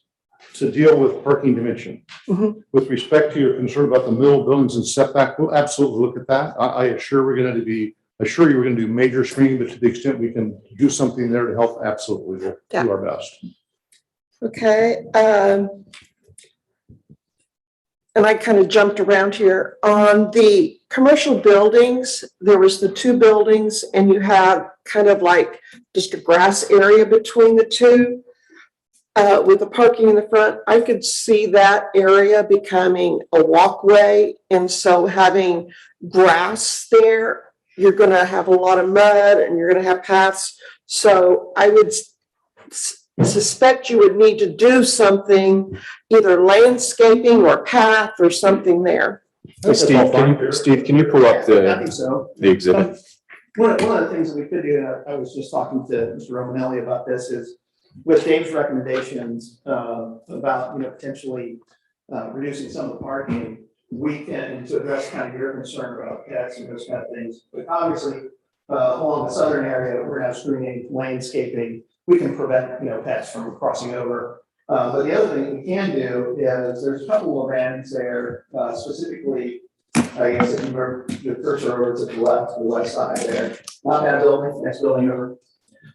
to deal with parking dimension. Mm-hmm. With respect to your concern about the middle buildings and setback, we'll absolutely look at that. I assure we're going to do major screening, but to the extent we can do something there to help, absolutely, we'll do our best. Okay. And I kind of jumped around here. On the commercial buildings, there was the 2 buildings, and you have kind of like just a grass area between the 2. With the parking in the front, I could see that area becoming a walkway. And so having grass there, you're going to have a lot of mud and you're going to have paths. So I would suspect you would need to do something, either landscaping or path or something there. Hey, Steve, can you pull up I think so. the exhibit? One of the things that we could do, I was just talking to Mr. Romanelli about this, is with Dave's recommendations about, potentially reducing some of the parking, we can, to address kind of your concern about pets and those kind of things. But obviously, along the southern area, we're going to have screening, landscaping. We can prevent, pets from crossing over. But the other thing we can do is there's a couple of bands there, specifically, I guess if you were the cursor over to the west side there, not that building, next building over.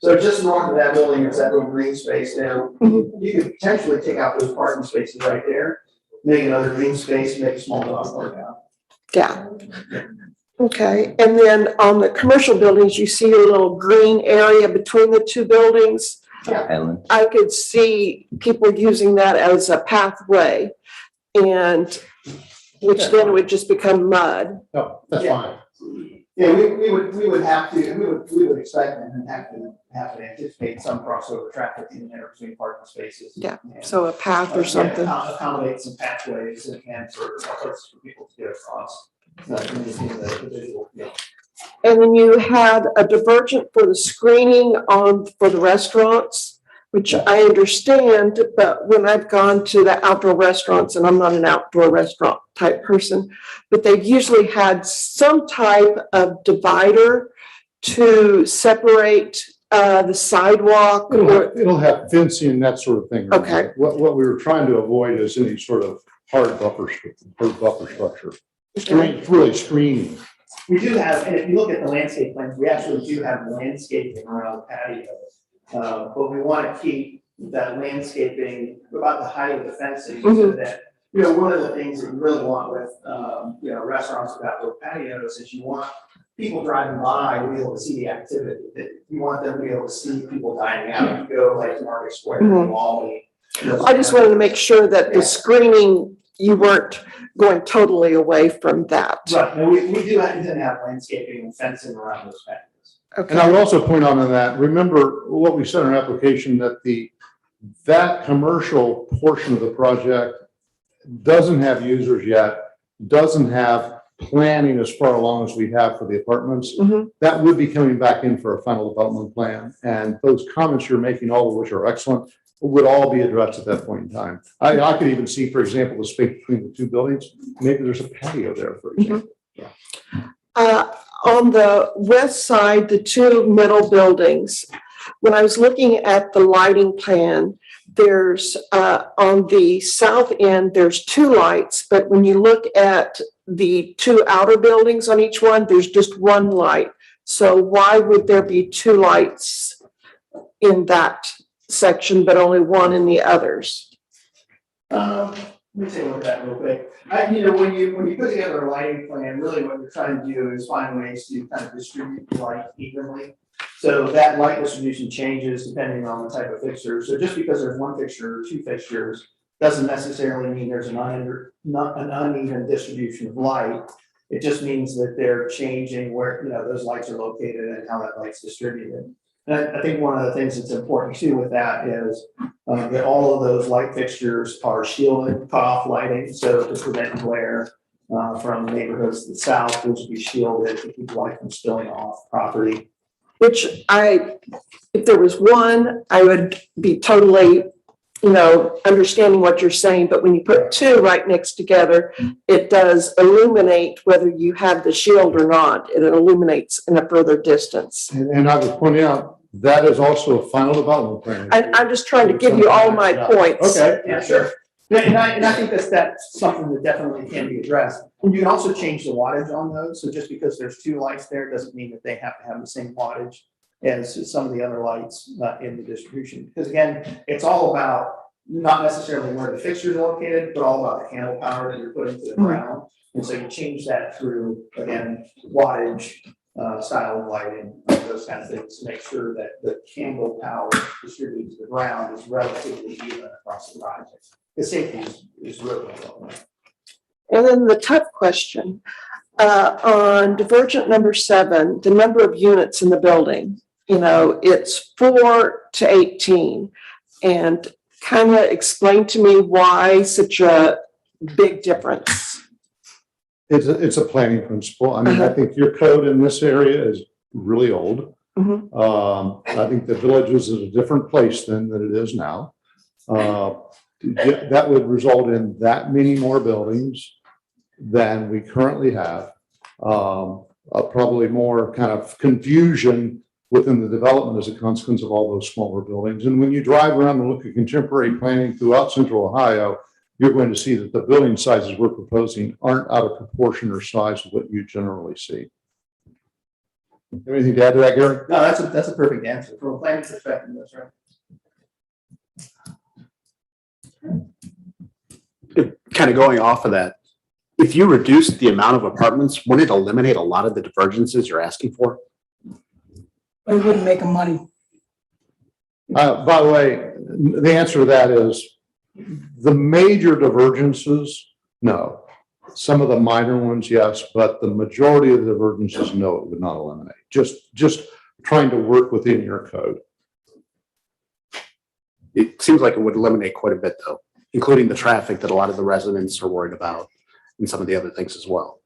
So just north of that building, there's that little green space there. You could potentially take out those parking spaces right there, make another green space, make a small dog park out. Yeah. Okay, and then on the commercial buildings, you see a little green area between the two buildings. Ellen? I could see people using that as a pathway, and which then would just become mud. No, that's Yeah. fine. Yeah, we would have to, we would expect and have to anticipate some crossover traffic in there between parking spaces. Yeah, And, so a path or yeah, something. accommodate some pathways and for places for people to get across. In the visual field. And then you had a divergent for the screening for the restaurants, which I understand, but when I've gone to the outdoor restaurants, and I'm not an outdoor restaurant type person, but they've usually had some type of divider to separate the sidewalk. It'll have fencing and that sort of thing. Okay. What we were trying to avoid is any sort of hard buffer structure. Really screening. We do have, and if you look at the landscape plans, we actually do have landscaping around the patio. But we want to keep that landscaping about the height of the fencing so that, one of the things that you really want with, restaurants with outdoor patios is you want people driving by to be able to see the activity. That you want them to be able to see people dining out. You go like to Market Square, Wally. I just wanted to make sure that the screening, you weren't going totally away from that. Right, no, we do have landscaping and fencing around those patios. Okay. And I would also point out on that, remember what we said in our application, that that commercial portion of the project doesn't have users yet, doesn't have planning as far along as we have for the apartments. That would be coming back in for a final development plan. And those comments you're making, all of which are excellent, would all be addressed at that point in time. I could even see, for example, the space between the two buildings. Maybe there's a patio there, for example. On the west side, the two middle buildings, when I was looking at the lighting plan, there's on the south end, there's two lights, but when you look at the two outer buildings on each one, there's just one light. So why would there be two lights in that section, but only one in the others? Let me take a look at that real quick. When you put together a lighting plan, really what you're trying to do is find ways to kind of distribute the light evenly. So that light distribution changes depending on the type of fixture. So just because there's one fixture or two fixtures doesn't necessarily mean there's an uneven distribution of light. It just means that they're changing where those lights are located and how that light's distributed. And I think one of the things that's important too with that is that all of those light fixtures are shielded, cut-off lighting, so to prevent glare from neighborhoods to the south, which would be shielded to keep light from spilling off property. Which if there was one, I would be totally, understanding what you're saying, but when you put two right next together, it does illuminate whether you have the shield or not. It illuminates in a further distance. And I would point out, that is also a final development plan. I'm just trying to give you all my points. Okay, yeah, sure. And I think that's something that definitely can be addressed. And you can also change the wattage on those. So just because there's two lights there doesn't mean that they have to have the same wattage as some of the other lights in the distribution. Because again, it's all about not necessarily where the fixture is located, but all about the handle power that you're putting to the ground. And so you change that through, again, wattage, style of lighting, those kind of things to make sure that the candle power distributed to the ground is relatively even across the project. The safety is really well. And then the tough question, on divergent number 7, the number of units in the building, it's 4 to 18. And kind of explain to me why such a big difference. It's a planning principle. I mean, I think your code in this area is really old. I think the village is at a different place than it is now. That would result in that many more buildings than we currently have. Probably more kind of confusion within the development as a consequence of all those smaller buildings. And when you drive around and look at contemporary planning throughout Central Ohio, you're going to see that the building sizes we're proposing aren't out of proportion or size with what you generally see. Anything to add to that, Gary? No, that's a perfect answer. From a planning perspective, that's right. Kind of going off of that, If you reduce the amount of apartments, wouldn't it eliminate a lot of the divergences you're asking for? But it wouldn't make them money. By the way, the answer to that is the major divergences, no. Some of the minor ones, yes, but the majority of the divergences, no, it would not eliminate. Just trying to work within your code. It seems like it would eliminate quite a bit though, including the traffic that a lot of the residents are worried about and some of the other things as well.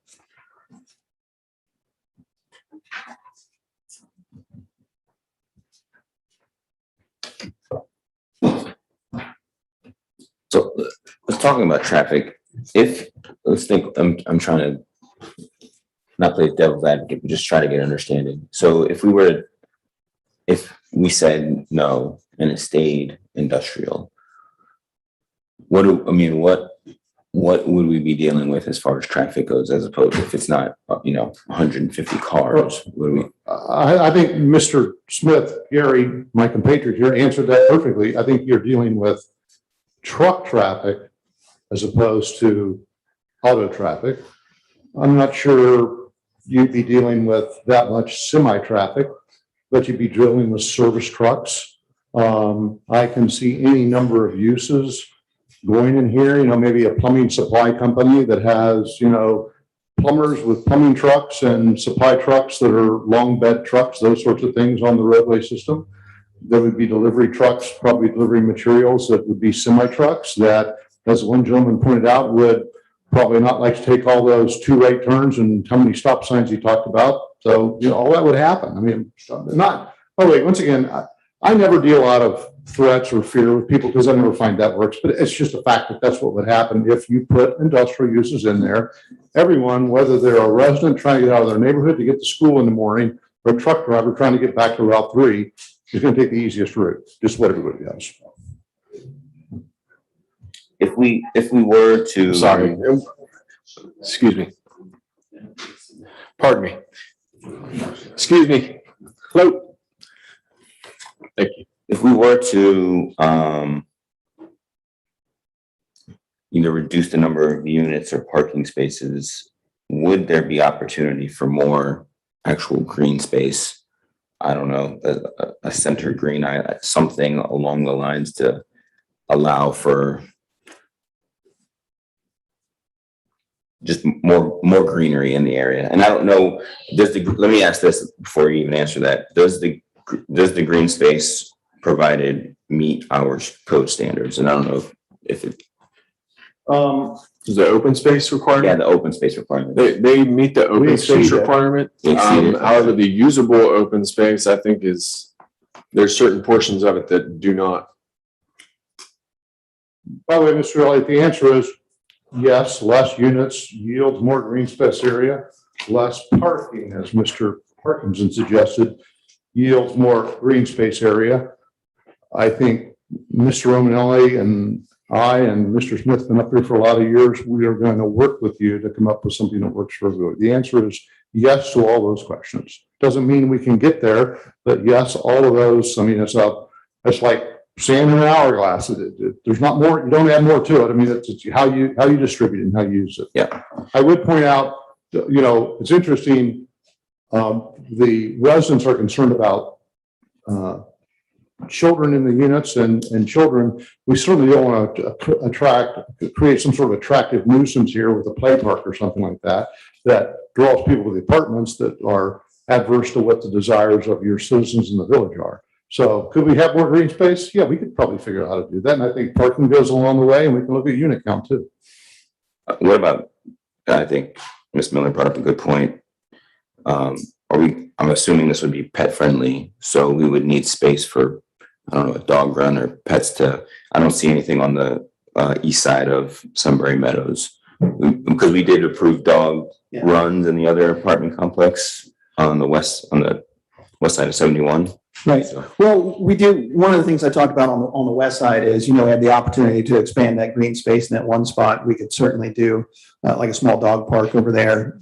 So let's talking about traffic. Let's think, I'm trying to not play devil's advocate, but just try to get understanding. So if we said no and it stayed industrial, what would we be dealing with as far as traffic goes, as opposed to if it's not, 150 cars? What do we? I think Mr. Smith, Gary, my compatriot here, answered that perfectly. I think you're dealing with truck traffic as opposed to auto traffic. I'm not sure you'd be dealing with that much semi-traffic, but you'd be dealing with service trucks. I can see any number of uses going in here, maybe a plumbing supply company that has, plumbers with plumbing trucks and supply trucks that are long bed trucks, those sorts of things on the roadway system. There would be delivery trucks, probably delivering materials that would be semi-trucks that, as one gentleman pointed out, would probably not like to take all those 2 right turns and how many stop signs he talked about. So, all that would happen. I mean, once again, I never deal out of threats or fear with people because I never find that works, but it's just a fact that that's what would happen if you put industrial uses in there. Everyone, whether they're a resident trying to get out of their neighborhood to get to school in the morning, or a truck driver trying to get back to Route 3, is going to take the easiest route, just what everybody does. If we were to, Sorry, excuse me. Pardon me. Excuse me. Hello. Thank you. If we were to either reduce the number of units or parking spaces, would there be opportunity for more actual green space? I don't know, a center green, something along the lines to allow for just more greenery in the area. And I don't know, let me ask this before you even answer that. Does the green space provided meet our code standards? And I don't know if it. Is the open space requirement? Yeah, the open space requirement. They meet the open space requirement. However, the usable open space, I think, there's certain portions of it that do not. By the way, Mr. Elliott, the answer is yes, less units yields more green space area. Less parking, as Mr. Parkinson suggested, yields more green space area. I think Mr. Romanelli and I and Mr. Smith have been up here for a lot of years. We are going to work with you to come up with something that works for everybody. The answer is yes to all those questions. Doesn't mean we can get there, but yes, all of those. I mean, it's like sand in an hourglass. There's not more. You don't add more to it. I mean, it's how you distribute it and how you use it. Yeah. I would point out, it's interesting. The residents are concerned about children in the units and children. We certainly don't want to create some sort of attractive nuisance here with a play park or something like that draws people to the apartments that are adverse to what the desires of your citizens in the village are. So could we have more green space? Yeah, we could probably figure out how to do that. And I think parking goes along the way, and we can look at unit count too. What about, I think Ms. Miller brought up a good point. I'm assuming this would be pet friendly, so we would need space for, I don't know, a dog run or pets I don't see anything on the east side of Sunbury Meadows. Because we did approve dog runs in the other apartment complex on the west side of 71. Right. Well, we do. One of the things I talked about on the west side is, we had the opportunity to expand that green space in that one spot. We could certainly do like a small dog park over there,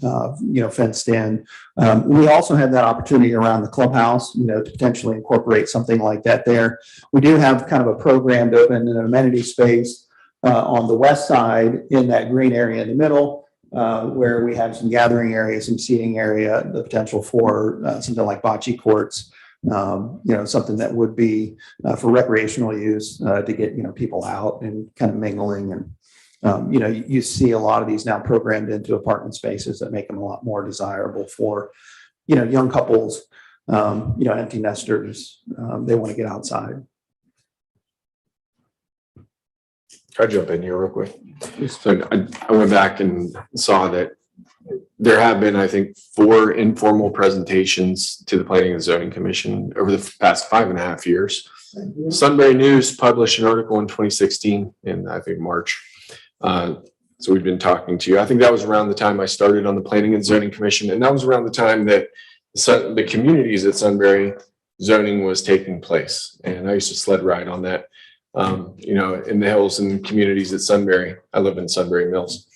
fenced in. We also have that opportunity around the clubhouse, to potentially incorporate something like that there. We do have kind of a programmed open and amenity space on the west side in that green area in the middle. where we have some gathering area, some seating area, the potential for something like bocce courts, something that would be for recreational use to get, people out and kind of mingling. And, you see a lot of these now programmed into apartment spaces that make them a lot more desirable for, young couples, empty nesters. They want to get outside. I'll jump in here real quick. So I went back and saw that there have been, I think, 4 informal presentations to the Planning and Zoning Commission over the past 5.5 years. Sunbury News published an article in 2016 in, I think, March. So we've been talking to you. I think that was around the time I started on the Planning and Zoning Commission, and that was around the time that the communities at Sunbury zoning was taking place. And I used to sled ride on that. In the hills and communities at Sunbury. I live in Sunbury Mills.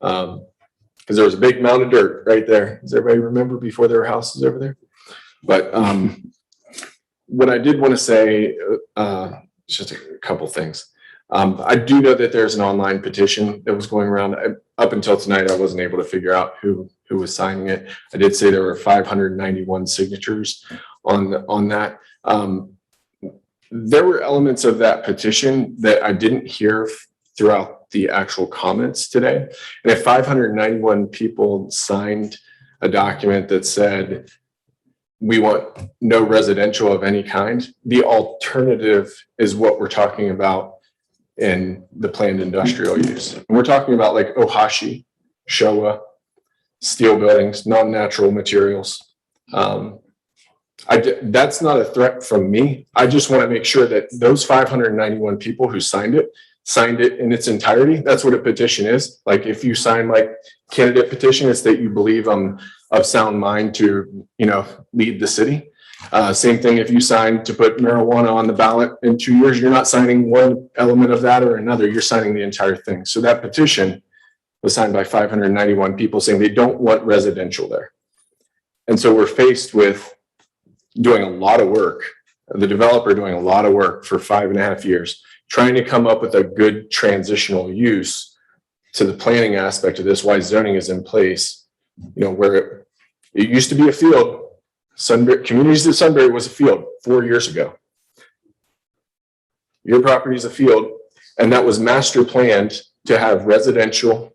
Because there was a big mound of dirt right there. Does everybody remember before there were houses over there? But what I did want to say, just a couple things. I do know that there's an online petition that was going around. Up until tonight, I wasn't able to figure out who was signing it. I did say there were 591 signatures on that. There were elements of that petition that I didn't hear throughout the actual comments today. And if 591 people signed a document that said, we want no residential of any kind, the alternative is what we're talking about in the planned industrial use. And we're talking about like Ohashi, Showa, steel buildings, non-natural materials. That's not a threat from me. I just want to make sure that those 591 people who signed it in its entirety. That's what a petition is. Like if you sign like candidate petition, it's that you believe I'm of sound mind to, lead the city. Same thing if you sign to put marijuana on the ballot in 2 years, you're not signing one element of that or another, you're signing the entire thing. So that petition was signed by 591 people saying they don't want residential there. And so we're faced with doing a lot of work, the developer doing a lot of work for 5.5 years, trying to come up with a good transitional use to the planning aspect of this, why zoning is in place, where it used to be a field. Communities of Sunbury was a field 4 years ago. Your property is a field, and that was master planned to have residential,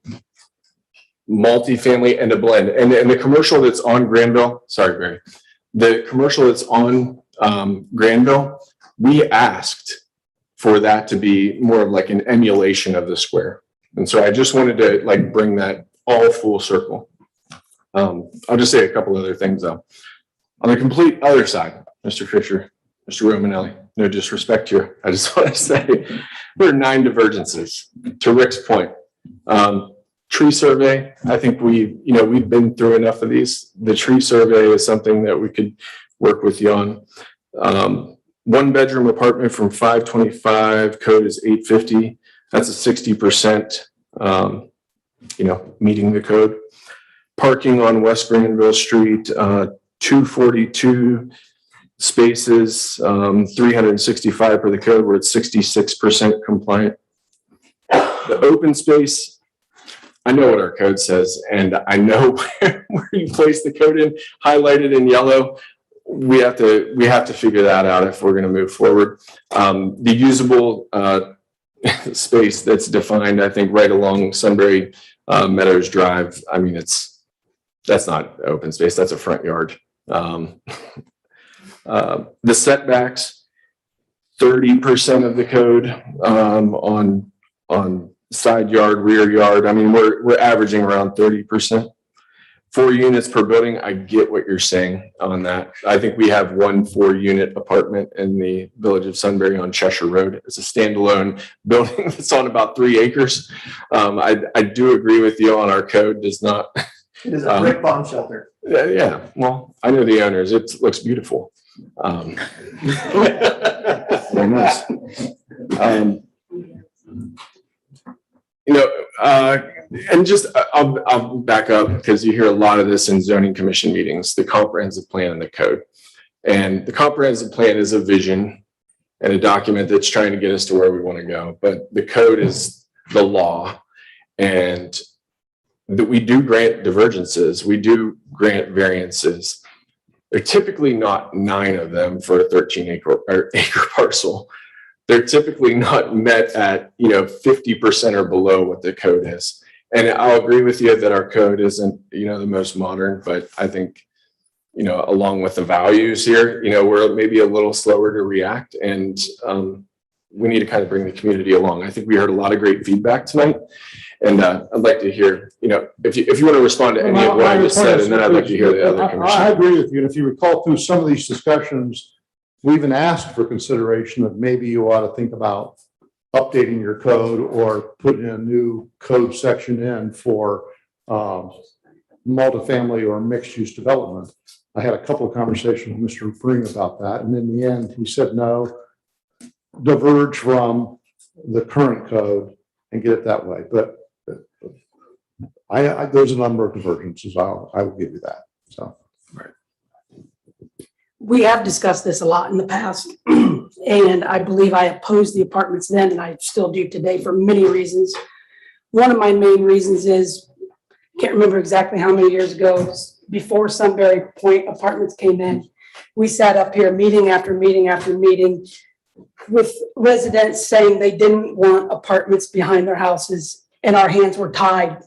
multifamily, and a blend. And the commercial that's on Granville, sorry, Barry, the commercial that's on Granville, we asked for that to be more of like an emulation of the square. And so I just wanted to bring that all full circle. I'll just say a couple other things though. On the complete other side, Mr. Fisher, Mr. Romanelli, no disrespect here. I just want to say there are 9 divergences. To Rick's point, tree survey, I think we've been through enough of these. The tree survey is something that we could work with you on. 1-bedroom apartment from 525, code is 850. That's a 60%, meeting the code. Parking on West Granville Street, 242 spaces, 365 per the code, we're at 66% compliant. The open space, I know what our code says, and I know where you place the code in, highlighted in yellow. We have to figure that out if we're going to move forward. The usable space that's defined, I think, right along Sunbury Meadows Drive. I mean, that's not open space. That's a front yard. The setbacks, 30% of the code on side yard, rear yard. I mean, we're averaging around 30%. 4 units per building. I get what you're saying on that. I think we have 1 4-unit apartment in the village of Sunbury on Cheshire Road. It's a standalone building that's on about 3 acres. I do agree with you on our code does not. It is a brick bomb shelter. Yeah. Well, I know the owners. It looks beautiful. Very nice. And just I'll back up because you hear a lot of this in zoning commission meetings, the comprehensive plan and the code. And the comprehensive plan is a vision and a document that's trying to get us to where we want to go. But the code is the law. And that we do grant divergences, we do grant variances. They're typically not 9 of them for a 13-acre parcel. They're typically not met at 50% or below what the code is. And I'll agree with you that our code isn't the most modern, but I think along with the values here, we're maybe a little slower to react, and we need to kind of bring the community along. I think we heard a lot of great feedback tonight, and I'd like to hear, if you want to respond to any of what I just said, and then I'd like to hear the other I commissioners. agree with you. And if you recall through some of these discussions, we even asked for consideration of maybe you ought to think about updating your code or putting a new code section in for multifamily or mixed-use development. I had a couple of conversations with Mr. Bring about that, and in the end, he said no, diverge from the current code and get it that way. But there's a number of divergences. I will give you that. So, right. We have discussed this a lot in the past, and I believe I opposed the apartments then, and I still do today for many reasons. One of my main reasons is, can't remember exactly how many years ago, before Sunbury Point Apartments came in, we sat up here meeting after meeting after meeting with residents saying they didn't want apartments behind their houses, and our hands were tied.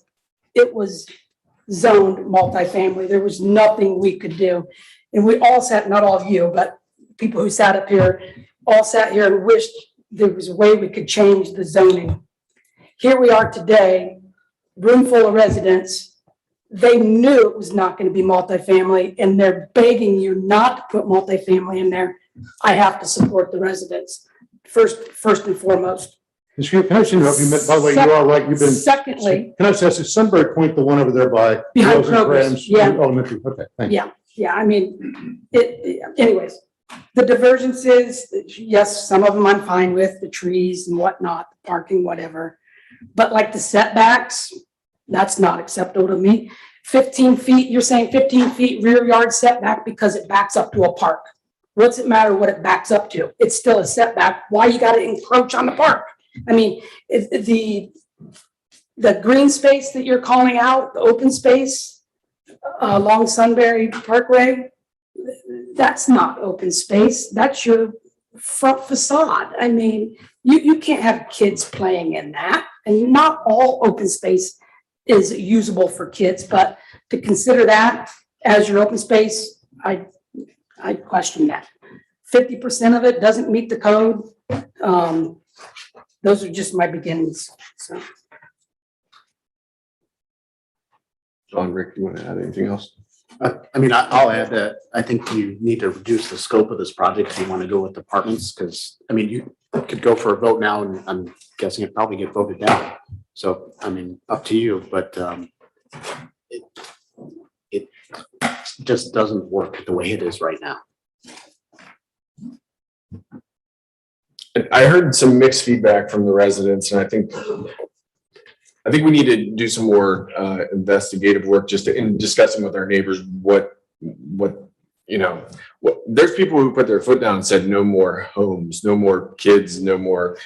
It was zoned multifamily. There was nothing we could do. And we all sat, not all of you, but people who sat up here, all sat here and wished there was a way we could change the zoning. Here we are today, room full of residents. They knew it was not going to be multifamily, and they're begging you not to put multifamily in there. I have to support the residents first and foremost. can I just interrupt you? By the way, you are right. You've been. Secondly, can I just ask, is Sunbury Point the one over there by behind Programs? Yeah. Elementary. Okay, thanks. Yeah. I mean, anyways, the divergences, yes, some of them I'm fine with, the trees and whatnot, the parking, whatever. But like the setbacks, that's not acceptable to me. 15 feet, you're saying 15 feet rear yard setback because it backs up to a park. What's it matter what it backs up to? It's still a setback. Why you got to encroach on the park? I mean, the green space that you're calling out, the open space along Sunbury Parkway, that's not open space. That's your front facade. I mean, you can't have kids playing in that. And not all open space is usable for kids, but to consider that as your open space, I question that. 50% of it doesn't meet the code. Those are just my beginnings. So. John, Rick, do you want to add anything else? I mean, I'll add that I think you need to reduce the scope of this project if you want to go with apartments, because, I mean, you could go for a vote now, and I'm guessing it probably get voted down. So, I mean, up to you, but it just doesn't work the way it is right now. I heard some mixed feedback from the residents, and I think we need to do some more investigative work just in discussing with our neighbors what there's people who put their foot down and said no more homes, no more kids, no more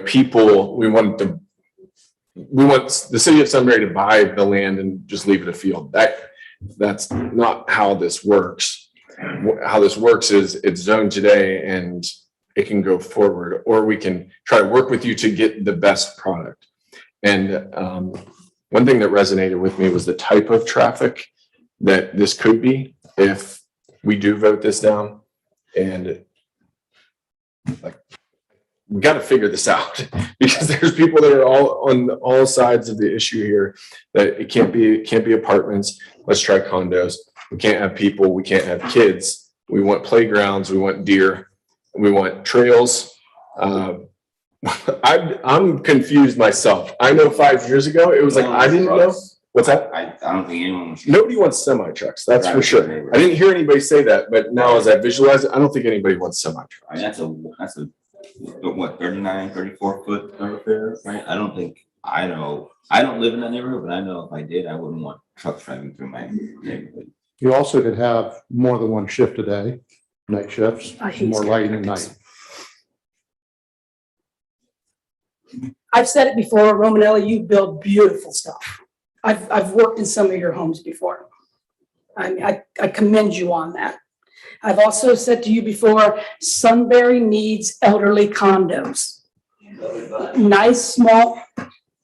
people. We want the city of Sunbury to buy the land and just leave it a field. That's not how this works. How this works is it's zoned today and it can go forward, or we can try to work with you to get the best product. And one thing that resonated with me was the type of traffic that this could be if we do vote this down. And we got to figure this out because there's people that are all on all sides of the issue here, that it can't be apartments. Let's try condos. We can't have people. We can't have kids. We want playgrounds. We want deer. We want trails. I'm confused myself. I know 5 years ago, it was like, I didn't know. What's that? I don't think anyone. Nobody wants semi trucks. That's for sure. I didn't hear anybody say that, but now as I visualize it, I don't think anybody wants semi trucks. I mean, that's a what, 39, 34 foot thoroughfare, right? I don't live in that neighborhood, but I know if I did, I wouldn't want trucks driving through my neighborhood. You also could have more than one shift a day, night shifts, more lighting at night. I've said it before, Romanelli, you build beautiful stuff. I've worked in some of your homes before. I commend you on that. I've also said to you before, Sunbury needs elderly condos. Nice, small,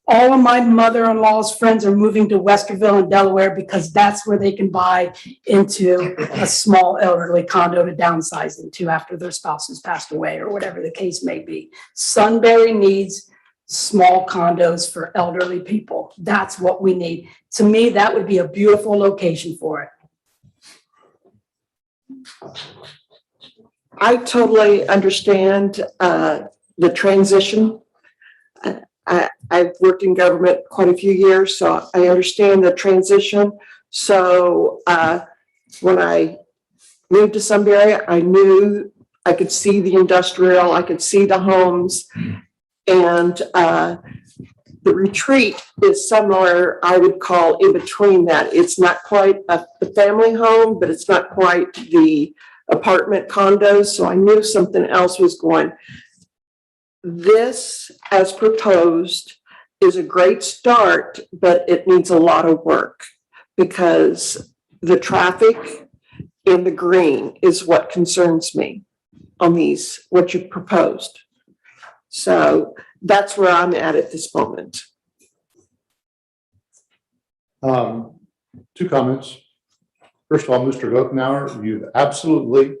all of my mother-in-law's friends are moving to Westerville in Delaware because that's where they can buy into a small elderly condo to downsize into after their spouse has passed away or whatever the case may be. Sunbury needs small condos for elderly people. That's what we need. To me, that would be a beautiful location for it. I totally understand the transition. I've worked in government quite a few years, so I understand the transition. So when I moved to Sunbury, I knew I could see the industrial, I could see the homes, and the retreat is somewhere I would call in between that. It's not quite a family home, but it's not quite the apartment condos. So I knew something else was going. This, as proposed, is a great start, but it needs a lot of work because the traffic in the green is what concerns me on these, what you proposed. So that's where I'm at this moment. Two comments. First of all, Mr. Gokenauer, you've absolutely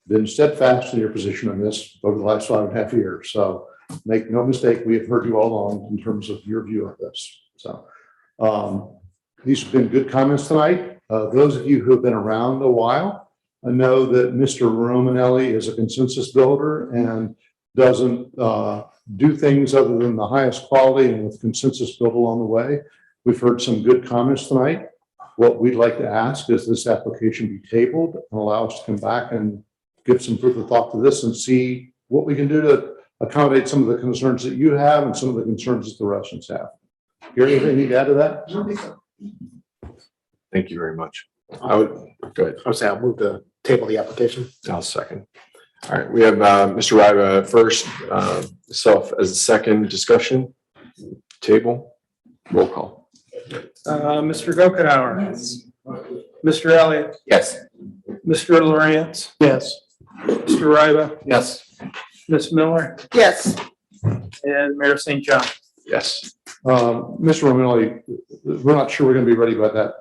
been steadfast in your position on this over the last 5.5 years. So make no mistake, we have heard you all along in terms of your view of this. So these have been good comments tonight. Those of you who have been around a while, I know that Mr. Romanelli is a consensus builder and doesn't do things other than the highest quality and with consensus built along the way. We've heard some good comments tonight. What we'd like to ask is this application be tabled and allow us to come back and give some food for thought to this and see what we can do to accommodate some of the concerns that you have and some of the concerns that the residents have. Gary, anything you need to add to that? Thank you very much. I would go ahead. I would say I'll move to table the application. I'll second. All right, we have Mr. Riva first, self as a second discussion. Table, roll call. Mr. Gokenauer. Yes. Mr. Elliott. Yes. Mr. Lawrence. Yes. Mr. Riva. Yes. Ms. Miller. Yes. And Mayor St. John. Yes. Mr. Romanelli, we're not sure we're going to be ready by that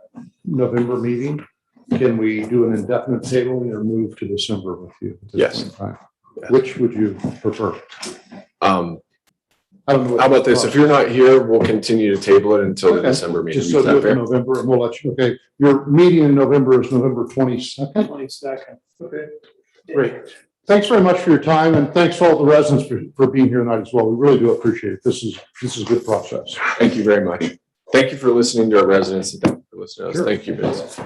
November meeting. Can we do an indefinite tabling or move to December with you? Yes. Which would you prefer? How about this? If you're not here, we'll continue to table it until the December meeting. Just so Is that do it fair? in November and we'll let you, okay. Your meeting in November is November 22nd. 22nd. Okay. Great. Thanks very much for your time and thanks to all the residents for being here tonight as well. We really do appreciate it. This is a good process. Thank you very much. Thank you for listening to our residents and thank you for listening to us. Sure. Thank you, Vince.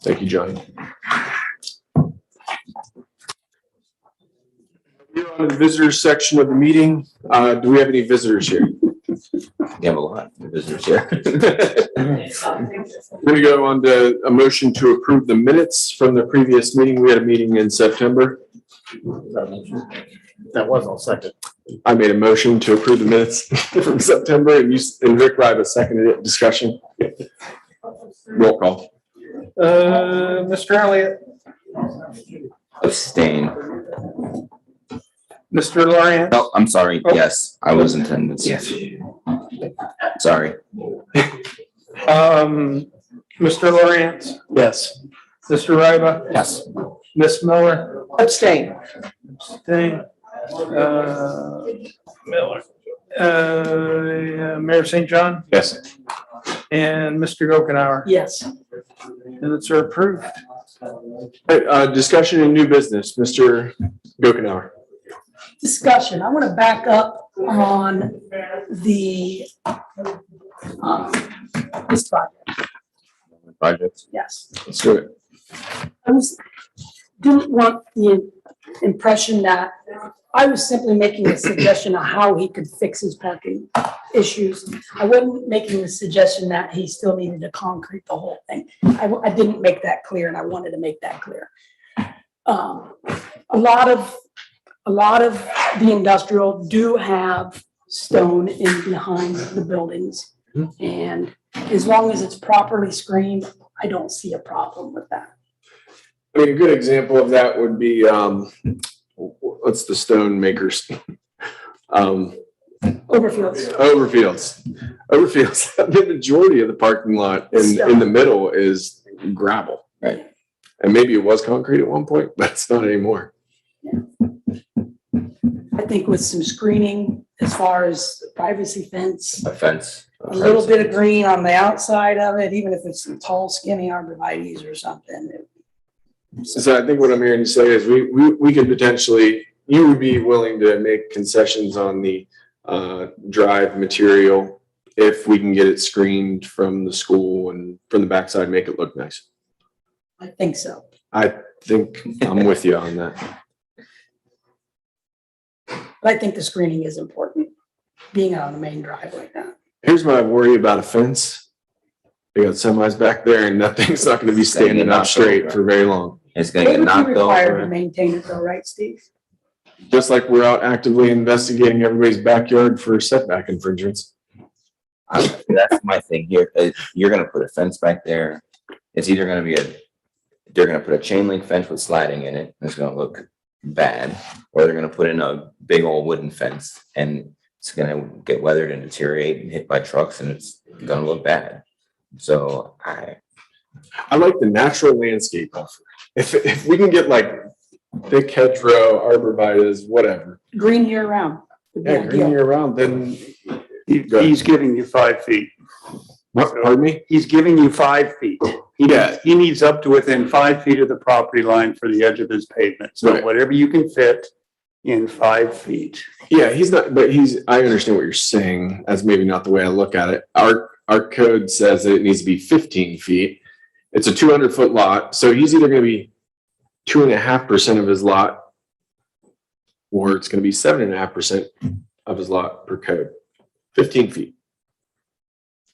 Thank you, John. We're on the visitors section of the meeting. Do we have any visitors here? We have a lot of visitors here. We're gonna go on to a motion to approve the minutes from the previous meeting. We had a meeting in September. That was all second. I made a motion to approve the minutes from September and Rick Riva seconded it. Discussion. Roll call. Mr. Elliott. Abstain. Mr. Lawrence. Oh, I'm sorry. Oh. Yes, I was in attendance. Yes. Sorry. Mr. Lawrence. Yes. Mr. Riva. Yes. Ms. Miller. Abstain. Abstain. Miller. Mayor St. John Yes. and Mr. Gokenauer. Yes. Minutes are approved. All right, discussion and new business, Mr. Gokenauer. Discussion. I want to back up on the this project. Yes. Let's do it. I didn't want the impression that I was simply making a suggestion of how he could fix his parking issues. I wasn't making the suggestion that he still needed to concrete the whole thing. I didn't make that clear, and I wanted to make that clear. A lot of the industrial do have stone in behind the buildings, and as long as it's properly screened, I don't see a problem with that. I mean, a good example of that would be, what's the stone makers? Overfields. Overfields. The majority of the parking lot in the middle is gravel. Right. And maybe it was concrete at one point, but it's not anymore. I think with some screening as far as privacy fence, A fence. a little bit of green on the outside of it, even if it's some tall, skinny arborvitae's or something. So I think what I'm hearing you say is we could potentially, you would be willing to make concessions on the drive material if we can get it screened from the school and from the backside, make it look nice. I think so. I think I'm with you on that. But I think the screening is important, being out on the main drive like that. Here's my worry about a fence. They got semis back there and nothing's not going to be standing up straight for very long. It's going to They get would be knocked required to over. maintain it though, right, Steve? Just like we're out actively investigating everybody's backyard for setback infringements. That's my thing here. You're going to put a fence back there. It's either going to be they're going to put a chain link fence with sliding in it. And it's going to look bad, or they're going to put in a big old wooden fence and it's going to get weathered and deteriorate and hit by trucks and it's going to look bad. So I like the natural landscape buffer. If we can get like thick hedgerow, arborvitae's, whatever. Green year round. would be Yeah, green ideal. year round, then. He's giving you 5 feet. Pardon me? He's giving you 5 feet. Yeah. He needs up to within 5 feet of the property line for the edge of his pavement. So Right. whatever you can fit in 5 feet. Yeah, he's not, but I understand what you're saying. That's maybe not the way I look at it. Our code says that it needs to be 15 feet. It's a 200-foot lot, so he's either going to be 2.5% of his lot, or it's going to be 7.5% of his lot per code. 15 feet.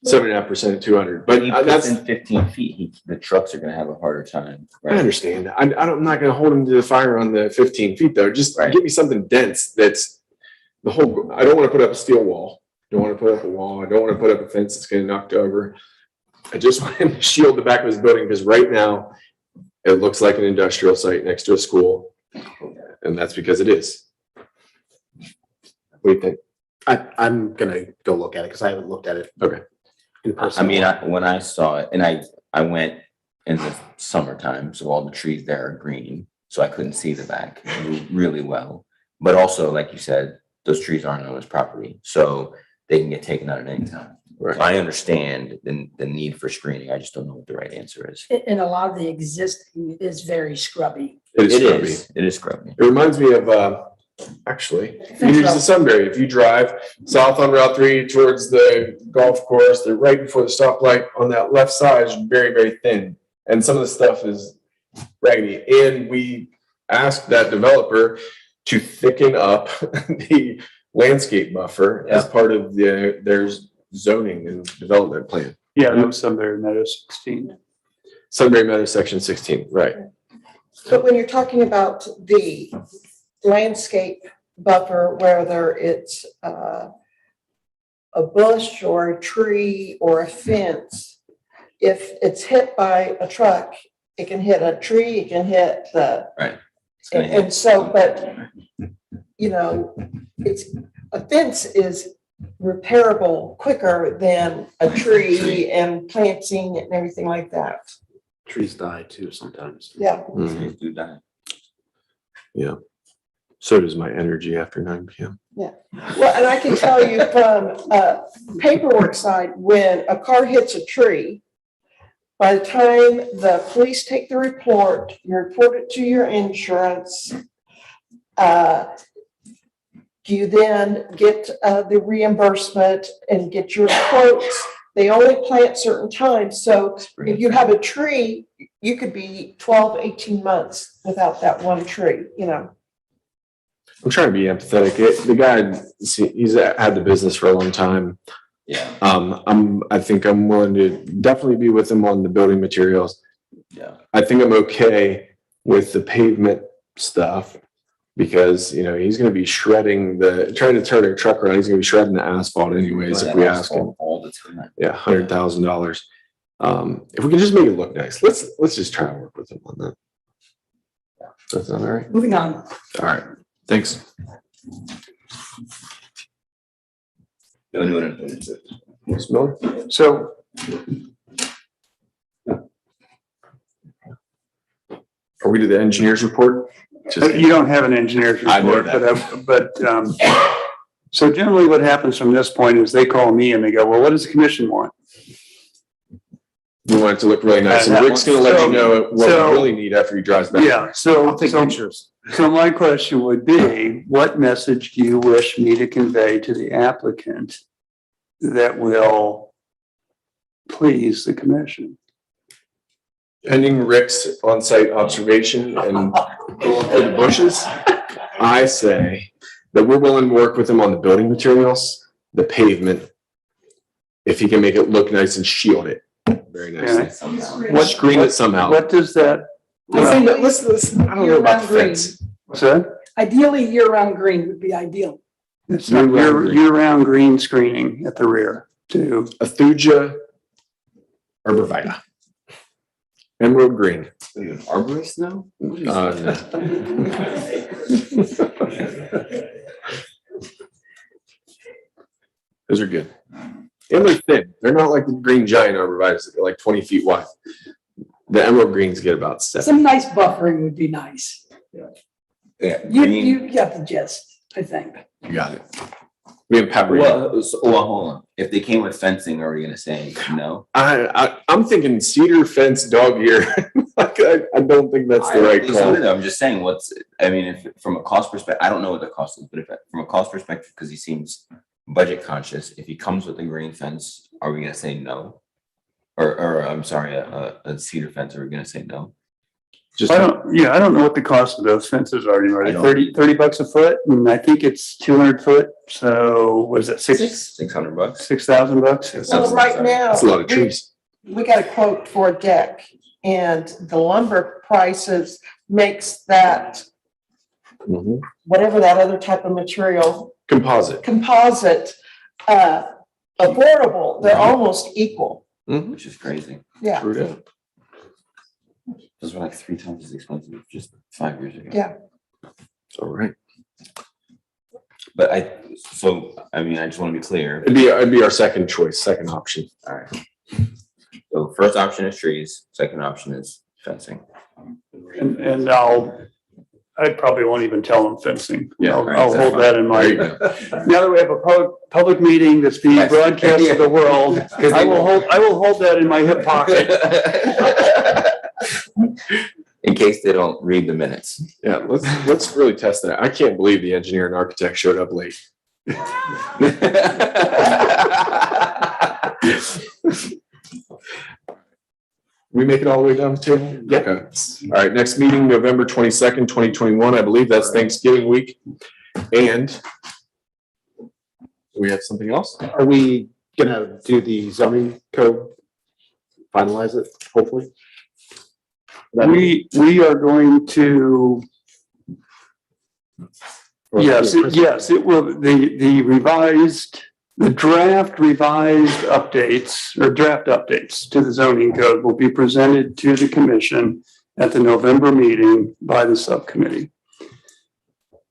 7.5% of 200. But that's that's. in 15 feet. The trucks are going to have a harder time. I understand. I'm not going to hold him to the fire on the 15 feet though. Just give me something dense that's the whole. I don't want to put up a steel wall. I don't want to put up a wall. I don't want to put up a fence that's going to knock over. I just want him to shield the back of his building because right now it looks like an industrial site next to a school, and that's because it is. What do you think? I'm gonna go look at it because I haven't looked at it. Okay. In person. I mean, when I saw it, and I went in the summertime, so all the trees there are green, so I couldn't see the back really well. But also, like you said, those trees aren't on his property, so they can get taken out at any time. Right. So I understand the need for screening. I just don't know what the right answer is. And a lot of the existing is very scrubby. It is scrubby. It reminds me of actually, here's the Sunbury. If you drive south on Route 3 towards the golf course, they're right before the stoplight. On that left side is very, very thin, and some of the stuff is raggedy. And we asked that developer to thicken up the landscape buffer as part of their zoning and development plan. Yeah, that was Sunbury Meadow 16. Sunbury Meadow, section 16, right. But when you're talking about the landscape buffer, whether it's a bush or a tree or a fence, if it's hit by a truck, it can hit a tree, it can hit the. Right. And so, but, you know, a fence is repairable quicker than a tree and planting and everything like that. Trees die too sometimes. Yeah. Trees do die. Yeah. So does my energy after 9 p.m. Yeah. Well, and I can tell you from paperwork side, when a car hits a tree, by the time the police take the report, you report it to your insurance, you then get the reimbursement and get your quotes. They only plant certain times. So if you have a tree, you could be 12, 18 months without that one tree, you know. I'm trying to be empathetic. The guy, he's had the business for a long time. Yeah. I think I'm willing to definitely be with him on the building materials. Yeah. I think I'm okay with the pavement stuff. Because, he's gonna be shredding trying to turn a truck around, he's gonna be shredding the asphalt anyways if we ask him. All the time. Yeah, $100,000. If we can just make it look nice, let's just try to work with him on that. That's all right. Moving on. All right, thanks. Ms. Miller? So Are we to the engineer's report? you don't have an engineer's I know report, but so generally what happens from this point is they call me and they go, well, what does the commission want? We want it to look really nice, and Rick's gonna let you know what we really need after he drives back. Yeah, so my question would be, what message do you wish me to convey to the applicant that will please the commission? Pending Rick's on-site observation and going through the bushes, I say that we're willing to work with him on the building materials, the pavement, if he can make it look nice and shield it very nicely. Screen it somehow. What does that? I think that I don't know about the fence. What's that? Ideally, year-round green would be ideal. It's not year-round green screening at the rear too. A Thuja arborvitae. Emerald green. Arborist now? Those are good. And they're thin. They're not like the green giant arborvitaes that are like 20 feet wide. The emerald greens get about 7. Some nice buffering would be nice. Yeah. You got the gist, I think. You got it. We have pepper. Well, hold on. If they came with fencing, are we gonna say no? I'm thinking cedar fence dog ear. Like, I don't think that's the right call. I'm just saying if from a cost perspective, I don't know what the cost is, but if from a cost perspective, because he seems budget conscious, if he comes with a green fence, are we gonna say no? Or I'm sorry, a cedar fence, are we gonna say no? I don't know what the cost of those fences are anymore. 30 bucks a foot, and I think it's 200 foot. So was it $600? $6,000? So right now. That's a lot of trees. We got a quote for a deck, and the lumber prices makes that, whatever that other type of material. Composite. Affordable. They're almost equal. Which is crazy. Yeah. True. Those were like 3 times as expensive just 5 years ago. Yeah. All right. But I just want to be clear. It'd be our second choice, second option. All right. So first option is trees, second option is fencing. And I probably won't even tell them fencing. Yeah, I'll hold that in mind. Now that we have a public meeting that's being broadcast to the world, I will hold that in my hip pocket. In case they don't read the minutes. Yeah, let's really test that. I can't believe the engineer and architect showed up late. We make it all the way down the table? Yeah. Okay. All right, next meeting, November 22nd, 2021. I believe that's Thanksgiving week. And we have something else? Are we gonna do the zoning code? Finalize it, hopefully? We are going to. Yes, it will. The draft revised updates or draft updates to the zoning code will be presented to the commission at the November meeting by the subcommittee.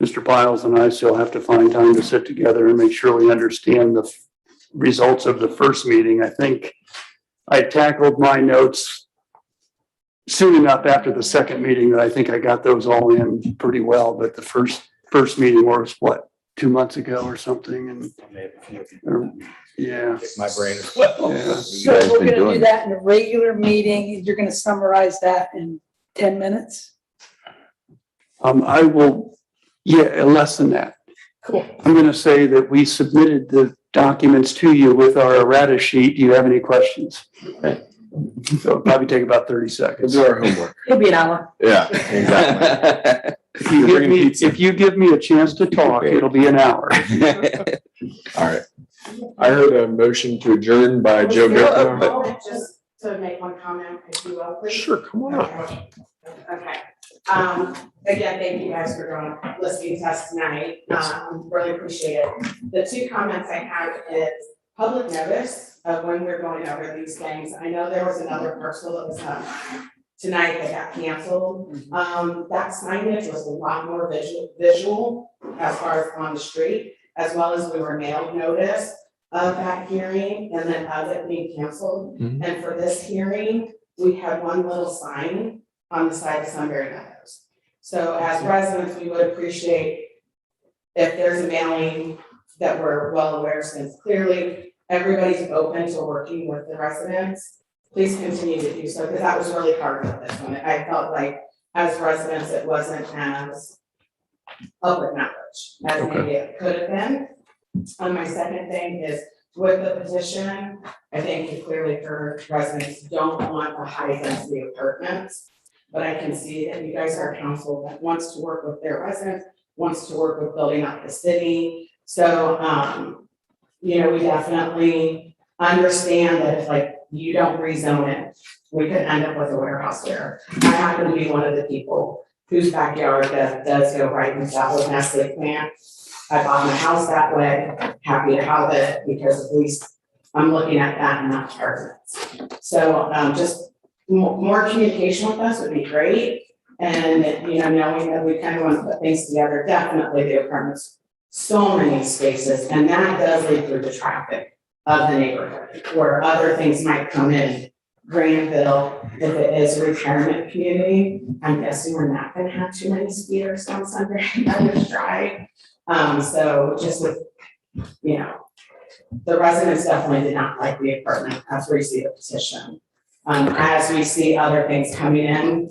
Mr. Piles and I still have to find time to sit together and make sure we understand the results of the first meeting. I think I tackled my notes soon enough after the second meeting that I think I got those all in pretty well, but the first meeting was what, 2 months ago or something, and yeah. My brain is well. Yeah. So we're gonna do that in a regular meeting. You're gonna summarize that in 10 minutes? I will, less than that. Cool. I'm gonna say that we submitted the documents to you with our errata sheet. Do you have any questions? So it'll probably take about 30 seconds. We'll do our homework. It'll be an hour. Yeah, exactly. If you give me a chance to talk, it'll be an hour. All right. I heard a motion to adjourn by Joe Kentner. Just to make one comment, if you will, please. Sure, come on up. Okay. Again, thank you guys for listening to us tonight. Really appreciate it. The two comments I have is public notice of when we're going over these things. I know there was another parcel that was tonight that got canceled. That signage was a lot more visual as far as on the street, as well as we were mailed notice of that hearing and then of it being canceled. And for this hearing, we had one little sign on the side of Sunbury Meadows. So as residents, we would appreciate if there's a mailing that we're well aware, since clearly everybody's open to working with the residents. Please continue to do so, because that was really hard with this one. I felt like as residents, it wasn't as public knowledge as maybe it could have been. My second thing is with the petition, I think you clearly heard residents don't want the high density apartments, but I can see that you guys are a council that wants to work with their residents, wants to work with building up the city. So, we definitely understand that if like you don't rezone it, we could end up with a warehouse there. I happen to be one of the people whose backyard does go right into that with Nestle plant. I bought my house that way, happy to have it, because at least I'm looking at that and not apartments. So just more communication with us would be great. And, knowing that we kind of want to put things together, definitely the apartments, so many spaces, and that does lead through the traffic of the neighborhood, where other things might come in. Granville, if it is a retirement community, I'm guessing we're not gonna have too many speeders on Sunday Meadows Drive. So just with, the residents definitely did not like the apartment as we see the petition. As we see other things coming in,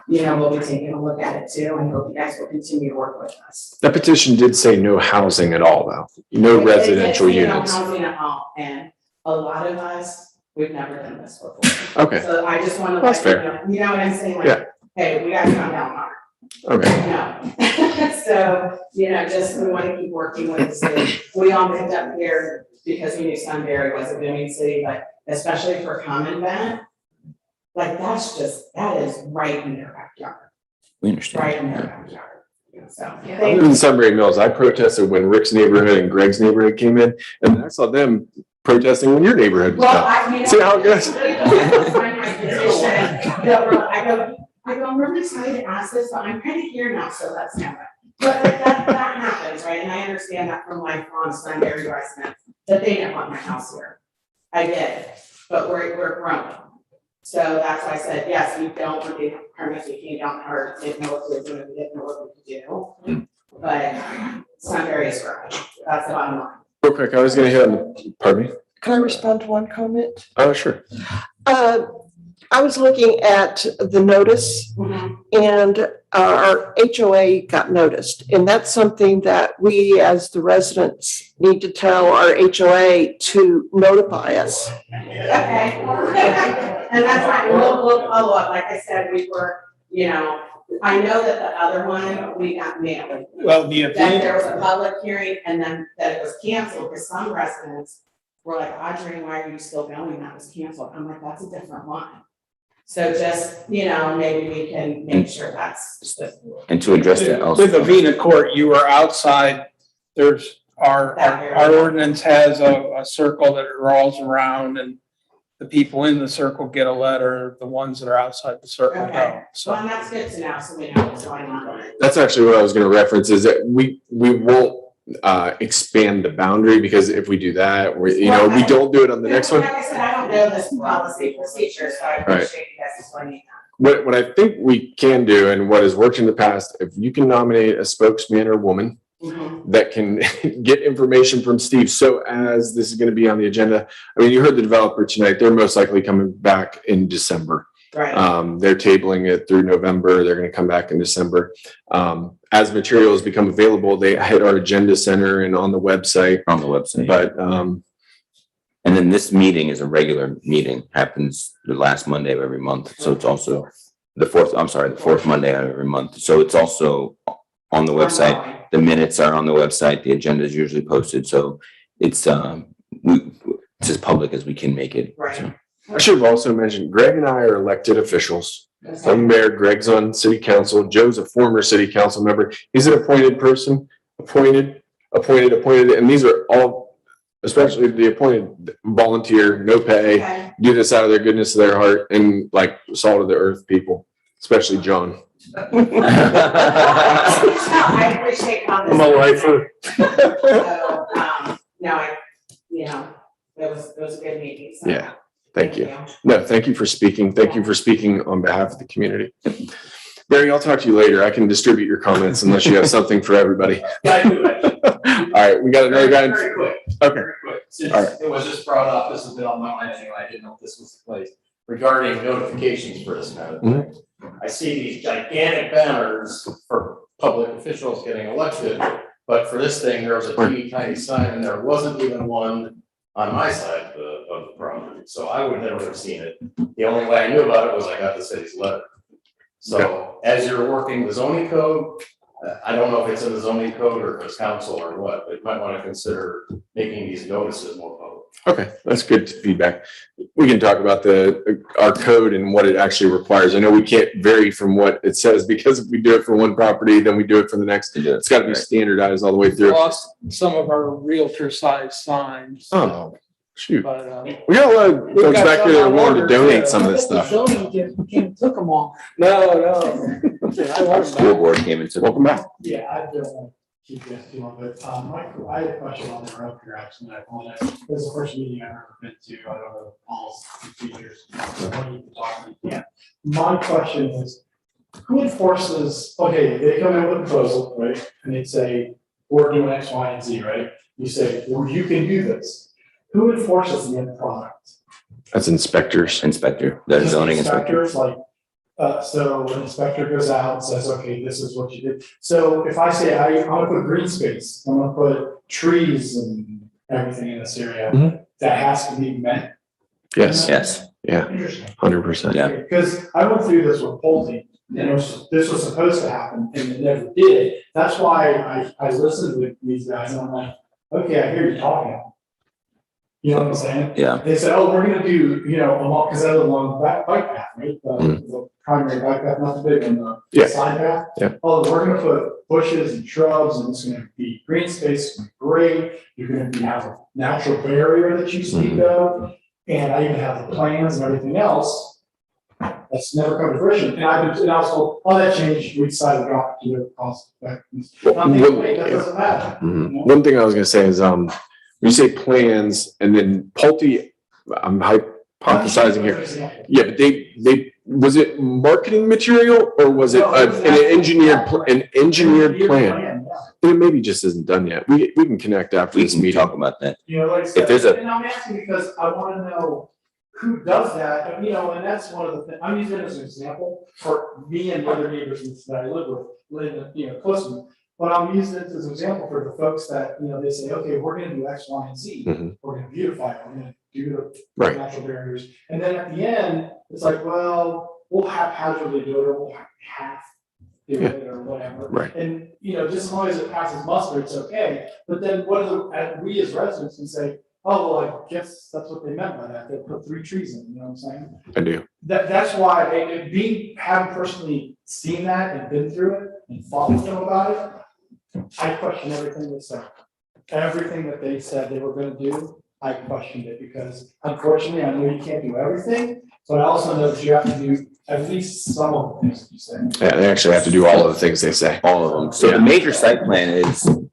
we'll be taking a look at it too, and hope you guys will continue to work with us. That petition did say no housing at all, though. No residential It did say units. No housing at all, and a lot of us, we've never done this before. Okay. So I just want to That's let fair. you know what I'm saying? Like, Yeah. hey, we got to come down on Okay. No. So, just we want to keep working with the city. We all moved up here because we knew Sunbury was a booming city, but especially for common vent, like that is right in their backyard. We understand. Right in their backyard. So, I live in Sunbury Mills. I protested when Rick's neighborhood and Greg's neighborhood came in, and I saw them protesting when your neighborhood was done. See how it goes? I go, I'm really sorry to ask this, but I'm kind of here now, so let's know it. But that happens, right? And I understand that from lifelong Sunbury residents, that they didn't want my house here. I did, but we're grown. So that's why I said, yes, we don't want the permits, we came down hard, didn't know what we were doing, we didn't know what we could do. But Sunbury is grown, that's the bottom line. Real quick, I was gonna hit on the, pardon me? Can I respond to one comment? Oh, sure. I was looking at the notice and our HOA got noticed. And that's something that we as the residents need to tell our HOA to notify us. Okay. And that's fine, we'll follow up, like I said, we were, I know that the other one, we got mailed. Well, the That there was a public hearing and then that it was canceled, because some residents were like, Audrey, why are you still going? That was canceled. I'm like, that's a different one. So just, maybe we can make sure that's. And to address that also. With Avena Court, you were outside, there's, our ordinance has a circle that it rolls around, and the people in the circle get a letter, the ones that are outside the circle Okay, don't, so. well, and that's good to know, so we know what's going on. That's actually what I was gonna reference, is that we won't expand the boundary, because if we do that, we don't do it on the next one. Like I said, I don't know this policy procedure, so I appreciate you guys explaining that. What I think we can do, and what has worked in the past, if you can nominate a spokesman or woman that can get information from Steve. So as this is going to be on the agenda, I mean, you heard the developer tonight, they're most likely coming back in December. Right. They're tabling it through November. They're going to come back in December. As materials become available, they hit our agenda center and on the website. But and then this meeting is a regular meeting, happens the last Monday of every month. So it's also the fourth Monday of every month. So it's also on the website. The minutes are on the website. The agenda is usually posted. So it's as public as we can make it. Right. So. I should have also mentioned, Greg and I are elected officials. I'm Mayor, Greg's on city council, Joe's a former city council member. He's an appointed person, appointed, and these are all, especially the appointed, volunteer, no pay, do this out of their goodness of their heart, and like salt of the earth people, especially John. I appreciate comments. I'm a lifer. It was a good meeting. So. Yeah, thank you. No, thank you for speaking. Thank you for speaking on behalf of the community. Barry, I'll talk to you later. I can distribute your comments unless you have something for everybody. I do. All right, we got another guy. Very quick. Okay. Very quick. Since All right. it was just brought up, this has been on my mind anyway. I didn't know if this was the place regarding notifications for this kind of thing. I see these gigantic banners for public officials getting elected, but for this thing, there was a teeny tiny sign and there wasn't even one on my side of the property. So I would never have seen it. The only way I knew about it was I got the city's letter. So as you're working the zoning code, I don't know if it's in the zoning code or if it's council or what, but you might want to consider making these notices more public. Okay, that's good feedback. We can talk about our code and what it actually requires. I know we can't vary from what it says because if we do it for one property, then we do it for the next. It's got to be standardized all the way We through. lost some of our realtor size signs. Oh, shoot. But, We got a lot of we've folks got back there that some wanted to on donate order, some of this The stuff. zoning came and took them all. No. Our school board came into. Welcome back. Yeah, I don't want to keep this too long, but I had a question on the road here, actually, and I apologize. This is the first meeting I've ever been to. I don't know Paul's features. Yeah. My question is, who enforces, okay, they come in with a proposal, right? And they say, we're doing X, Y, and Z, right? You say, well, you can do this. Who enforces the end product? That's inspectors. Inspector, the zoning inspector. Inspectors, like, so an inspector goes out and says, okay, this is what you did. So if I say, I'm gonna put green space, I'm gonna put trees and everything in this area, that has to be met. Yes. Yes. Yeah. Interesting. 100%. Yeah. Because I went through this with Pulte, and this was supposed to happen, and it never did. That's why I listened to these guys, and I'm like, okay, I hear you talking. You know what I'm saying? Yeah. They said, oh, we're gonna do, because I live along the bike path, right? The primary bike path, not the big one, the side path. Yeah. Oh, we're gonna put bushes and shrubs, and it's gonna be green space, it's gonna be great. You're gonna have a natural barrier that you speak of, and I even have the plans and everything else. That's never come to fruition. And I was told, oh, that changed, we decided to drop it to the cost effectiveness. I'm thinking, wait, that doesn't matter. One thing I was going to say is, when you say plans and then Pulte, I'm hypothesizing here. Yeah, but was it marketing material or was it an engineered plan? It maybe just isn't done yet. We can connect after this meeting. Talk about that. Like I If there's said, and I'm asking because I wanna know who does that, and that's one of the things, I'm using it as an example for me and the other neighbors that I live with, close to me. But I'm using it as an example for the folks that, they say, okay, we're gonna do X, Y, and Z. We're gonna beautify it, we're gonna do the natural barriers. And then at the end, it's like, well, we'll haphazardly do it, or we'll half do it, or whatever. Right. And, just as long as it passes muster, it's okay. But then we as residents can say, oh, well, I guess that's what they meant by that. They put 3 trees in, you know what I'm saying? I do. That's why, having personally seen that and been through it and fought with them about it, I question everything they said. Everything that they said they were gonna do, I questioned it because unfortunately, I know you can't do everything, but I also know that you have to do at least some of the things that you say. Yeah, they actually have to do all of the things they say. All of them. So the major site plan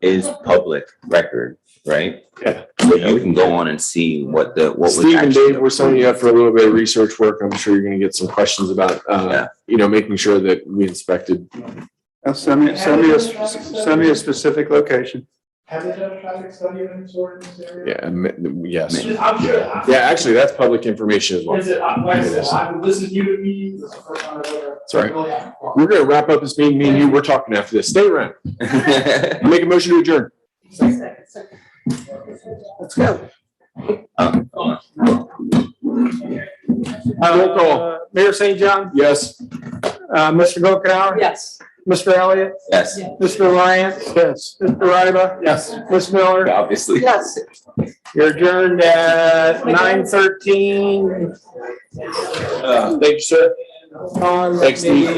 is public record, right? Yeah. So you can go on and see what was Steve and actually Dave, we're signing you up for a little bit of research work. I'm sure you're going to get some questions about, making sure that we inspected. Send me a specific location. Have they done a traffic study of any sort in this area? Yeah, yes. I'm sure. Yeah, actually, that's public information as well. Is it, like I said, I've listened to you to me, this is the first time I've ever. That's right. Really haven't. We're going to wrap up this meeting. Me and you, we're talking after this. Stay around. Make a motion to adjourn. Let's go. Roll call. Mayor St. John, Yes. Mr. Gokenhour. Yes. Mr. Elliott, Yes. Mr. Lyons. Yes. Mr. Ryba. Yes. Ms. Miller. Obviously. Yes. You're adjourned at 9:13. Thank you, sir. Ron, Thanks, Steve. maybe